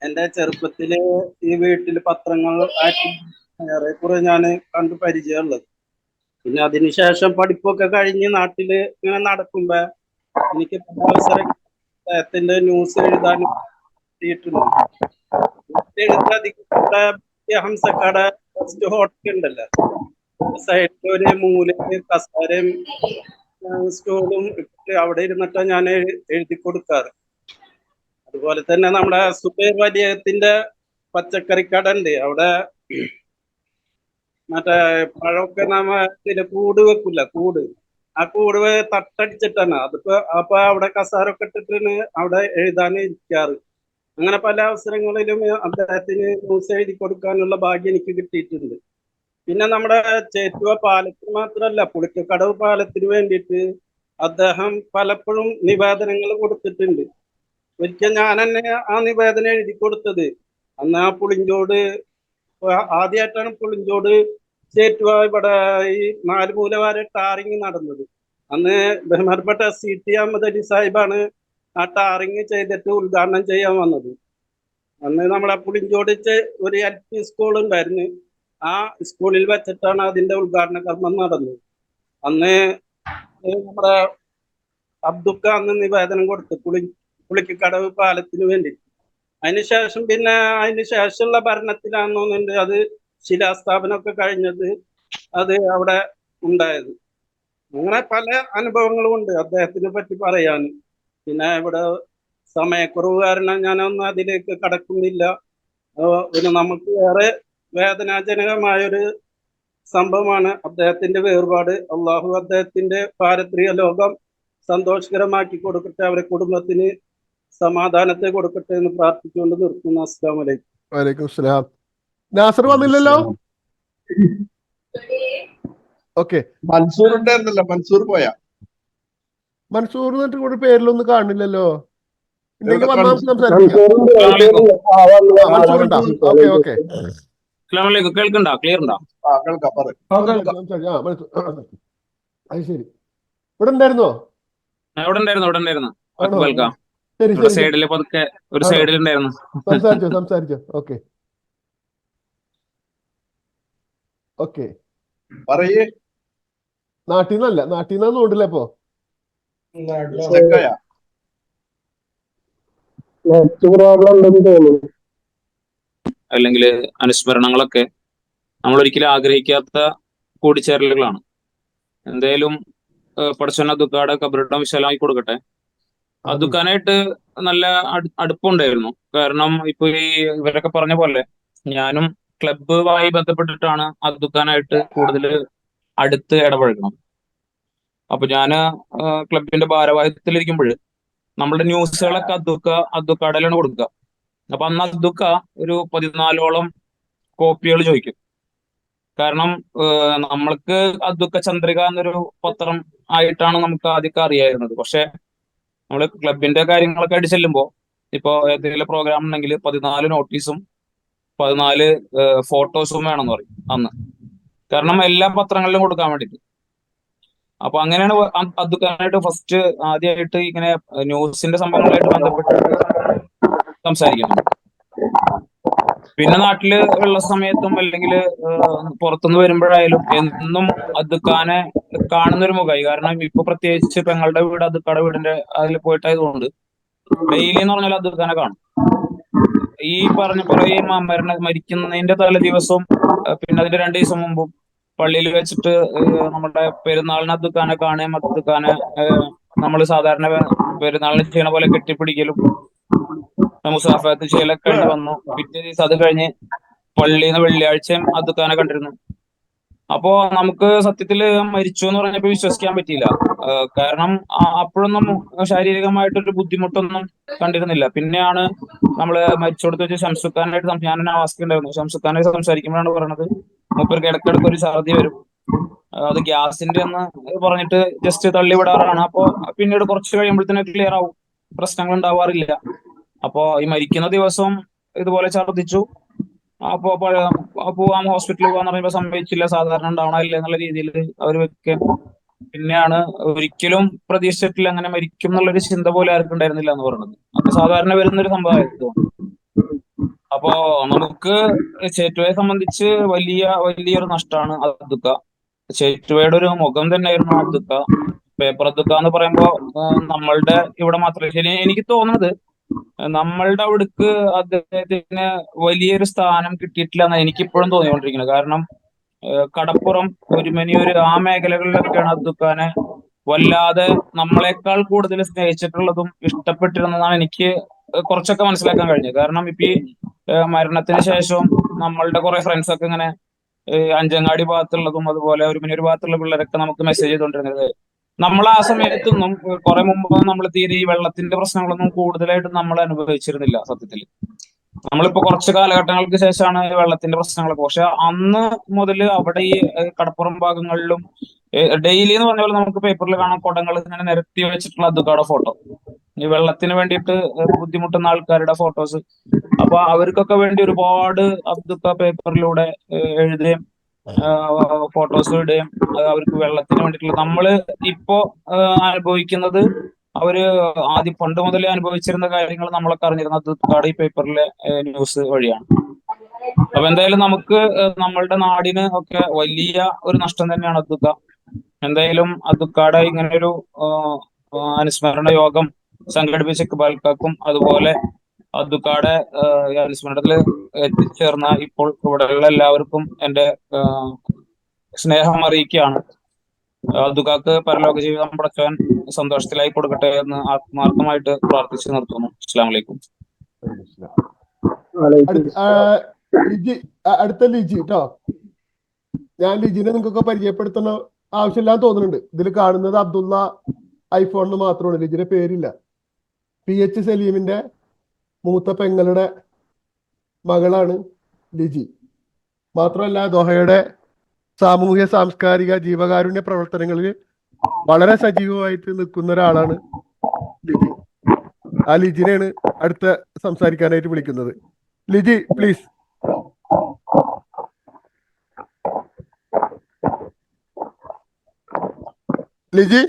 എന്റെ ചെറുപ്പത്തില് ഈ വീട്ടില് പത്രങ്ങൾ ഏറെക്കുറെ ഞാൻ കണ്ടു പരിചയമുള്ളത്. പിന്നെ അതിനുശേഷം പഠിപ്പൊക്കെ കഴിഞ്ഞ് നാട്ടില് ഇങ്ങനെ നടക്കുമ്പോ എനിക്ക് പല അവസരം അദ്ദേഹത്തിന്റെ ന്യൂസ് എഴുതാനും കിട്ടിയിട്ടുണ്ട്. ഹംസക്കാട് ഹോട്ടൽ ഉണ്ടല്ലോ, സൈഡിൽ ഒരു മൂലയ്ക്ക് കസാരയും സ്റ്റോളും ഇട്ടിട്ട് അവിടെ ഇരുന്നിട്ടാണ് ഞാൻ എഴുതി കൊടുക്കാറ്. അതുപോലെ തന്നെ നമ്മുടെ സുബൈർ വലിയത്തിന്റെ പച്ചക്കറിക്കട ഉണ്ട്. അവിടെ മറ്റേ പഴമൊക്കെ ഇതില് കൂട് വെക്കില്ല, കൂട്, ആ കൂട് തട്ടടിച്ചിട്ടാണ് അപ്പൊ അവിടെ കസാരൊക്കെ ഇട്ടിട്ടാണ് അവിടെ എഴുതാൻ ഇരിക്കാറ്. അങ്ങനെ പല അവസരങ്ങളിലും അദ്ദേഹത്തിന് ന്യൂസ് എഴുതി കൊടുക്കാനുള്ള ഭാഗ്യം എനിക്ക് കിട്ടിയിട്ടുണ്ട്. പിന്നെ നമ്മുടെ ചേറ്റുവ പാലത്തിന് മാത്രമല്ല, പുളിക്കക്കടവ് പാലത്തിന് വേണ്ടിയിട്ട് അദ്ദേഹം പലപ്പോഴും നിവേദനങ്ങൾ കൊടുത്തിട്ടുണ്ട്. ഒരിക്കൽ ഞാൻ തന്നെ ആ നിവേദനം എഴുതി കൊടുത്തത്. അന്ന് ആ പുളിഞ്ചോട് ആദ്യമായിട്ടാണ് പുളിഞ്ചോട് ചേറ്റുവ ഇവിടെ ഈ 4 മൂല വരെ ടാറിങ് നടന്നത്. അന്ന് ബഹുമാനപ്പെട്ട CT അഹമ്മദ് അലി സാഹിബാണ് ആ ടാറിങ് ചെയ്തിട്ട് ഉദ്ഘാടനം ചെയ്യാൻ വന്നത്. അന്ന് നമ്മളെ പുളിഞ്ചോട് ഒരു LP സ്കൂൾ ഉണ്ടായിരുന്നു. ആ സ്കൂളിൽ വെച്ചിട്ടാണ് അതിന്റെ ഉദ്ഘാടന കർമ്മം നടന്നത്. അന്ന് നമ്മുടെ അബ്ദുക്ക അന്ന് നിവേദനം കൊടുത്തു പുളിക്കക്കടവ് പാലത്തിന് വേണ്ടി. അതിനുശേഷം പിന്നെ അതിന് ശേഷമുള്ള ഭരണത്തിലാണെന്ന് തോന്നുന്നുണ്ട് അത് ശിലാസ്ഥാപനമൊക്കെ കഴിഞ്ഞത് അത് അവിടെ ഉണ്ടായത്. അങ്ങനെ പല അനുഭവങ്ങളും ഉണ്ട് അദ്ദേഹത്തിനെ പറ്റി പറയാൻ. പിന്നെ ഇവിടെ സമയക്കുറവ് കാരണം ഞാനൊന്നും അതിലേക്ക് കടക്കുന്നില്ല. പിന്നെ നമുക്ക് ഏറെ വേദനാജനകമായൊരു സംഭവമാണ് അദ്ദേഹത്തിന്റെ വേർപാട്. അള്ളാഹു അദ്ദേഹത്തിന്റെ പാരത്രിക ലോകം സന്തോഷകരമാക്കി കൊടുക്കട്ടെ, അവരെ കുടുംബത്തിന് സമാധാനത്തെ കൊടുക്കട്ടെ എന്ന് പ്രാർത്ഥിച്ചുകൊണ്ട് നിർത്തുന്നു. അസ്സലാമു അലൈക്കും. വലൈക്കും സ്ലാം. നാസർ വന്നില്ലല്ലോ? ഓക്കെ, മൻസൂർ ഉണ്ടായിരുന്നല്ലോ, മൻസൂർ പോയാ? മൻസൂർ എന്നിട്ട് കൂടെ പേരിലൊന്നും കാണില്ലല്ലോ. ഉണ്ടെങ്കിൽ എവിടെ വന്നാൽ കണ്ടു? സംസാരിക്കാം. മൻസൂർ ഉണ്ടോ? ഓക്കെ ഓക്കെ, അസ്സലാമലൈക്കും. കേൾക്കണ്ടോ? ക്ലിയർ ഉണ്ടോ? ആ കേൾക്കാം, പറ. സംസാരിക്കാം. ആ മൻസൂർ, അത് ശരി. ഇവിടെ ഉണ്ടായിരുന്നോ? ഇവിടെ ഉണ്ടായിരുന്നു. ആണോ? കേൾക്കാം. ശരി ഇവിടെ ശരി. സൈഡില് പതുക്കെ ഒരു ആണോ? സൈഡിൽ ഉണ്ടായിരുന്നു. സംസാരിച്ചോ. Okay okay. പറയേ. നാട്ടിൽ നിന്നാന്ന് തോണ്ടില്ല ഇപ്പോ. ചെക്കയാ? അല്ലെങ്കിൽ അനുസ്മരണങ്ങളൊക്കെ നമ്മൾ ഒരിക്കലും ആഗ്രഹിക്കാത്ത കൂടിച്ചേരലുകളാണ്. എന്തായാലും പടച്ചോൻ അദ്ദുക്കാടെ കബറിടം വിശാലമായി കൊടുക്കട്ടെ. അദ്ദുക്കാനായിട്ട് നല്ല അടുപ്പമുണ്ടായിരുന്നു. കാരണം ഇപ്പൊ ഈ ഇവരൊക്കെ പറഞ്ഞ പോലെ ഞാനും ക്ലബ്ബുമായി ബന്ധപ്പെട്ടിട്ടാണ് അദ്ദുക്കാനായിട്ട് കൂടുതൽ അടുത്ത് ഇടപഴകണം. അപ്പൊ ഞാന് ക്ലബിന്റെ ഭാരവാഹിത്വത്തിലിരിക്കുമ്പോൾ നമ്മളുടെ ന്യൂസുകളൊക്കെ അദ്ദുക്കാടയിലാണ് കൊടുക്കുക. അപ്പൊ അന്ന് അദ്ദുക്ക ഒരു 14ഓളം കോപ്പികൾ ചോദിക്കും. കാരണം നമ്മൾക്ക് അദ്ദുക്ക ചന്ദ്രിക എന്നൊരു പത്രം ആയിട്ടാണ് നമുക്ക് ആദ്യമൊക്കെ അറിയായിരുന്നത്. പക്ഷെ നമ്മൾ ക്ലബിന്റെ കാര്യങ്ങളൊക്കെ ആയിട്ട് ചെല്ലുമ്പോൾ ഇപ്പോ ഏതെങ്കിലും പ്രോഗ്രാം ഉണ്ടെങ്കിൽ 14 നോട്ടീസും 14 ഫോട്ടോസും വേണമെന്ന് പറയും അന്ന്. കാരണം എല്ലാ പത്രങ്ങളിലും കൊടുക്കാൻ വേണ്ടിയിട്ട്. അപ്പൊ അങ്ങനെയാണ് അദ്ദുക്കാനായിട്ട് ഫസ്റ്റ് ആദ്യമായിട്ട് ഇങ്ങനെ ന്യൂസിന്റെ സംഭവങ്ങളായിട്ട് ബന്ധപ്പെട്ടിട്ട് സംസാരിക്കുന്നത്. പിന്നെ നാട്ടില് ഉള്ള സമയത്തും അല്ലെങ്കിൽ പുറത്തുനിന്ന് വരുമ്പോഴായാലും എന്നും അദ്ദുക്കാനെ കാണുന്നൊരു മുഖമായി. കാരണം ഇപ്പൊ പ്രത്യേകിച്ച് പെങ്ങളുടെ വീട് അദ്ദുക്കാടെ വീടിന്റെ അതിൽ പോയിട്ടായതുകൊണ്ട് ഡെയിലി എന്ന് പറഞ്ഞാൽ അദ്ദുക്കാനെ കാണും. ഈ പറഞ്ഞ പോലെ ഈ മരിക്കുന്നതിന്റെ തലേ ദിവസവും പിന്നെ അതിന്റെ 2 ദിവസം മുമ്പും പള്ളിയിൽ വെച്ചിട്ട് നമ്മുടെ പെരുന്നാളിന് അദ്ദുക്കാനെ കാണുകയും അദ്ദുക്കാനെ നമ്മൾ സാധാരണ പെരുന്നാളിന് ചെയ്യണ പോലെ കെട്ടിപ്പിടിക്കലും മുസാഫത്ത് ചെയ്യലൊക്കെ കഴിഞ്ഞ് വന്നു. പിറ്റേ ദിവസം അത് കഴിഞ്ഞ് പള്ളിയിൽ നിന്ന് വെള്ളിയാഴ്ചയും അദ്ദുക്കാനെ കണ്ടിരുന്നു. അപ്പോ നമുക്ക് സത്യത്തില് മരിച്ചു എന്ന് പറഞ്ഞപ്പോ വിശ്വസിക്കാൻ പറ്റിയില്ല. കാരണം അപ്പോഴൊന്നും ശാരീരികമായിട്ടൊരു ബുദ്ധിമുട്ടൊന്നും കണ്ടിരുന്നില്ല. പിന്നെയാണ് നമ്മള് മരിച്ചോടത്ത് വെച്ച് ഷംസുഖാനായിട്ട് ഞാൻ നവാസ്കി ഉണ്ടായിരുന്നു. ഷംസുഖാനായിട്ട് സംസാരിക്കുമ്പോഴാണ് പറയണത് മൂപ്പർക്ക് ഇടയ്ക്കിടയ്ക്ക് ഒരു ഛർദി വരും, അത് ഗ്യാസിന്റെ എന്ന് പറഞ്ഞിട്ട് ജസ്റ്റ് തള്ളിവിടാറാണ്. അപ്പോ പിന്നീട് കുറച്ച് കഴിയുമ്പോഴത്തേന് ക്ലിയർ ആവും, പ്രശ്നങ്ങൾ ഉണ്ടാവാറില്ല. അപ്പോ ഈ മരിക്കുന്ന ദിവസം ഇതുപോലെ ഛർദിച്ചു. അപ്പോ പോവാം ഹോസ്പിറ്റലിൽ പോകാന്ന് പറയുമ്പോൾ സംഭവിച്ചില്ല, സാധാരണ ഉണ്ടാവണമില്ല എന്നുള്ള രീതിയിൽ അവർ വെക്കുകയും പിന്നെയാണ് ഒരിക്കലും പ്രതീക്ഷിച്ചിട്ടില്ല അങ്ങനെ മരിക്കും എന്നുള്ളൊരു ചിന്ത പോലും ആർക്കും ഉണ്ടായിരുന്നില്ല എന്ന് പറയുന്നത്. അപ്പൊ സാധാരണ വരുന്നൊരു സംഭവമായിരുന്നു. അപ്പോ നമുക്ക് ചേറ്റുവയെ സംബന്ധിച്ച് വലിയൊരു നഷ്ടമാണ് അദ്ദുക്ക. ചേറ്റുവയുടെ ഒരു മുഖം തന്നെയായിരുന്നു അദ്ദുക്ക. പേപ്പർ അദ്ദുക്ക എന്ന് പറയുമ്പോ നമ്മളുടെ ഇവിടെ മാത്രമേ ശരി, എനിക്ക് തോന്നുന്നത് നമ്മളുടെ അവിടേക്ക് അദ്ദേഹത്തിന് വലിയൊരു സ്ഥാനം കിട്ടിയിട്ടില്ല എന്നാണ് എനിക്കിപ്പോഴും തോന്നിക്കൊണ്ടിരിക്കുന്നത്. കാരണം കടപ്പുറം, ഒരുമനിയൂര് ആ മേഖലകളിലൊക്കെയാണ് അദ്ദുക്കാനെ വല്ലാതെ നമ്മളെക്കാൾ കൂടുതൽ സ്നേഹിച്ചിട്ടുള്ളതും ഇഷ്ടപ്പെട്ടിരുന്നതാണ് എനിക്ക് കുറച്ചൊക്കെ മനസ്സിലാക്കാൻ കഴിഞ്ഞത്. കാരണം ഇപ്പൊ ഈ മരണത്തിന് ശേഷവും നമ്മളുടെ കുറെ ഫ്രണ്ട്സ് ഒക്കെ ഇങ്ങനെ അഞ്ചങ്ങാടി ഭാഗത്തുള്ളതും അതുപോലെ ഒരുമനിയൂർ ഭാഗത്തുള്ള പിള്ളേരൊക്കെ നമുക്ക് മെസ്സേജ് ചെയ്തുകൊണ്ടിരുന്നത് നമ്മൾ ആ സമയത്തൊന്നും കുറെ മുമ്പ് നമ്മൾ തീരെ ഈ വെള്ളത്തിന്റെ പ്രശ്നങ്ങളൊന്നും കൂടുതലായിട്ട് നമ്മൾ അനുഭവിച്ചിരുന്നില്ല. സത്യത്തിൽ നമ്മളിപ്പോ കുറച്ച് കാലഘട്ടങ്ങൾക്ക് ശേഷമാണ് വെള്ളത്തിന്റെ പ്രശ്നങ്ങളൊക്കെ. പക്ഷെ അന്ന് മുതൽ അവിടെ ഈ കടപ്പുറം ഭാഗങ്ങളിലും ഡെയിലി എന്ന് പറഞ്ഞ പോലെ നമുക്ക് പേപ്പറിൽ കാണാം കുടങ്ങൾ ഇങ്ങനെ നിരത്തി വെച്ചിട്ടുള്ള അദ്ദുക്കാടെ ഫോട്ടോ, ഈ വെള്ളത്തിന് വേണ്ടിയിട്ട് ബുദ്ധിമുട്ടുന്ന ആൾക്കാരുടെ ഫോട്ടോസ്. അപ്പൊ അവർക്കൊക്കെ വേണ്ടി ഒരുപാട് അദ്ദുക്ക പേപ്പറിലൂടെ എഴുതുകയും ഫോട്ടോസ് ഇടുകയും അവർക്ക് വെള്ളത്തിന് വേണ്ടിയിട്ടുള്ള നമ്മള് ഇപ്പോ അനുഭവിക്കുന്നത് അവര് ആദ്യം പണ്ട് മുതലേ അനുഭവിച്ചിരുന്ന കാര്യങ്ങൾ നമ്മളൊക്കെ അറിഞ്ഞിരുന്നത് അദ്ദുക്കാട് ഈ പേപ്പറിലെ ന്യൂസ് വഴിയാണ്. അപ്പൊ എന്തായാലും നമുക്ക് നമ്മളുടെ നാടിന് ഒക്കെ വലിയ ഒരു നഷ്ടം തന്നെയാണ് അദ്ദുക്ക. എന്തായാലും അബ്ദുക്കാടെ ഇങ്ങനെ ഒരു അനുസ്മരണ യോഗം സംഘടിപ്പിച്ച ഇക്ബാൽക്കാക്കും അതുപോലെ അബ്ദുക്കാടെ ഈ അനുസ്മരണത്തിൽ എത്തിച്ചേർന്ന ഇപ്പോൾ ഇവിടെയുള്ള എല്ലാവർക്കും എൻ്റെ സ്നേഹം അറിയിക്കുകയാണ്. അബ്ദുക്കാക്ക് പരലോക ജീവിതം പടച്ചവൻ സന്തോഷത്തിലായി കൊടുക്കട്ടെ എന്ന് ആത്മാർത്ഥമായിട്ട് പ്രാർത്ഥിച്ചു നിർത്തുന്നു. അസ്സലാമു അലൈക്കും. അടുത്ത ലിജി കേട്ടോ. ഞാൻ ലിജിനെ നിങ്ങൾക്കൊക്കെ പരിചയപ്പെടുത്തുന്ന ആവശ്യമില്ലാന്ന് തോന്നുന്നുണ്ട്. ഇതിൽ കാണുന്നത് അബ്ദുള്ള ഐഫോണിന് മാത്രമാണ്, ലിജിന്റെ പേരില്ല. PH സലീമിന്റെ മൂത്ത പെങ്ങളുടെ മകളാണ് ലിജി. മാത്രമല്ല ദോഹയുടെ സാമൂഹ്യ സാംസ്കാരിക ജീവകാരുണ്യ പ്രവർത്തനങ്ങളിൽ വളരെ സജീവമായിട്ട് നിൽക്കുന്ന ഒരാളാണ് ലിജി. ആ ലിജിനെയാണ് അടുത്ത സംസാരിക്കാനായിട്ട് വിളിക്കുന്നത്. ലിജി പ്ലീസ്. ലിജി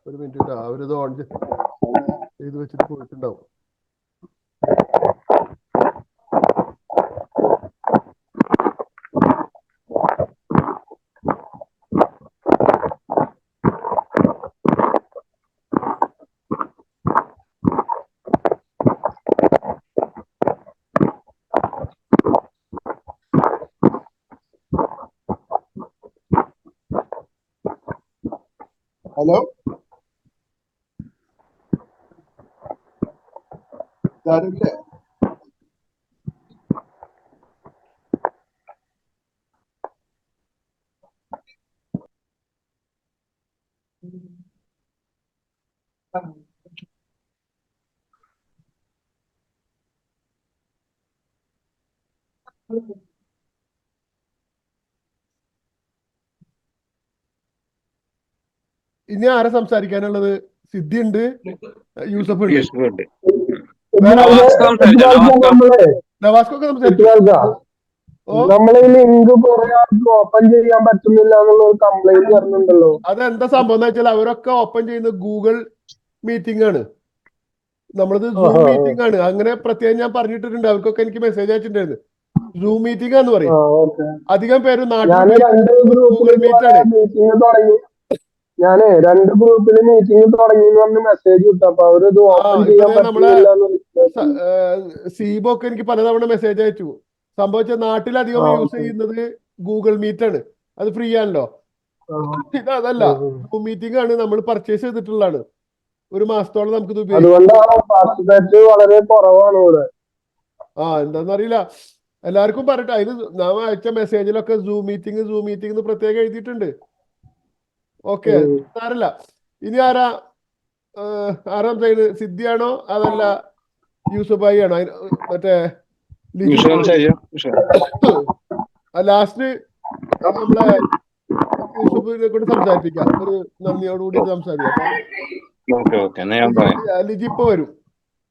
ഒരു മിനിറ്റ്, അവരിത് ഓൺ ചെയ്ത് വെച്ചിട്ട് പോയിട്ടുണ്ടാവും. ഹലോ, ആരുമില്ലേ? ഇനി ആരാ സംസാരിക്കാനുള്ളത്? സിദ്ധി ഉണ്ട്, യൂസഫ് ഉണ്ട്, നവാസ്കൊക്കെ സംസാരിക്കും. നമ്മളെ ലിങ്ക് കുറെ ആൾക്ക് ഓപ്പൺ ചെയ്യാൻ പറ്റുന്നില്ല എന്നുള്ള ഒരു കംപ്ലൈന്റ് വരുന്നുണ്ടല്ലോ. അതെന്താ സംഭവം എന്ന് വെച്ചാൽ അവരൊക്കെ ഓപ്പൺ ചെയ്യുന്ന ഗൂഗിൾ മീറ്റിംഗ് ആണ്, നമ്മളത് സൂം മീറ്റിംഗ് ആണ്. അങ്ങനെ പ്രത്യേകം ഞാൻ പറഞ്ഞിട്ടുണ്ട്, അവർക്കൊക്കെ എനിക്ക് മെസ്സേജ് അയച്ചിട്ടുണ്ടായിരുന്നു. സൂം മീറ്റിംഗ് എന്ന് പറയും. അധികം പേര് നാട്ടിൽ ഗൂഗിൾ മീറ്റ് ആണ്. ഞാന് 2 ഗ്രൂപ്പില് മീറ്റിംഗ് തുടങ്ങി മെസ്സേജ് കിട്ടും. അപ്പൊ അവരത് ഓപ്പൺ ചെയ്യാൻ പറ്റില്ല. സീബൊക്കെ എനിക്ക് പലതവണ മെസ്സേജ് അയച്ചു. സംഭവിച്ച നാട്ടിലധികം യൂസ് ചെയ്യുന്നത് ഗൂഗിൾ മീറ്റ് ആണ്, അത് ഫ്രീ ആണല്ലോ. ഇതല്ല, സൂം മീറ്റിംഗ് ആണ്, നമ്മൾ പർച്ചേസ് ചെയ്തിട്ടുള്ളതാണ്. 1 മാസത്തോളം നമുക്കിത് ഉപയോഗിക്കാം. വളരെ കുറവാണ് ഇവിടെ. എന്താന്നറിയില്ല, എല്ലാവർക്കും പറയട്ടെ. അതിന് നാം അയച്ച മെസ്സേജിലൊക്കെ സൂം മീറ്റിംഗ് പ്രത്യേകം എഴുതിയിട്ടുണ്ട്. ഓക്കെ, സാരല്ല. ഇനി ആരാം സൈഡ് സിദ്ധിയാണോ അതല്ല യൂസുഫായി ആണോ? മറ്റേ ലാസ്റ്റ് നമ്മളെ യൂസുഫിനെ കൊണ്ട് സംസാരിപ്പിക്കാം. ഒരു നന്ദിയോടുകൂടി സംസാരിക്കാം. ലിജി ഇപ്പൊ വരും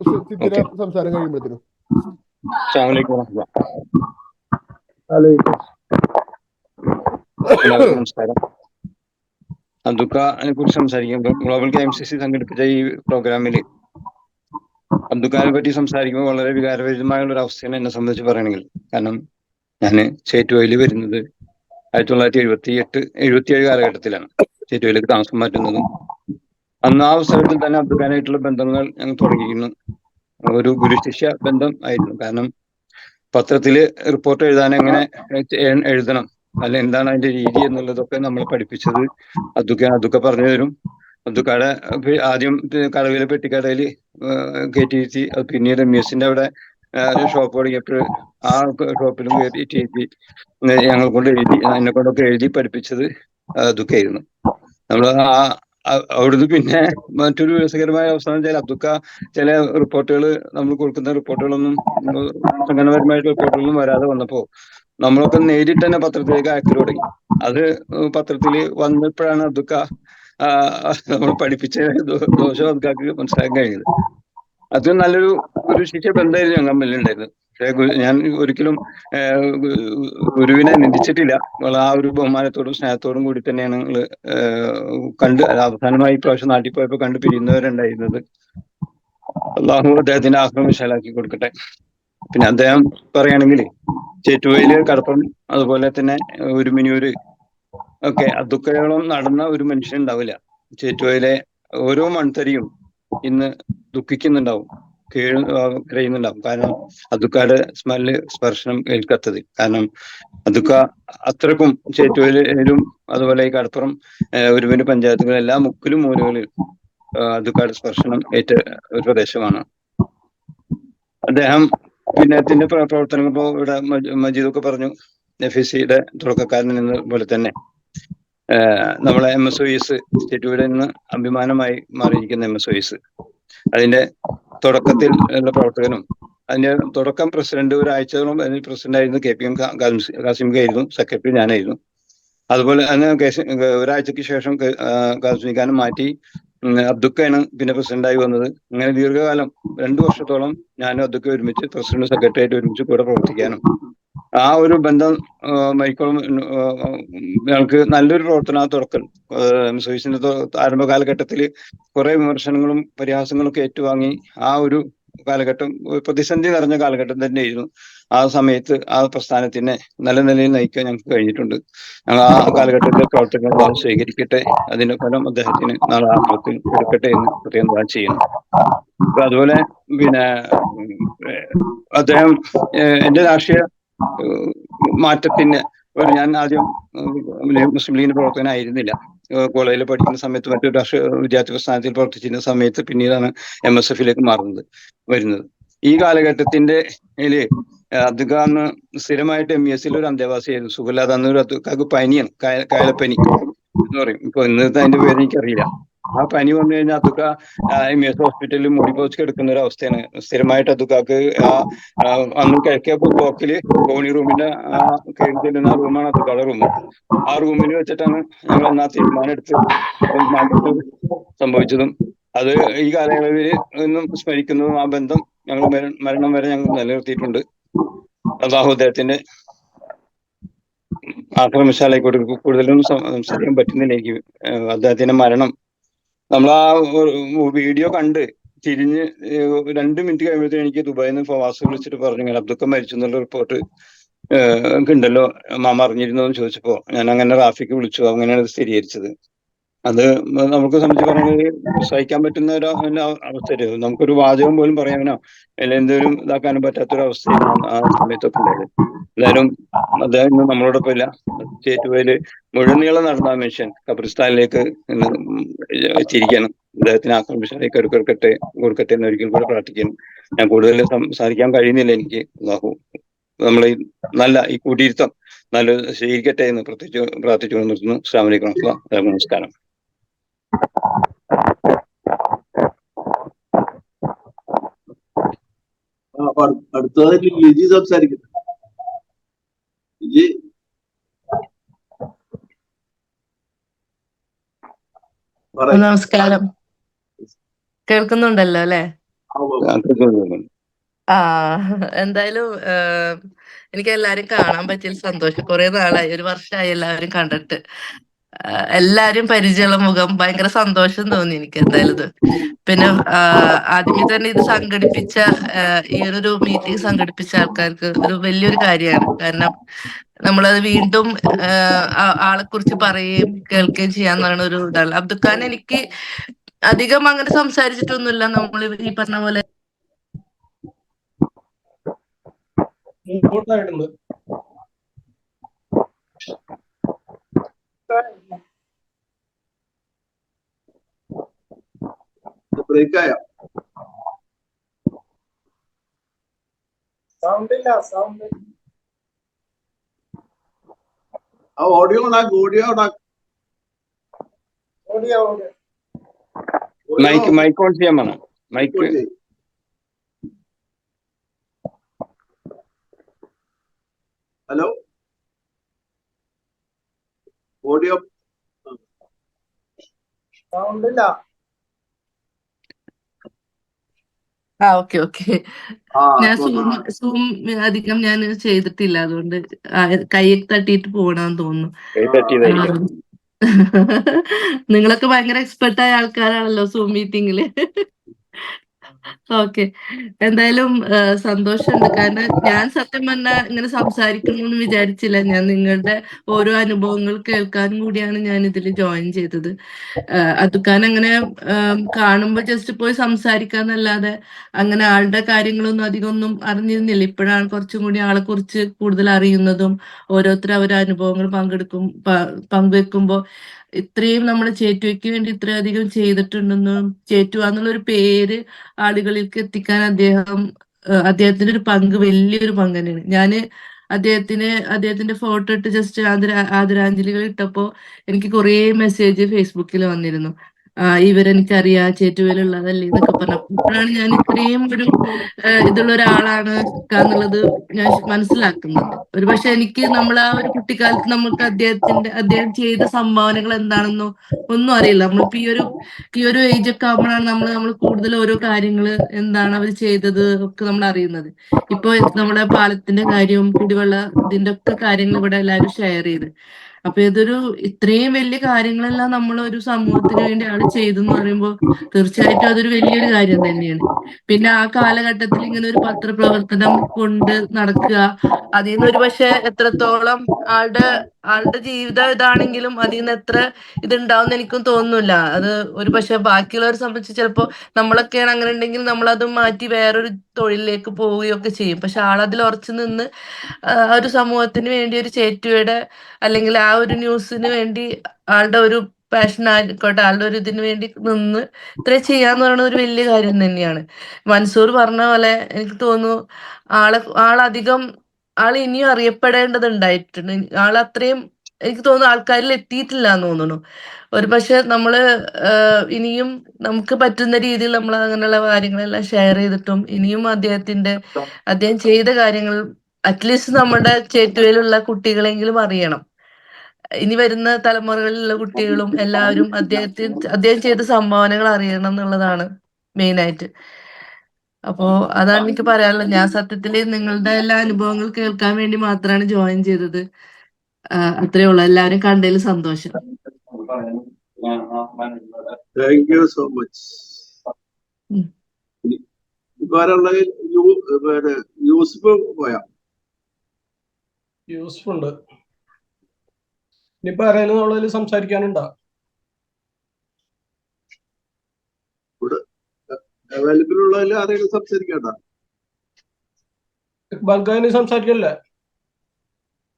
സിദ്ധിയുടെ സംസാരം കഴിയുമ്പോഴത്തേനും. നമസ്കാരം. അബ്ദുക്കാനെ കുറിച്ച് സംസാരിക്കുമ്പോൾ ഗ്ലോബൽ KMCC സംഘടിപ്പിച്ച ഈ പ്രോഗ്രാമിൽ അബ്ദുക്കാനെ പറ്റി സംസാരിക്കുമ്പോൾ വളരെ വികാരഭരിതമായുള്ള ഒരു അവസ്ഥയാണ് എന്നെ സംബന്ധിച്ച് പറയണമെങ്കിൽ. കാരണം ഞാൻ ചേറ്റുവയിൽ വരുന്നത് 1977 കാലഘട്ടത്തിലാണ് ചേറ്റുവയിലേക്ക് താമസം മാറ്റുന്നതും. അന്ന് ആ അവസരത്തിൽ തന്നെ അബ്ദുക്കാനായിട്ടുള്ള ബന്ധങ്ങൾ ഞങ്ങൾ തുടങ്ങിയിരുന്നു. ഒരു ഗുരുശിഷ്യ ബന്ധം ആയിരുന്നു. കാരണം പത്രത്തില് റിപ്പോർട്ട് എഴുതാൻ എങ്ങനെ എഴുതണം, അല്ല എന്താണ് അതിന്റെ രീതി എന്നുള്ളതൊക്കെ നമ്മൾ പഠിപ്പിച്ചത് അബ്ദുക്ക പറഞ്ഞു തരും. അബ്ദുക്കയുടെ ആദ്യം കടവിലെ പെട്ടിക്കടയിൽ കയറ്റിയിരുത്തി, പിന്നീട് MSന്റെ അവിടെ ഷോപ്പ് തുടങ്ങിയപ്പോൾ ആ ഷോപ്പിലും കയറ്റിയിരുത്തി ഞങ്ങൾ കൊണ്ട് എന്നെ കൊണ്ടൊക്കെ എഴുതി പഠിപ്പിച്ചത് അബ്ദുക്കയായിരുന്നു. നമ്മൾ അവിടുന്ന് പിന്നെ മറ്റൊരു രസകരമായ അവസ്ഥ വെച്ചാൽ അബ്ദുക്ക ചില റിപ്പോർട്ടുകൾ, നമ്മൾ കൊടുക്കുന്ന റിപ്പോർട്ടുകളൊന്നും സംഘടനാപരമായിട്ടുള്ള റിപ്പോർട്ടുകളൊന്നും വരാതെ വന്നപ്പോ നമ്മളൊക്കെ നേരിട്ട് തന്നെ പത്രത്തിലേക്ക് അയക്കൽ തുടങ്ങി. അത് പത്രത്തിൽ വന്നപ്പോഴാണ് അബ്ദുക്ക നമ്മൾ പഠിപ്പിച്ച ദോഷം അബ്ദുക്കാക്ക് മനസ്സിലാക്കാൻ കഴിഞ്ഞത്. അത് നല്ലൊരു ശിഷ്യ ബന്ധമായിരുന്നു ഞങ്ങൾ തമ്മിലുണ്ടായിരുന്നത്. പക്ഷേ ഞാൻ ഒരിക്കലും ഗുരുവിനെ നിന്ദിച്ചിട്ടില്ല. ആ ഒരു ബഹുമാനത്തോടും സ്നേഹത്തോടും കൂടി തന്നെയാണ് ഞങ്ങൾ അവസാനമായി ഇപ്രാവശ്യം നാട്ടിൽ പോയപ്പോൾ കണ്ടു പിരിയുന്നവരുണ്ടായിരുന്നത്. അള്ളാഹു അദ്ദേഹത്തിന്റെ ആക്രമം വിശാലാക്കി കൊടുക്കട്ടെ. പിന്നെ അദ്ദേഹം പറയുകയാണെങ്കിൽ ചേറ്റുവയില് കടപ്പുറം അതുപോലെ തന്നെ ഉരുമിനിയൂര് ഒക്കെ ദുഃഖയോളം നടന്ന ഒരു മനുഷ്യൻ ഉണ്ടാവില്ല. ചേറ്റുവയിലെ ഓരോ മൺതരിയും ഇന്ന് ദുഃഖിക്കുന്നുണ്ടാവും, കരയുന്നുണ്ടാവും. കാരണം അദുക്കാട് സ്പർശനം ഏൽക്കാത്തത്. കാരണം അദുക്ക അത്രക്കും ചേറ്റുവയിലും അതുപോലെ ഈ കടപ്പുറം ഒരുമിന് പഞ്ചായത്തുകൾ എല്ലാ മുക്കിലും മൂലകളിൽ അദുക്കാട് സ്പർശനം ഏറ്റ ഒരു പ്രദേശമാണ് അദ്ദേഹം. പിന്നെ അതിന്റെ പ്രവർത്തനങ്ങൾ ഇപ്പോൾ ഇവിടെ മജീദൊക്കെ പറഞ്ഞു, FECയുടെ തുടക്കക്കാരൻ എന്ന പോലെ തന്നെ നമ്മളെ MSOEs ചേറ്റുവയുടെ നിന്ന് അഭിമാനമായി മാറിയിരിക്കുന്ന MSOEs അതിന്റെ തുടക്കത്തിൽ ഉള്ള പ്രവർത്തകനും അതിന്റെ തുടക്കം പ്രസിഡന്റ് ഒരാഴ്ചയോളം അതിന് പ്രസിഡന്റ് ആയിരുന്നു KPM കാസിംഖായിരുന്നു, സെക്രട്ടറി ഞാനായിരുന്നു. അതുപോലെ അന്ന് ഒരാഴ്ചക്ക് ശേഷം കാസിംഖാനെ മാറ്റി അബ്ദുക്കയാണ് പിന്നെ പ്രസിഡന്റായി വന്നത്. അങ്ങനെ ദീർഘകാലം 2 വർഷത്തോളം ഞാനും അബ്ദുക്ക ഒരുമിച്ച് പ്രസിഡന്റ് സെക്രട്ടറി ആയിട്ട് ഒരുമിച്ച് കൂടെ പ്രവർത്തിക്കാനും ആ ഒരു ബന്ധം മൈക്കോളും ഞങ്ങൾക്ക് നല്ലൊരു പ്രവർത്തനം. ആ തുടക്കം MSOEസിന്റെ ആരംഭ കാലഘട്ടത്തിൽ കുറെ വിമർശനങ്ങളും പരിഹാസങ്ങളും ഒക്കെ ഏറ്റുവാങ്ങി ആ ഒരു കാലഘട്ടം പ്രതിസന്ധി നിറഞ്ഞ കാലഘട്ടം തന്നെയായിരുന്നു. ആ സമയത്ത് ആ പ്രസ്ഥാനത്തിനെ നല്ല നിലയിൽ നയിക്കാൻ ഞങ്ങൾക്ക് കഴിഞ്ഞിട്ടുണ്ട്. ഞങ്ങൾ ആ കാലഘട്ടത്തിലെ പ്രവർത്തനങ്ങൾ അള്ളാഹു സ്വീകരിക്കട്ടെ, അതിന്റെ ഫലം അദ്ദേഹത്തിന് നാളെ ആഖിറത്തിൽ കൊടുക്കട്ടെ എന്ന് പ്രത്യേകം ദുആ ചെയ്യുന്നു. അപ്പൊ അതുപോലെ പിന്നെ അദ്ദേഹം എന്റെ രാഷ്ട്രീയ മാറ്റത്തിന് ഞാൻ ആദ്യം മുസ്ലിം ലീഗിന്റെ പ്രവർത്തകനായിരുന്നില്ല. കോളേജിൽ പഠിക്കുന്ന സമയത്ത് മറ്റൊരു രാഷ്ട്രീയ വിദ്യാർത്ഥി പ്രസ്ഥാനത്തിൽ പ്രവർത്തിച്ചിരുന്ന സമയത്ത് പിന്നീടാണ് MSFലേക്ക് വരുന്നത്. ഈ കാലഘട്ടത്തിന്റെ അദ്ദുക്ക അന്ന് സ്ഥിരമായിട്ട് MESൽ ഒരു അന്തേവാസിയായിരുന്നു. സുഖമില്ലാതെ അന്ന് ഒരു അദ്ദുക്കാക്ക് പനിയാണ്, കയലപ്പനി എന്ന് പറയും. ഇപ്പൊ ഇന്നത്തെ അതിന്റെ പേര് എനിക്കറിയില്ല. ആ പനി വന്നു കഴിഞ്ഞാൽ അദ്ദുക്ക MES ഹോസ്പിറ്റലിൽ മുടിപോച്ച് കിടക്കുന്ന ഒരു അവസ്ഥയാണ്. സ്ഥിരമായിട്ട് അദ്ദുക്കാക്ക് അന്ന് കിഴക്കേ ബ്ലോക്കില് കോണി റൂമിന്റെ ആ കയറി ചെല്ലുന്ന റൂമാണ് അദ്ദുക്കയുടെ റൂം. ആ റൂമിൽ വെച്ചിട്ടാണ് ഞങ്ങൾ എന്നാ തീരുമാനം എടുത്ത് മാറ്റം സംഭവിച്ചതും. അത് ഈ കാലയളവിൽ നിന്നും സ്മരിക്കുന്നതും ആ ബന്ധം ഞങ്ങൾ മരണം വരെ ഞങ്ങൾ നിലനിർത്തിയിട്ടുണ്ട്. അല്ലാഹു അദ്ദേഹത്തിന്റെ ആക്രമശാലയ്ക്കോട്ട് കൂടുതലൊന്നും സംസാരിക്കാൻ പറ്റുന്നില്ല എനിക്ക്. അദ്ദേഹത്തിന്റെ മരണം നമ്മൾ ആ വീഡിയോ കണ്ട് തിരിഞ്ഞ് 2 മിനിറ്റ് കഴിയുമ്പോഴത്തേക്കും എനിക്ക് ദുബായിൽ നിന്ന് ഫവാസ് വിളിച്ചിട്ട് പറഞ്ഞു അബ്ദുക്ക മരിച്ചു എന്നുള്ള റിപ്പോർട്ട് ഉണ്ടല്ലോ, മാമ അറിഞ്ഞിരുന്നോ എന്ന് ചോദിച്ചപ്പോ ഞാൻ അങ്ങനെ റാഫിക്ക് വിളിച്ചു. അങ്ങനെയാണ് സ്ഥിരീകരിച്ചത്. അത് നമുക്ക് സംബന്ധിച്ച് പറയുന്നത് സഹിക്കാൻ പറ്റുന്ന ഒരു അവസ്ഥയായിരുന്നു. നമുക്കൊരു വാചകം പോലും പറയാനോ അല്ലെങ്കിൽ എന്തെങ്കിലും ഇതാക്കാനും പറ്റാത്തൊരു അവസ്ഥയായിരുന്നു ആ സമയത്തൊക്കെ ഉണ്ടായത്. എന്തായാലും അദ്ദേഹം ഇന്ന് നമ്മളോടൊപ്പം ഇല്ല. ചേറ്റുവയില് മുഴുനീളം നടന്ന ആ മനുഷ്യൻ ഖബറിസ്ഥാനിലേക്ക് എത്തിയിരിക്കണം. അദ്ദേഹത്തിന് ആക്രമിച്ചാലേക്ക് കൊടുക്കട്ടെ എന്ന് ഒരിക്കൽ കൂടെ പ്രാർത്ഥിക്കുന്നു. ഞാൻ കൂടുതൽ സംസാരിക്കാൻ കഴിയുന്നില്ല എനിക്ക്. അല്ലാഹു നമ്മളെ നല്ല ഈ കൂട്ടിയിരുത്തം നല്ല സ്വീകരിക്കട്ടെ എന്ന് പ്രാർത്ഥിച്ചു നിർത്തുന്നു. അസ്സലാമു അലൈക്കും വറഹ്മത്തുള്ളാഹി. നമസ്കാരം. അടുത്തതായിട്ട് ലിജി സംസാരിക്കുന്നു. ലിജി നമസ്കാരം. കേൾക്കുന്നുണ്ടല്ലോ അല്ലെ? ആ എന്തായാലും എനിക്ക് എല്ലാരും കാണാൻ പറ്റിയ സന്തോഷം. കുറെ നാളായി, 1 വർഷമായി എല്ലാവരും കണ്ടിട്ട്. എല്ലാരും പരിചയമുള്ള മുഖം, ഭയങ്കര സന്തോഷം തോന്നി എനിക്ക് എന്തായാലും ഇത്. പിന്നെ ആദ്യമേ തന്നെ ഇത് സംഘടിപ്പിച്ച ഈ ഒരു മീറ്റിംഗ് സംഘടിപ്പിച്ച ആൾക്കാർക്ക് ഒരു വലിയൊരു കാര്യമാണ്. കാരണം നമ്മളത് വീണ്ടും ആളെ കുറിച്ച് പറയുകയും കേൾക്കുകയും ചെയ്യാന്ന് പറയുന്ന ഒരു ഇതാണ്. അബ്ദുഖാൻ എനിക്ക് അധികം അങ്ങനെ സംസാരിച്ചിട്ടൊന്നുമില്ല. നമ്മൾ ഈ പറഞ്ഞ പോലെ ബ്രേക്കായോ? ആ ഓഡിയോ മൈക്ക് ഓൺ ചെയ്യാൻ വേണം. Mic hello, audio okay. ഞാൻ സൂം അധികം ഞാൻ ചെയ്തിട്ടില്ല, അതുകൊണ്ട് കൈ തട്ടിയിട്ട് പോകണമെന്ന് തോന്നുന്നു. നിങ്ങളൊക്കെ ഭയങ്കര എക്സ്പെർട്ടായ ആൾക്കാരാണല്ലോ സൂം മീറ്റിംഗില്. ഓക്കെ. എന്തായാലും സന്തോഷമുണ്ട്. കാരണം ഞാൻ സത്യം പറഞ്ഞാൽ ഇങ്ങനെ സംസാരിക്കണമെന്ന് വിചാരിച്ചില്ല. ഞാൻ നിങ്ങളുടെ ഓരോ അനുഭവങ്ങൾ കേൾക്കാനും കൂടിയാണ് ഞാൻ ഇതിൽ ജോയിൻ ചെയ്തത്. അതുക്കാൻ അങ്ങനെ കാണുമ്പോൾ ജസ്റ്റ് പോയി സംസാരിക്കാന്നല്ലാതെ അങ്ങനെ ആളുടെ കാര്യങ്ങളൊന്നും അധികം ഒന്നും അറിഞ്ഞിരുന്നില്ല. ഇപ്പോഴാണ് കുറച്ചും കൂടി ആളെ കുറിച്ച് കൂടുതൽ അറിയുന്നതും ഓരോരുത്തർ അവരുടെ അനുഭവങ്ങൾ പങ്കുവെക്കുമ്പോൾ ഇത്രയും നമ്മുടെ ചേറ്റുവയ്ക്ക് വേണ്ടി ഇത്രയധികം ചെയ്തിട്ടുണ്ടെന്നും ചേറ്റുവ എന്നുള്ളൊരു പേര് ആളുകളിലേക്ക് എത്തിക്കാൻ അദ്ദേഹത്തിന്റെ ഒരു പങ്ക് വലിയൊരു പങ്ക് തന്നെയാണ്. ഞാന് അദ്ദേഹത്തിന്റെ ഫോട്ടോ ഇട്ട് ജസ്റ്റ് ആദരാഞ്ജലികൾ ഇട്ടപ്പോ എനിക്ക് കുറേ മെസ്സേജ് ഫേസ്ബുക്കിൽ വന്നിരുന്നു. ഇവരെനിക്കറിയാം ചേറ്റുവയിലുള്ളതല്ലേ എന്നൊക്കെ പറഞ്ഞപ്പോ ഇപ്പോഴാണ് ഞാൻ ഇത്രയും ഒരു ഇതുള്ള ഒരാളാണ് എന്നുള്ളത് ഞാൻ മനസ്സിലാക്കുന്നത്. ഒരു പക്ഷെ എനിക്ക് നമ്മൾ ആ ഒരു കുട്ടിക്കാലത്ത് നമുക്ക് അദ്ദേഹം ചെയ്ത സംഭാവനകൾ എന്താണെന്നോ ഒന്നും അറിയില്ല. നമ്മളിപ്പോ ഈ ഒരു ഏജ് ഒക്കെ ആകുമ്പോഴാണ് നമ്മൾ കൂടുതൽ ഓരോ കാര്യങ്ങള് എന്താണ് അവർ ചെയ്തത് ഒക്കെ നമ്മൾ അറിയുന്നത്. ഇപ്പൊ നമ്മുടെ പാലത്തിന്റെ കാര്യവും കുടിവെള്ള ഇതിന്റെ ഒക്കെ കാര്യങ്ങൾ ഇവിടെ എല്ലാവരും ഷെയർ ചെയ്ത്. അപ്പൊ ഇത്രയും വലിയ കാര്യങ്ങളെല്ലാം നമ്മൾ ഒരു സമൂഹത്തിന് വേണ്ടി ആള് ചെയ്തെന്ന് പറയുമ്പോൾ തീർച്ചയായിട്ടും അതൊരു വലിയൊരു കാര്യം തന്നെയാണ്. പിന്നെ ആ കാലഘട്ടത്തിൽ ഇങ്ങനെ ഒരു പത്രപ്രവർത്തനം കൊണ്ട് നടക്കുക, അതിൽ നിന്ന് ഒരു പക്ഷെ എത്രത്തോളം ആളുടെ ജീവിതം ഇതാണെങ്കിലും അതിൽ നിന്ന് എത്ര ഇതുണ്ടാവുന്ന എനിക്കും തോന്നുന്നില്ല. അത് ഒരു പക്ഷെ ബാക്കിയുള്ളവരെ സംബന്ധിച്ച് ചിലപ്പോൾ നമ്മളൊക്കെയാണ് അങ്ങനെ ഉണ്ടെങ്കിൽ നമ്മളത് മാറ്റി വേറൊരു തൊഴിലിലേക്ക് പോവുകയൊക്കെ ചെയ്യും. പക്ഷെ ആളതിൽ ഉറച്ചു നിന്ന് ഒരു സമൂഹത്തിന് വേണ്ടി ഒരു ചേറ്റുവയുടെ അല്ലെങ്കിൽ ആ ഒരു ന്യൂസിന് വേണ്ടി ആളുടെ ഒരു പാഷൻ ആയിക്കോട്ടെ, ആളുടെ ഒരു ഇതിന് വേണ്ടി നിന്ന് ഇത്ര ചെയ്യാന്ന് പറയുന്നത് ഒരു വലിയ കാര്യം തന്നെയാണ്. മൻസൂർ പറഞ്ഞ പോലെ എനിക്ക് തോന്നുന്നു ആളധികം ഇനിയും അറിയപ്പെടേണ്ടതുണ്ടായിട്ടുണ്ട്. ആളത്രയും എനിക്ക് തോന്നുന്നു ആൾക്കാരിൽ എത്തിയിട്ടില്ല എന്ന് തോന്നുന്നു. ഒരു പക്ഷെ നമ്മള് ഇനിയും നമുക്ക് പറ്റുന്ന രീതിയിൽ നമ്മൾ അങ്ങനെയുള്ള കാര്യങ്ങളെല്ലാം ഷെയർ ചെയ്തിട്ടും ഇനിയും അദ്ദേഹം ചെയ്ത കാര്യങ്ങൾ അറ്റ്ലീസ്റ്റ് നമ്മുടെ ചേറ്റുവയിലുള്ള കുട്ടികളെങ്കിലും അറിയണം. ഇനി വരുന്ന തലമുറകളിലുള്ള കുട്ടികളും എല്ലാവരും അദ്ദേഹം ചെയ്ത സംഭാവനകൾ അറിയണം എന്നുള്ളതാണ് മെയിനായിട്ട്. അപ്പോ അതാണ് എനിക്ക് പറയാനുള്ളത്. ഞാൻ സത്യത്തില് നിങ്ങളുടെ എല്ലാ അനുഭവങ്ങൾ കേൾക്കാൻ വേണ്ടി മാത്രമാണ് ജോയിൻ ചെയ്തത്. അത്രേ ഉള്ളൂ. എല്ലാവരും കണ്ടതിൽ സന്തോഷം. Thank you so much. ഇപ്പൊ ആരാളെ യൂസഫ് പോയാ? യൂസ്ഫുൾ ഉണ്ട്. ഇനിയിപ്പോ ആരെങ്കിലും ഉള്ളതിൽ സംസാരിക്കാനുണ്ടോ? അവൈലബിൾ ഉള്ളതിൽ ആരെങ്കിലും സംസാരിക്കണ്ട? ഇക്ബാൽ ഖാനി സംസാരിക്കല്ലേ?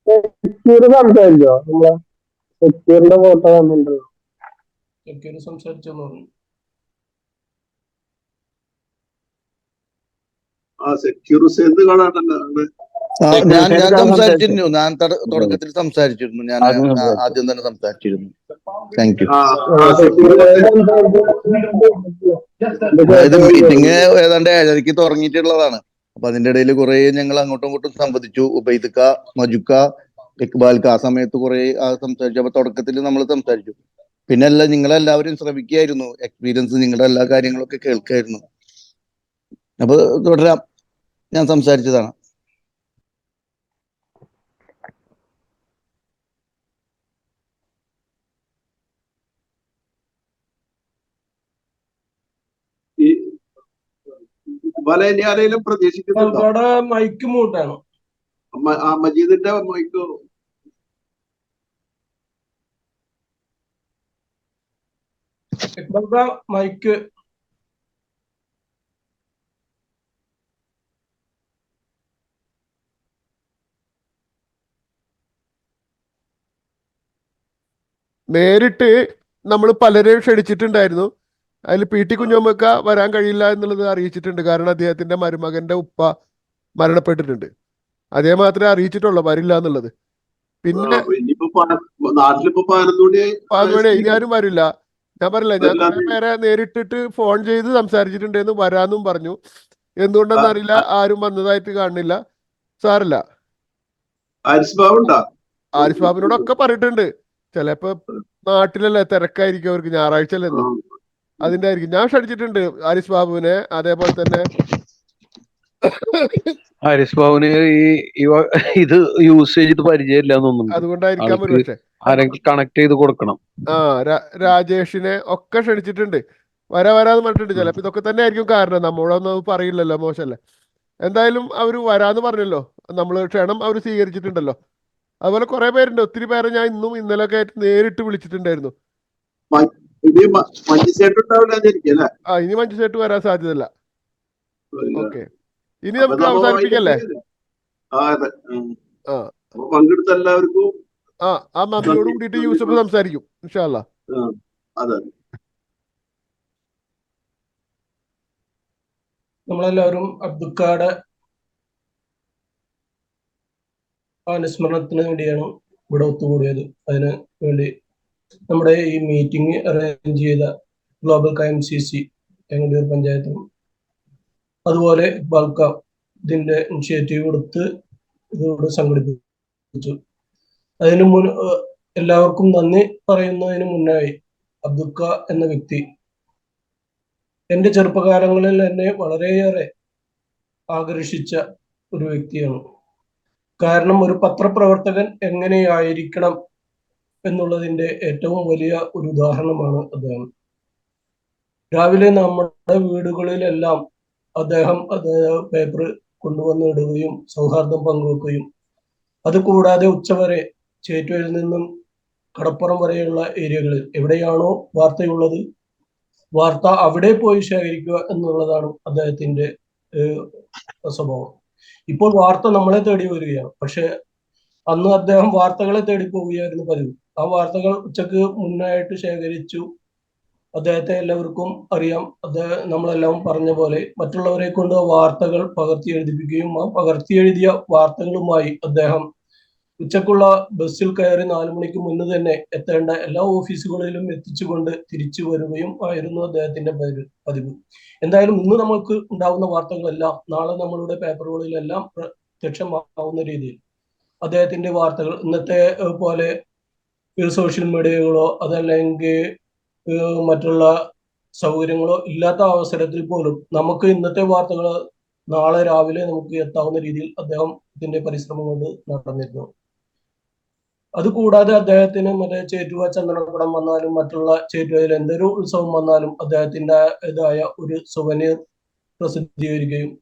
സെക്യൂർ സംസാരിച്ചോ? നമ്മളെ സെക്യൂറിന്റെ ഫോട്ടോ വന്നിട്ടുണ്ടോ? സെക്യൂർ സംസാരിച്ചെന്ന് പറഞ്ഞു. സെക്യൂർ എന്ത് കാണാണ്ടല്ലോ. ഞാൻ സംസാരിച്ചിരുന്നു. ഞാൻ തുടക്കത്തിൽ സംസാരിച്ചിരുന്നു. ഞാൻ ആദ്യം തന്നെ സംസാരിച്ചിരുന്നു. Thank you. അതായത് മീറ്റിംഗ് ഏതാണ്ട് 7:30 തുടങ്ങിയിട്ടുള്ളതാണ്. അപ്പൊ അതിന്റെ ഇടയിൽ കുറെ ഞങ്ങൾ അങ്ങോട്ടും ഇങ്ങോട്ടും സംവദിച്ചു. ഉബൈദ്ക്ക, മജുക്ക, ഇക്ബാൽക്ക ആ സമയത്ത് കുറെ സംസാരിച്ചു. അപ്പൊ തുടക്കത്തിൽ നമ്മൾ സംസാരിച്ചു. പിന്നെ നിങ്ങളെല്ലാവരും ശ്രമിക്കുകയായിരുന്നു. എക്സ്പീരിയൻസ് നിങ്ങളുടെ എല്ലാ കാര്യങ്ങളൊക്കെ കേൾക്കായിരുന്നു. അപ്പൊ തുടരാം. ഞാൻ സംസാരിച്ചതാണ്. ഇനി ആരെങ്കിലും പ്രതീക്ഷിക്കുന്നുണ്ടോ? മൈക്ക് മൂട്ടാണ്. മജീദിന്റെ മൈക്ക് മൈക്ക് നേരിട്ട് നമ്മൾ പലരെയും ക്ഷണിച്ചിട്ടുണ്ടായിരുന്നു. അതിൽ PT കുഞ്ഞമ്മക്ക വരാൻ കഴിയില്ല എന്നുള്ളത് അറിയിച്ചിട്ടുണ്ട്. കാരണം അദ്ദേഹത്തിന്റെ മരുമകന്റെ ഉപ്പ മരണപ്പെട്ടിട്ടുണ്ട്. അതേ മാത്രമേ അറിയിച്ചിട്ടുള്ളൂ വരില്ല എന്നുള്ളത്. പിന്നെ നാട്ടിലിപ്പോ 11 മണി ഇനി ആരും വരില്ല. ഞാൻ പറഞ്ഞില്ല, ഞാൻ കുറെ പേരെ നേരിട്ടിട്ട് ഫോൺ ചെയ്ത് സംസാരിച്ചിട്ടുണ്ടെന്ന് വരാന്നും പറഞ്ഞു. എന്തുകൊണ്ടെന്ന് അറിയില്ല, ആരും വന്നതായിട്ട് കാണുന്നില്ല. സാറില്ല. ആരിഫ് ബാബിനോടൊക്കെ പറഞ്ഞിട്ടുണ്ട്. ചിലപ്പോ നാട്ടിലല്ലേ, തിരക്കായിരിക്കും അവർക്ക്, ഞായറാഴ്ച അല്ലെന്ന്, അതിന്റെ ആയിരിക്കും. ഞാൻ ക്ഷണിച്ചിട്ടുണ്ട് ആരിഫ് ബാബുവിനെ. അതേപോലെ തന്നെ ആരിഫ് ബാബുവിന് ഇത് യൂസ് ചെയ്തിട്ട് പരിചയമില്ല തോന്നുന്നു. അതുകൊണ്ടായിരിക്കാം ഒരു പക്ഷെ. ആരെങ്കിലും കണക്ട് ചെയ്ത് കൊടുക്കണം. രാജേഷിനെ ഒക്കെ ക്ഷണിച്ചിട്ടുണ്ട്. വരാന്ന് പറഞ്ഞിട്ടുണ്ട്. ചിലപ്പോൾ ഇതൊക്കെ തന്നെ ആയിരിക്കും കാരണം. നമ്മളൊന്നും അത് പറയില്ലല്ലോ, മോശമല്ലേ. എന്തായാലും അവർ വരാന്ന് പറഞ്ഞല്ലോ, നമ്മൾ ക്ഷണം അവർ സ്വീകരിച്ചിട്ടുണ്ടല്ലോ. അതുപോലെ കുറെ പേരുണ്ട്, ഒത്തിരി പേരെ ഞാൻ ഇന്നും ഇന്നലെയൊക്കെ ആയിട്ട് നേരിട്ട് വിളിച്ചിട്ടുണ്ടായിരുന്നു. ഇനി മഞ്ചേട്ടുണ്ടാവില്ല അല്ലേ? ഇനി മഞ്ചേട്ട് വരാൻ സാധ്യതയില്ല. ഓക്കെ, ഇനി അപ്പൊ നമുക്ക് അവസാനിപ്പിക്കല്ലേ? അതെ. പങ്കെടുത്ത എല്ലാവർക്കും ആ നന്ദിയോട് കൂടിയിട്ട് യൂസഫ് സംസാരിക്കും ഇൻഷാ അല്ലാ. അതെ. നമ്മളെല്ലാവരും അബ്ദുക്കാടെ അനുസ്മരണത്തിന് വേണ്ടിയാണ് ഇവിടെ ഒത്തുകൂടിയത്. അതിന് വേണ്ടി നമ്മുടെ ഈ മീറ്റിംഗ് അറേഞ്ച് ചെയ്ത ഗ്ലോബൽ KMCC എങ്ങനെയൊരു പഞ്ചായത്തും അതുപോലെ ബൾക്ക ഇതിന്റെ ഇനിഷ്യേറ്റീവ് എടുത്ത് ഇതോട് സംഘടിപ്പിച്ചു. അതിന് എല്ലാവർക്കും നന്ദി പറയുന്നതിന് മുന്നായി അബ്ദുക്ക എന്ന വ്യക്തി എന്റെ ചെറുപ്പകാലങ്ങളിൽ എന്നെ വളരെയേറെ ആകർഷിച്ച ഒരു വ്യക്തിയാണ്. കാരണം ഒരു പത്രപ്രവർത്തകൻ എങ്ങനെയായിരിക്കണം എന്നുള്ളതിന്റെ ഏറ്റവും വലിയ ഒരു ഉദാഹരണമാണ് അദ്ദേഹം. രാവിലെ നമ്മുടെ വീടുകളിലെല്ലാം അദ്ദേഹം പേപ്പർ കൊണ്ടുവന്ന് ഇടുകയും സൗഹാർദ്ദം പങ്കുവെക്കുകയും, അതുകൂടാതെ ഉച്ചവരെ ചേറ്റുവയിൽ നിന്നും കടപ്പുറം വരെയുള്ള ഏരിയകളിൽ എവിടെയാണോ വാർത്തയുള്ളത് വാർത്ത അവിടെ പോയി ശേഖരിക്കുക എന്നുള്ളതാണ് അദ്ദേഹത്തിന്റെ സ്വഭാവം. ഇപ്പോൾ വാർത്ത നമ്മളെ തേടി വരികയാണ്. പക്ഷെ അന്ന് അദ്ദേഹം വാർത്തകളെ തേടി പോവുകയായിരുന്നു പതിവ്. ആ വാർത്തകൾ ഉച്ചക്ക് മുന്നായിട്ട് ശേഖരിച്ചു. അദ്ദേഹത്തെ എല്ലാവർക്കും അറിയാം. നമ്മളെല്ലാം പറഞ്ഞ പോലെ മറ്റുള്ളവരെ കൊണ്ട് വാർത്തകൾ പകർത്തി എഴുതിപ്പിക്കുകയും ആ പകർത്തി എഴുതിയ വാർത്തകളുമായി അദ്ദേഹം ഉച്ചക്കുള്ള ബസ്സിൽ കയറി 4 മണിക്ക് മുന്നേ തന്നെ എത്തേണ്ട എല്ലാ ഓഫീസുകളിലും എത്തിച്ചുകൊണ്ട് തിരിച്ചു വരികയും ആയിരുന്നു അദ്ദേഹത്തിന്റെ പതിവ്. എന്തായാലും ഇന്ന് നമുക്ക് ഉണ്ടാവുന്ന വാർത്തകളെല്ലാം നാളെ നമ്മളുടെ പേപ്പറുകളിലെല്ലാം പ്രത്യക്ഷമാവുന്ന രീതിയിൽ അദ്ദേഹത്തിന്റെ വാർത്തകൾ ഇന്നത്തെ പോലെ സോഷ്യൽ മീഡിയകളോ അതല്ലെങ്കിൽ മറ്റുള്ള സൗകര്യങ്ങളോ ഇല്ലാത്ത അവസരത്തിൽ പോലും നമുക്ക് ഇന്നത്തെ വാർത്തകൾ നാളെ രാവിലെ നമുക്ക് എത്താവുന്ന രീതിയിൽ അദ്ദേഹം ഇതിന്റെ പരിശ്രമം കൊണ്ട് നടന്നിരുന്നു. അതുകൂടാതെ അദ്ദേഹത്തിന് മറ്റേ ചേറ്റുവ ചന്ദനക്കുടം വന്നാലും മറ്റുള്ള ചേറ്റുവയിൽ എന്തൊരു ഉത്സവം വന്നാലും അദ്ദേഹത്തിൻ്റെതായ ഒരു സുവനീർ പ്രസിദ്ധീകരിക്കുകയും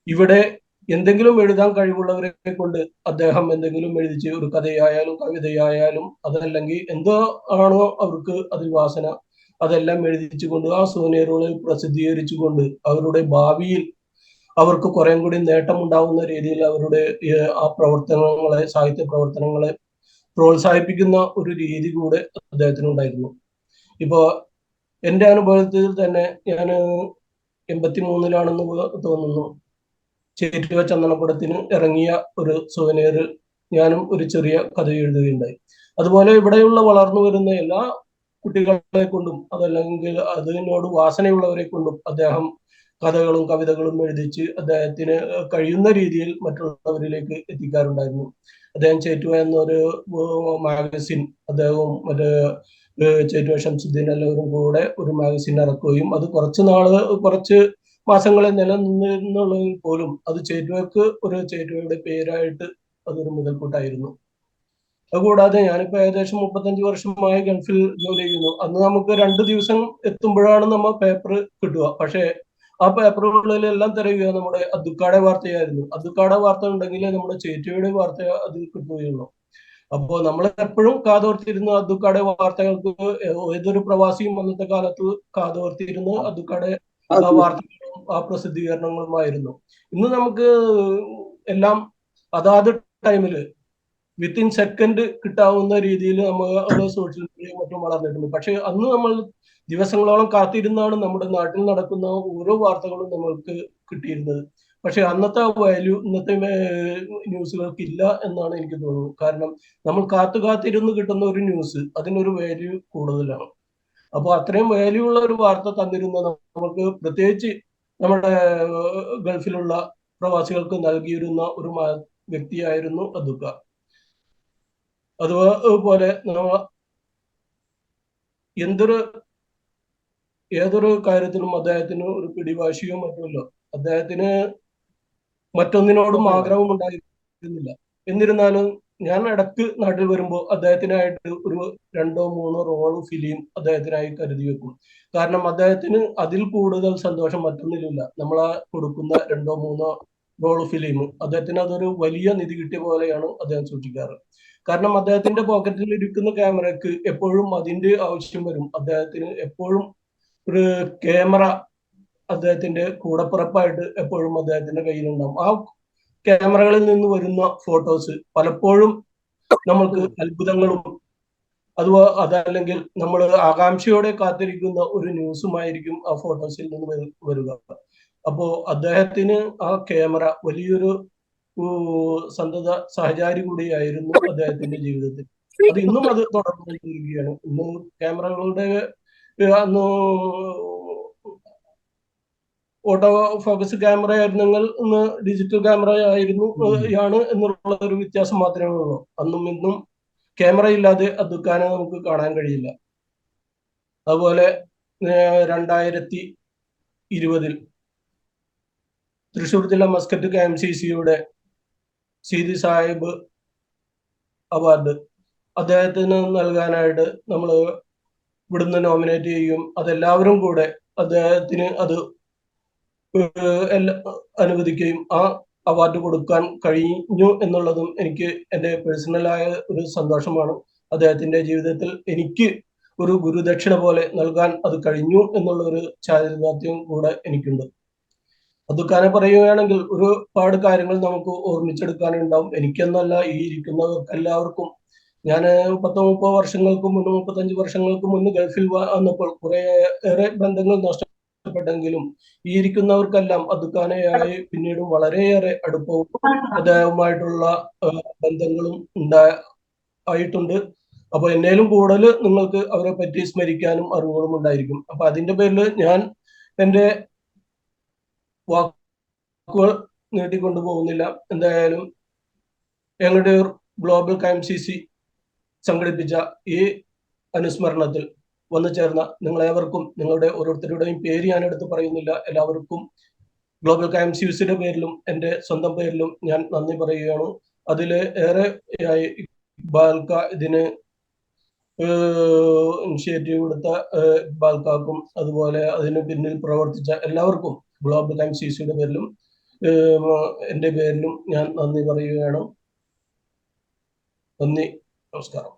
ഇവിടെ എന്തെങ്കിലും എഴുതാൻ കഴിവുള്ളവരെ കൊണ്ട് അദ്ദേഹം എന്തെങ്കിലും എഴുതിച്ച് ഒരു കഥയായാലും കവിതയായാലും അതല്ലെങ്കിൽ എന്തോ ആണോ അവർക്ക് അതിൽ വാസന അതെല്ലാം എഴുതിച്ചുകൊണ്ട് ആ സുവനീറുകളിൽ പ്രസിദ്ധീകരിച്ചുകൊണ്ട് അവരുടെ ഭാവിയിൽ അവർക്ക് കുറെ കൂടി നേട്ടമുണ്ടാവുന്ന രീതിയിൽ അവരുടെ ആ പ്രവർത്തനങ്ങളെ സാഹിത്യ പ്രവർത്തനങ്ങളെ പ്രോത്സാഹിപ്പിക്കുന്ന ഒരു രീതി കൂടെ അദ്ദേഹത്തിനുണ്ടായിരുന്നു. ഇപ്പോ എന്റെ അനുഭവത്തിൽ തന്നെ ഞാൻ 83-ലാണെന്ന് തോന്നുന്നു ചേറ്റുവ ചന്ദനക്കുടത്തിന് ഇറങ്ങിയ ഒരു സുവനീറിൽ ഞാനും ഒരു ചെറിയ കഥ എഴുതുകയുണ്ടായി. അതുപോലെ ഇവിടെയുള്ള വളർന്നു വരുന്ന എല്ലാ കുട്ടികളെ കൊണ്ടും അതല്ലെങ്കിൽ അതിനോട് വാസനയുള്ളവരെ കൊണ്ടും അദ്ദേഹം കഥകളും കവിതകളും എഴുതിച്ച് അദ്ദേഹത്തിന് കഴിയുന്ന രീതിയിൽ മറ്റുള്ളവരിലേക്ക് എത്തിക്കാറുണ്ടായിരുന്നു. അദ്ദേഹം ചേറ്റുവ എന്നൊരു മാഗസിൻ അദ്ദേഹവും മറ്റേ ചേറ്റുവ ഷംസുദ്ദീൻ എല്ലാവരും കൂടെ ഒരു മാഗസിൻ ഇറക്കുകയും അത് കുറച്ച് മാസങ്ങളെ നിലനിന്നുള്ളതിൽ പോലും അത് ചേറ്റുവയ്ക്ക് ഒരു ചേറ്റുവയുടെ പേരായിട്ട് അതൊരു മുതൽക്കൂട്ടായിരുന്നു. അതുകൂടാതെ ഞാനിപ്പോ ഏകദേശം 35 വർഷമായി ഗൾഫിൽ ജോലി ചെയ്യുന്നു. അന്ന് നമുക്ക് 2 ദിവസം എത്തുമ്പോഴാണ് നമ്മൾ പേപ്പർ കിട്ടുക. പക്ഷേ ആ പേപ്പറുകളിലെല്ലാം തിരയുക നമ്മുടെ അബ്ദുക്കാടെ വാർത്തയായിരുന്നു. അബ്ദുക്കാടെ വാർത്ത ഉണ്ടെങ്കിലേ നമ്മുടെ ചേറ്റുവയുടെ വാർത്ത അതിൽ കിട്ടുകയുള്ളൂ. അപ്പോ നമ്മൾ എപ്പോഴും കാതോർത്തിരുന്ന അബ്ദുക്കാടെ വാർത്തകൾക്ക് ഏതൊരു പ്രവാസിയും അന്നത്തെ കാലത്ത് കാതോർത്തിരുന്ന് അബ്ദുക്കാടെ വാർത്തകളും ആ പ്രസിദ്ധീകരണങ്ങളുമായിരുന്നു. ഇന്ന് നമുക്ക് എല്ലാം അതാത് ടൈമില് വിത്തിൻ സെക്കൻഡ് കിട്ടാവുന്ന രീതിയിൽ നമ്മൾ സോഷ്യൽ മീഡിയ മറ്റും വളർന്നിട്ടുണ്ട്. പക്ഷെ അന്ന് നമ്മൾ ദിവസങ്ങളോളം കാത്തിരുന്നാണ് നമ്മുടെ നാട്ടിൽ നടക്കുന്ന ഓരോ വാർത്തകളും നമ്മൾക്ക് കിട്ടിയിരുന്നത്. പക്ഷെ അന്നത്തെ വാല്യൂ ഇന്നത്തെ ന്യൂസുകൾക്ക് ഇല്ല എന്നാണ് എനിക്ക് തോന്നുന്നത്. കാരണം നമ്മൾ കാത്തിരുന്ന് കിട്ടുന്ന ഒരു ന്യൂസ് അതിനൊരു വാല്യൂ കൂടുതലാണ്. അപ്പോൾ അത്രയും വാല്യൂ ഉള്ള ഒരു വാർത്ത തന്നിരുന്ന നമുക്ക് പ്രത്യേകിച്ച് നമ്മുടെ ഗൾഫിലുള്ള പ്രവാസികൾക്ക് നൽകിയിരുന്ന ഒരു വ്യക്തിയായിരുന്നു അബ്ദുക്ക. അതുപോലെ ഏതൊരു കാര്യത്തിലും അദ്ദേഹത്തിന് ഒരു പിടിവാശിയോ മറ്റുമല്ലോ. അദ്ദേഹത്തിന് മറ്റൊന്നിനോടും ആഗ്രഹം ഉണ്ടായിരുന്നില്ല. എന്നിരുന്നാലും ഞാൻ ഇടക്ക് നാട്ടിൽ വരുമ്പോൾ അദ്ദേഹത്തിനായിട്ട് ഒരു 2-3 റോള് ഫിലിം അദ്ദേഹത്തിനായി കരുതി വെക്കും. കാരണം അദ്ദേഹത്തിന് അതിൽ കൂടുതൽ സന്തോഷം മറ്റൊന്നിലില്ല. നമ്മളാ കൊടുക്കുന്ന 2-3 റോള് ഫിലിം അദ്ദേഹത്തിന് അതൊരു വലിയ നിധി കിട്ടിയ പോലെയാണ് അദ്ദേഹം സൂക്ഷിക്കാറ്. കാരണം അദ്ദേഹത്തിന്റെ പോക്കറ്റിൽ ഇരിക്കുന്ന ക്യാമറയ്ക്ക് എപ്പോഴും അതിന്റെ ആവശ്യം വരും. അദ്ദേഹത്തിന് എപ്പോഴും ഒരു ക്യാമറ അദ്ദേഹത്തിന്റെ കൂടപ്പിറപ്പായിട്ട് എപ്പോഴും അദ്ദേഹത്തിന്റെ കയ്യിലുണ്ടാവും. ആ ക്യാമറകളിൽ നിന്ന് വരുന്ന ഫോട്ടോസ് പലപ്പോഴും നമ്മൾക്ക് അത്ഭുതങ്ങളും അതല്ലെങ്കിൽ നമ്മൾ ആകാംക്ഷയോടെ കാത്തിരിക്കുന്ന ഒരു ന്യൂസുമായിരിക്കും ആ ഫോട്ടോസിൽ നിന്ന് വരിക. അപ്പോ അദ്ദേഹത്തിന് ആ ക്യാമറ വലിയൊരു സന്തത സഹചാരി കൂടിയായിരുന്നു അദ്ദേഹത്തിന്റെ ജീവിതത്തിൽ. അത് ഇന്നും അത് തുടർന്നുകൊണ്ടിരിക്കുകയാണ്. ഇന്ന് ക്യാമറകളുടെ അന്ന് ഓട്ടോ ഫോക്കസ് ക്യാമറ ആയിരുന്നെങ്കിൽ ഇന്ന് ഡിജിറ്റൽ ക്യാമറ ആണ് എന്നുള്ള ഒരു വ്യത്യാസം മാത്രമേ ഉള്ളൂ. അന്നും ഇന്നും ക്യാമറ ഇല്ലാതെ അബ്ദുൽ നമുക്ക് കാണാൻ കഴിയില്ല. അതുപോലെ 2020 തൃശ്ശൂർ ജില്ലാ മസ്കറ്റ് KMCCയുടെ സീതി സാഹിബ് അവാർഡ് അദ്ദേഹത്തിന് നൽകാനായിട്ട് നമ്മൾ ഇവിടുന്ന് നോമിനേറ്റ് ചെയ്യും. അതെല്ലാവരും കൂടെ അദ്ദേഹത്തിന് അത് അനുവദിക്കുകയും ആ അവാർഡ് കൊടുക്കാൻ കഴിഞ്ഞു എന്നുള്ളതും എനിക്ക് എൻ്റെ പേഴ്സണലായ ഒരു സന്തോഷമാണ്. അദ്ദേഹത്തിന്റെ ജീവിതത്തിൽ എനിക്ക് ഒരു ഗുരുദക്ഷിണ പോലെ നൽകാൻ അത് കഴിഞ്ഞു എന്നുള്ള ഒരു ചാരിതാർത്ഥ്യം കൂടെ എനിക്കുണ്ട്. അബ്ദുൽ പറയുകയാണെങ്കിൽ ഒരുപാട് കാര്യങ്ങൾ നമുക്ക് ഓർമ്മിച്ചെടുക്കാനുണ്ടാവും. എനിക്കെന്നല്ല, ഈ ഇരിക്കുന്നവർക്ക് എല്ലാവർക്കും. ഞാൻ 30 വർഷങ്ങൾക്ക് മുന്നേ 35 വർഷങ്ങൾക്ക് മുന്നേ ഗൾഫിൽ വന്നപ്പോൾ കുറേയേറെ ബന്ധങ്ങൾ നഷ്ടപ്പെട്ടെങ്കിലും ഈ ഇരിക്കുന്നവർക്കെല്ലാം അബ്ദുൽ പിന്നീട് വളരെയേറെ അടുപ്പവും അദ്ദേഹവുമായിട്ടുള്ള ബന്ധങ്ങളും ആയിട്ടുണ്ട്. അപ്പൊ എന്നേലും കൂടുതൽ നിങ്ങൾക്ക് അവരെ പറ്റി സ്മരിക്കാനും അറിവുകളും ഉണ്ടായിരിക്കും. അപ്പൊ അതിന്റെ പേരിൽ ഞാൻ എൻ്റെ വാക്കുകൾ നീട്ടിക്കൊണ്ടു പോകുന്നില്ല. എന്തായാലും ഞങ്ങളുടെ ഗ്ലോബൽ KMCC സംഘടിപ്പിച്ച ഈ അനുസ്മരണത്തിൽ വന്നു ചേർന്ന നിങ്ങളേവർക്കും, നിങ്ങളുടെ ഓരോരുത്തരുടെയും പേര് ഞാൻ എടുത്ത് പറയുന്നില്ല, എല്ലാവർക്കും ഗ്ലോബൽ KMCCയുടെ പേരിലും എൻ്റെ സ്വന്തം പേരിലും ഞാൻ നന്ദി പറയുകയാണ്. അതിൽ ഏറെ ഇക്ബാൽക്ക ഇതിന് ഇനിഷ്യേറ്റീവ് എടുത്ത ഇക്ബാൽക്കും അതുപോലെ അതിന് പിന്നിൽ പ്രവർത്തിച്ച എല്ലാവർക്കും ഗ്ലോബൽ KMCCയുടെ പേരിലും എൻ്റെ പേരിലും ഞാൻ നന്ദി പറയുകയാണ്. നന്ദി, നമസ്കാരം.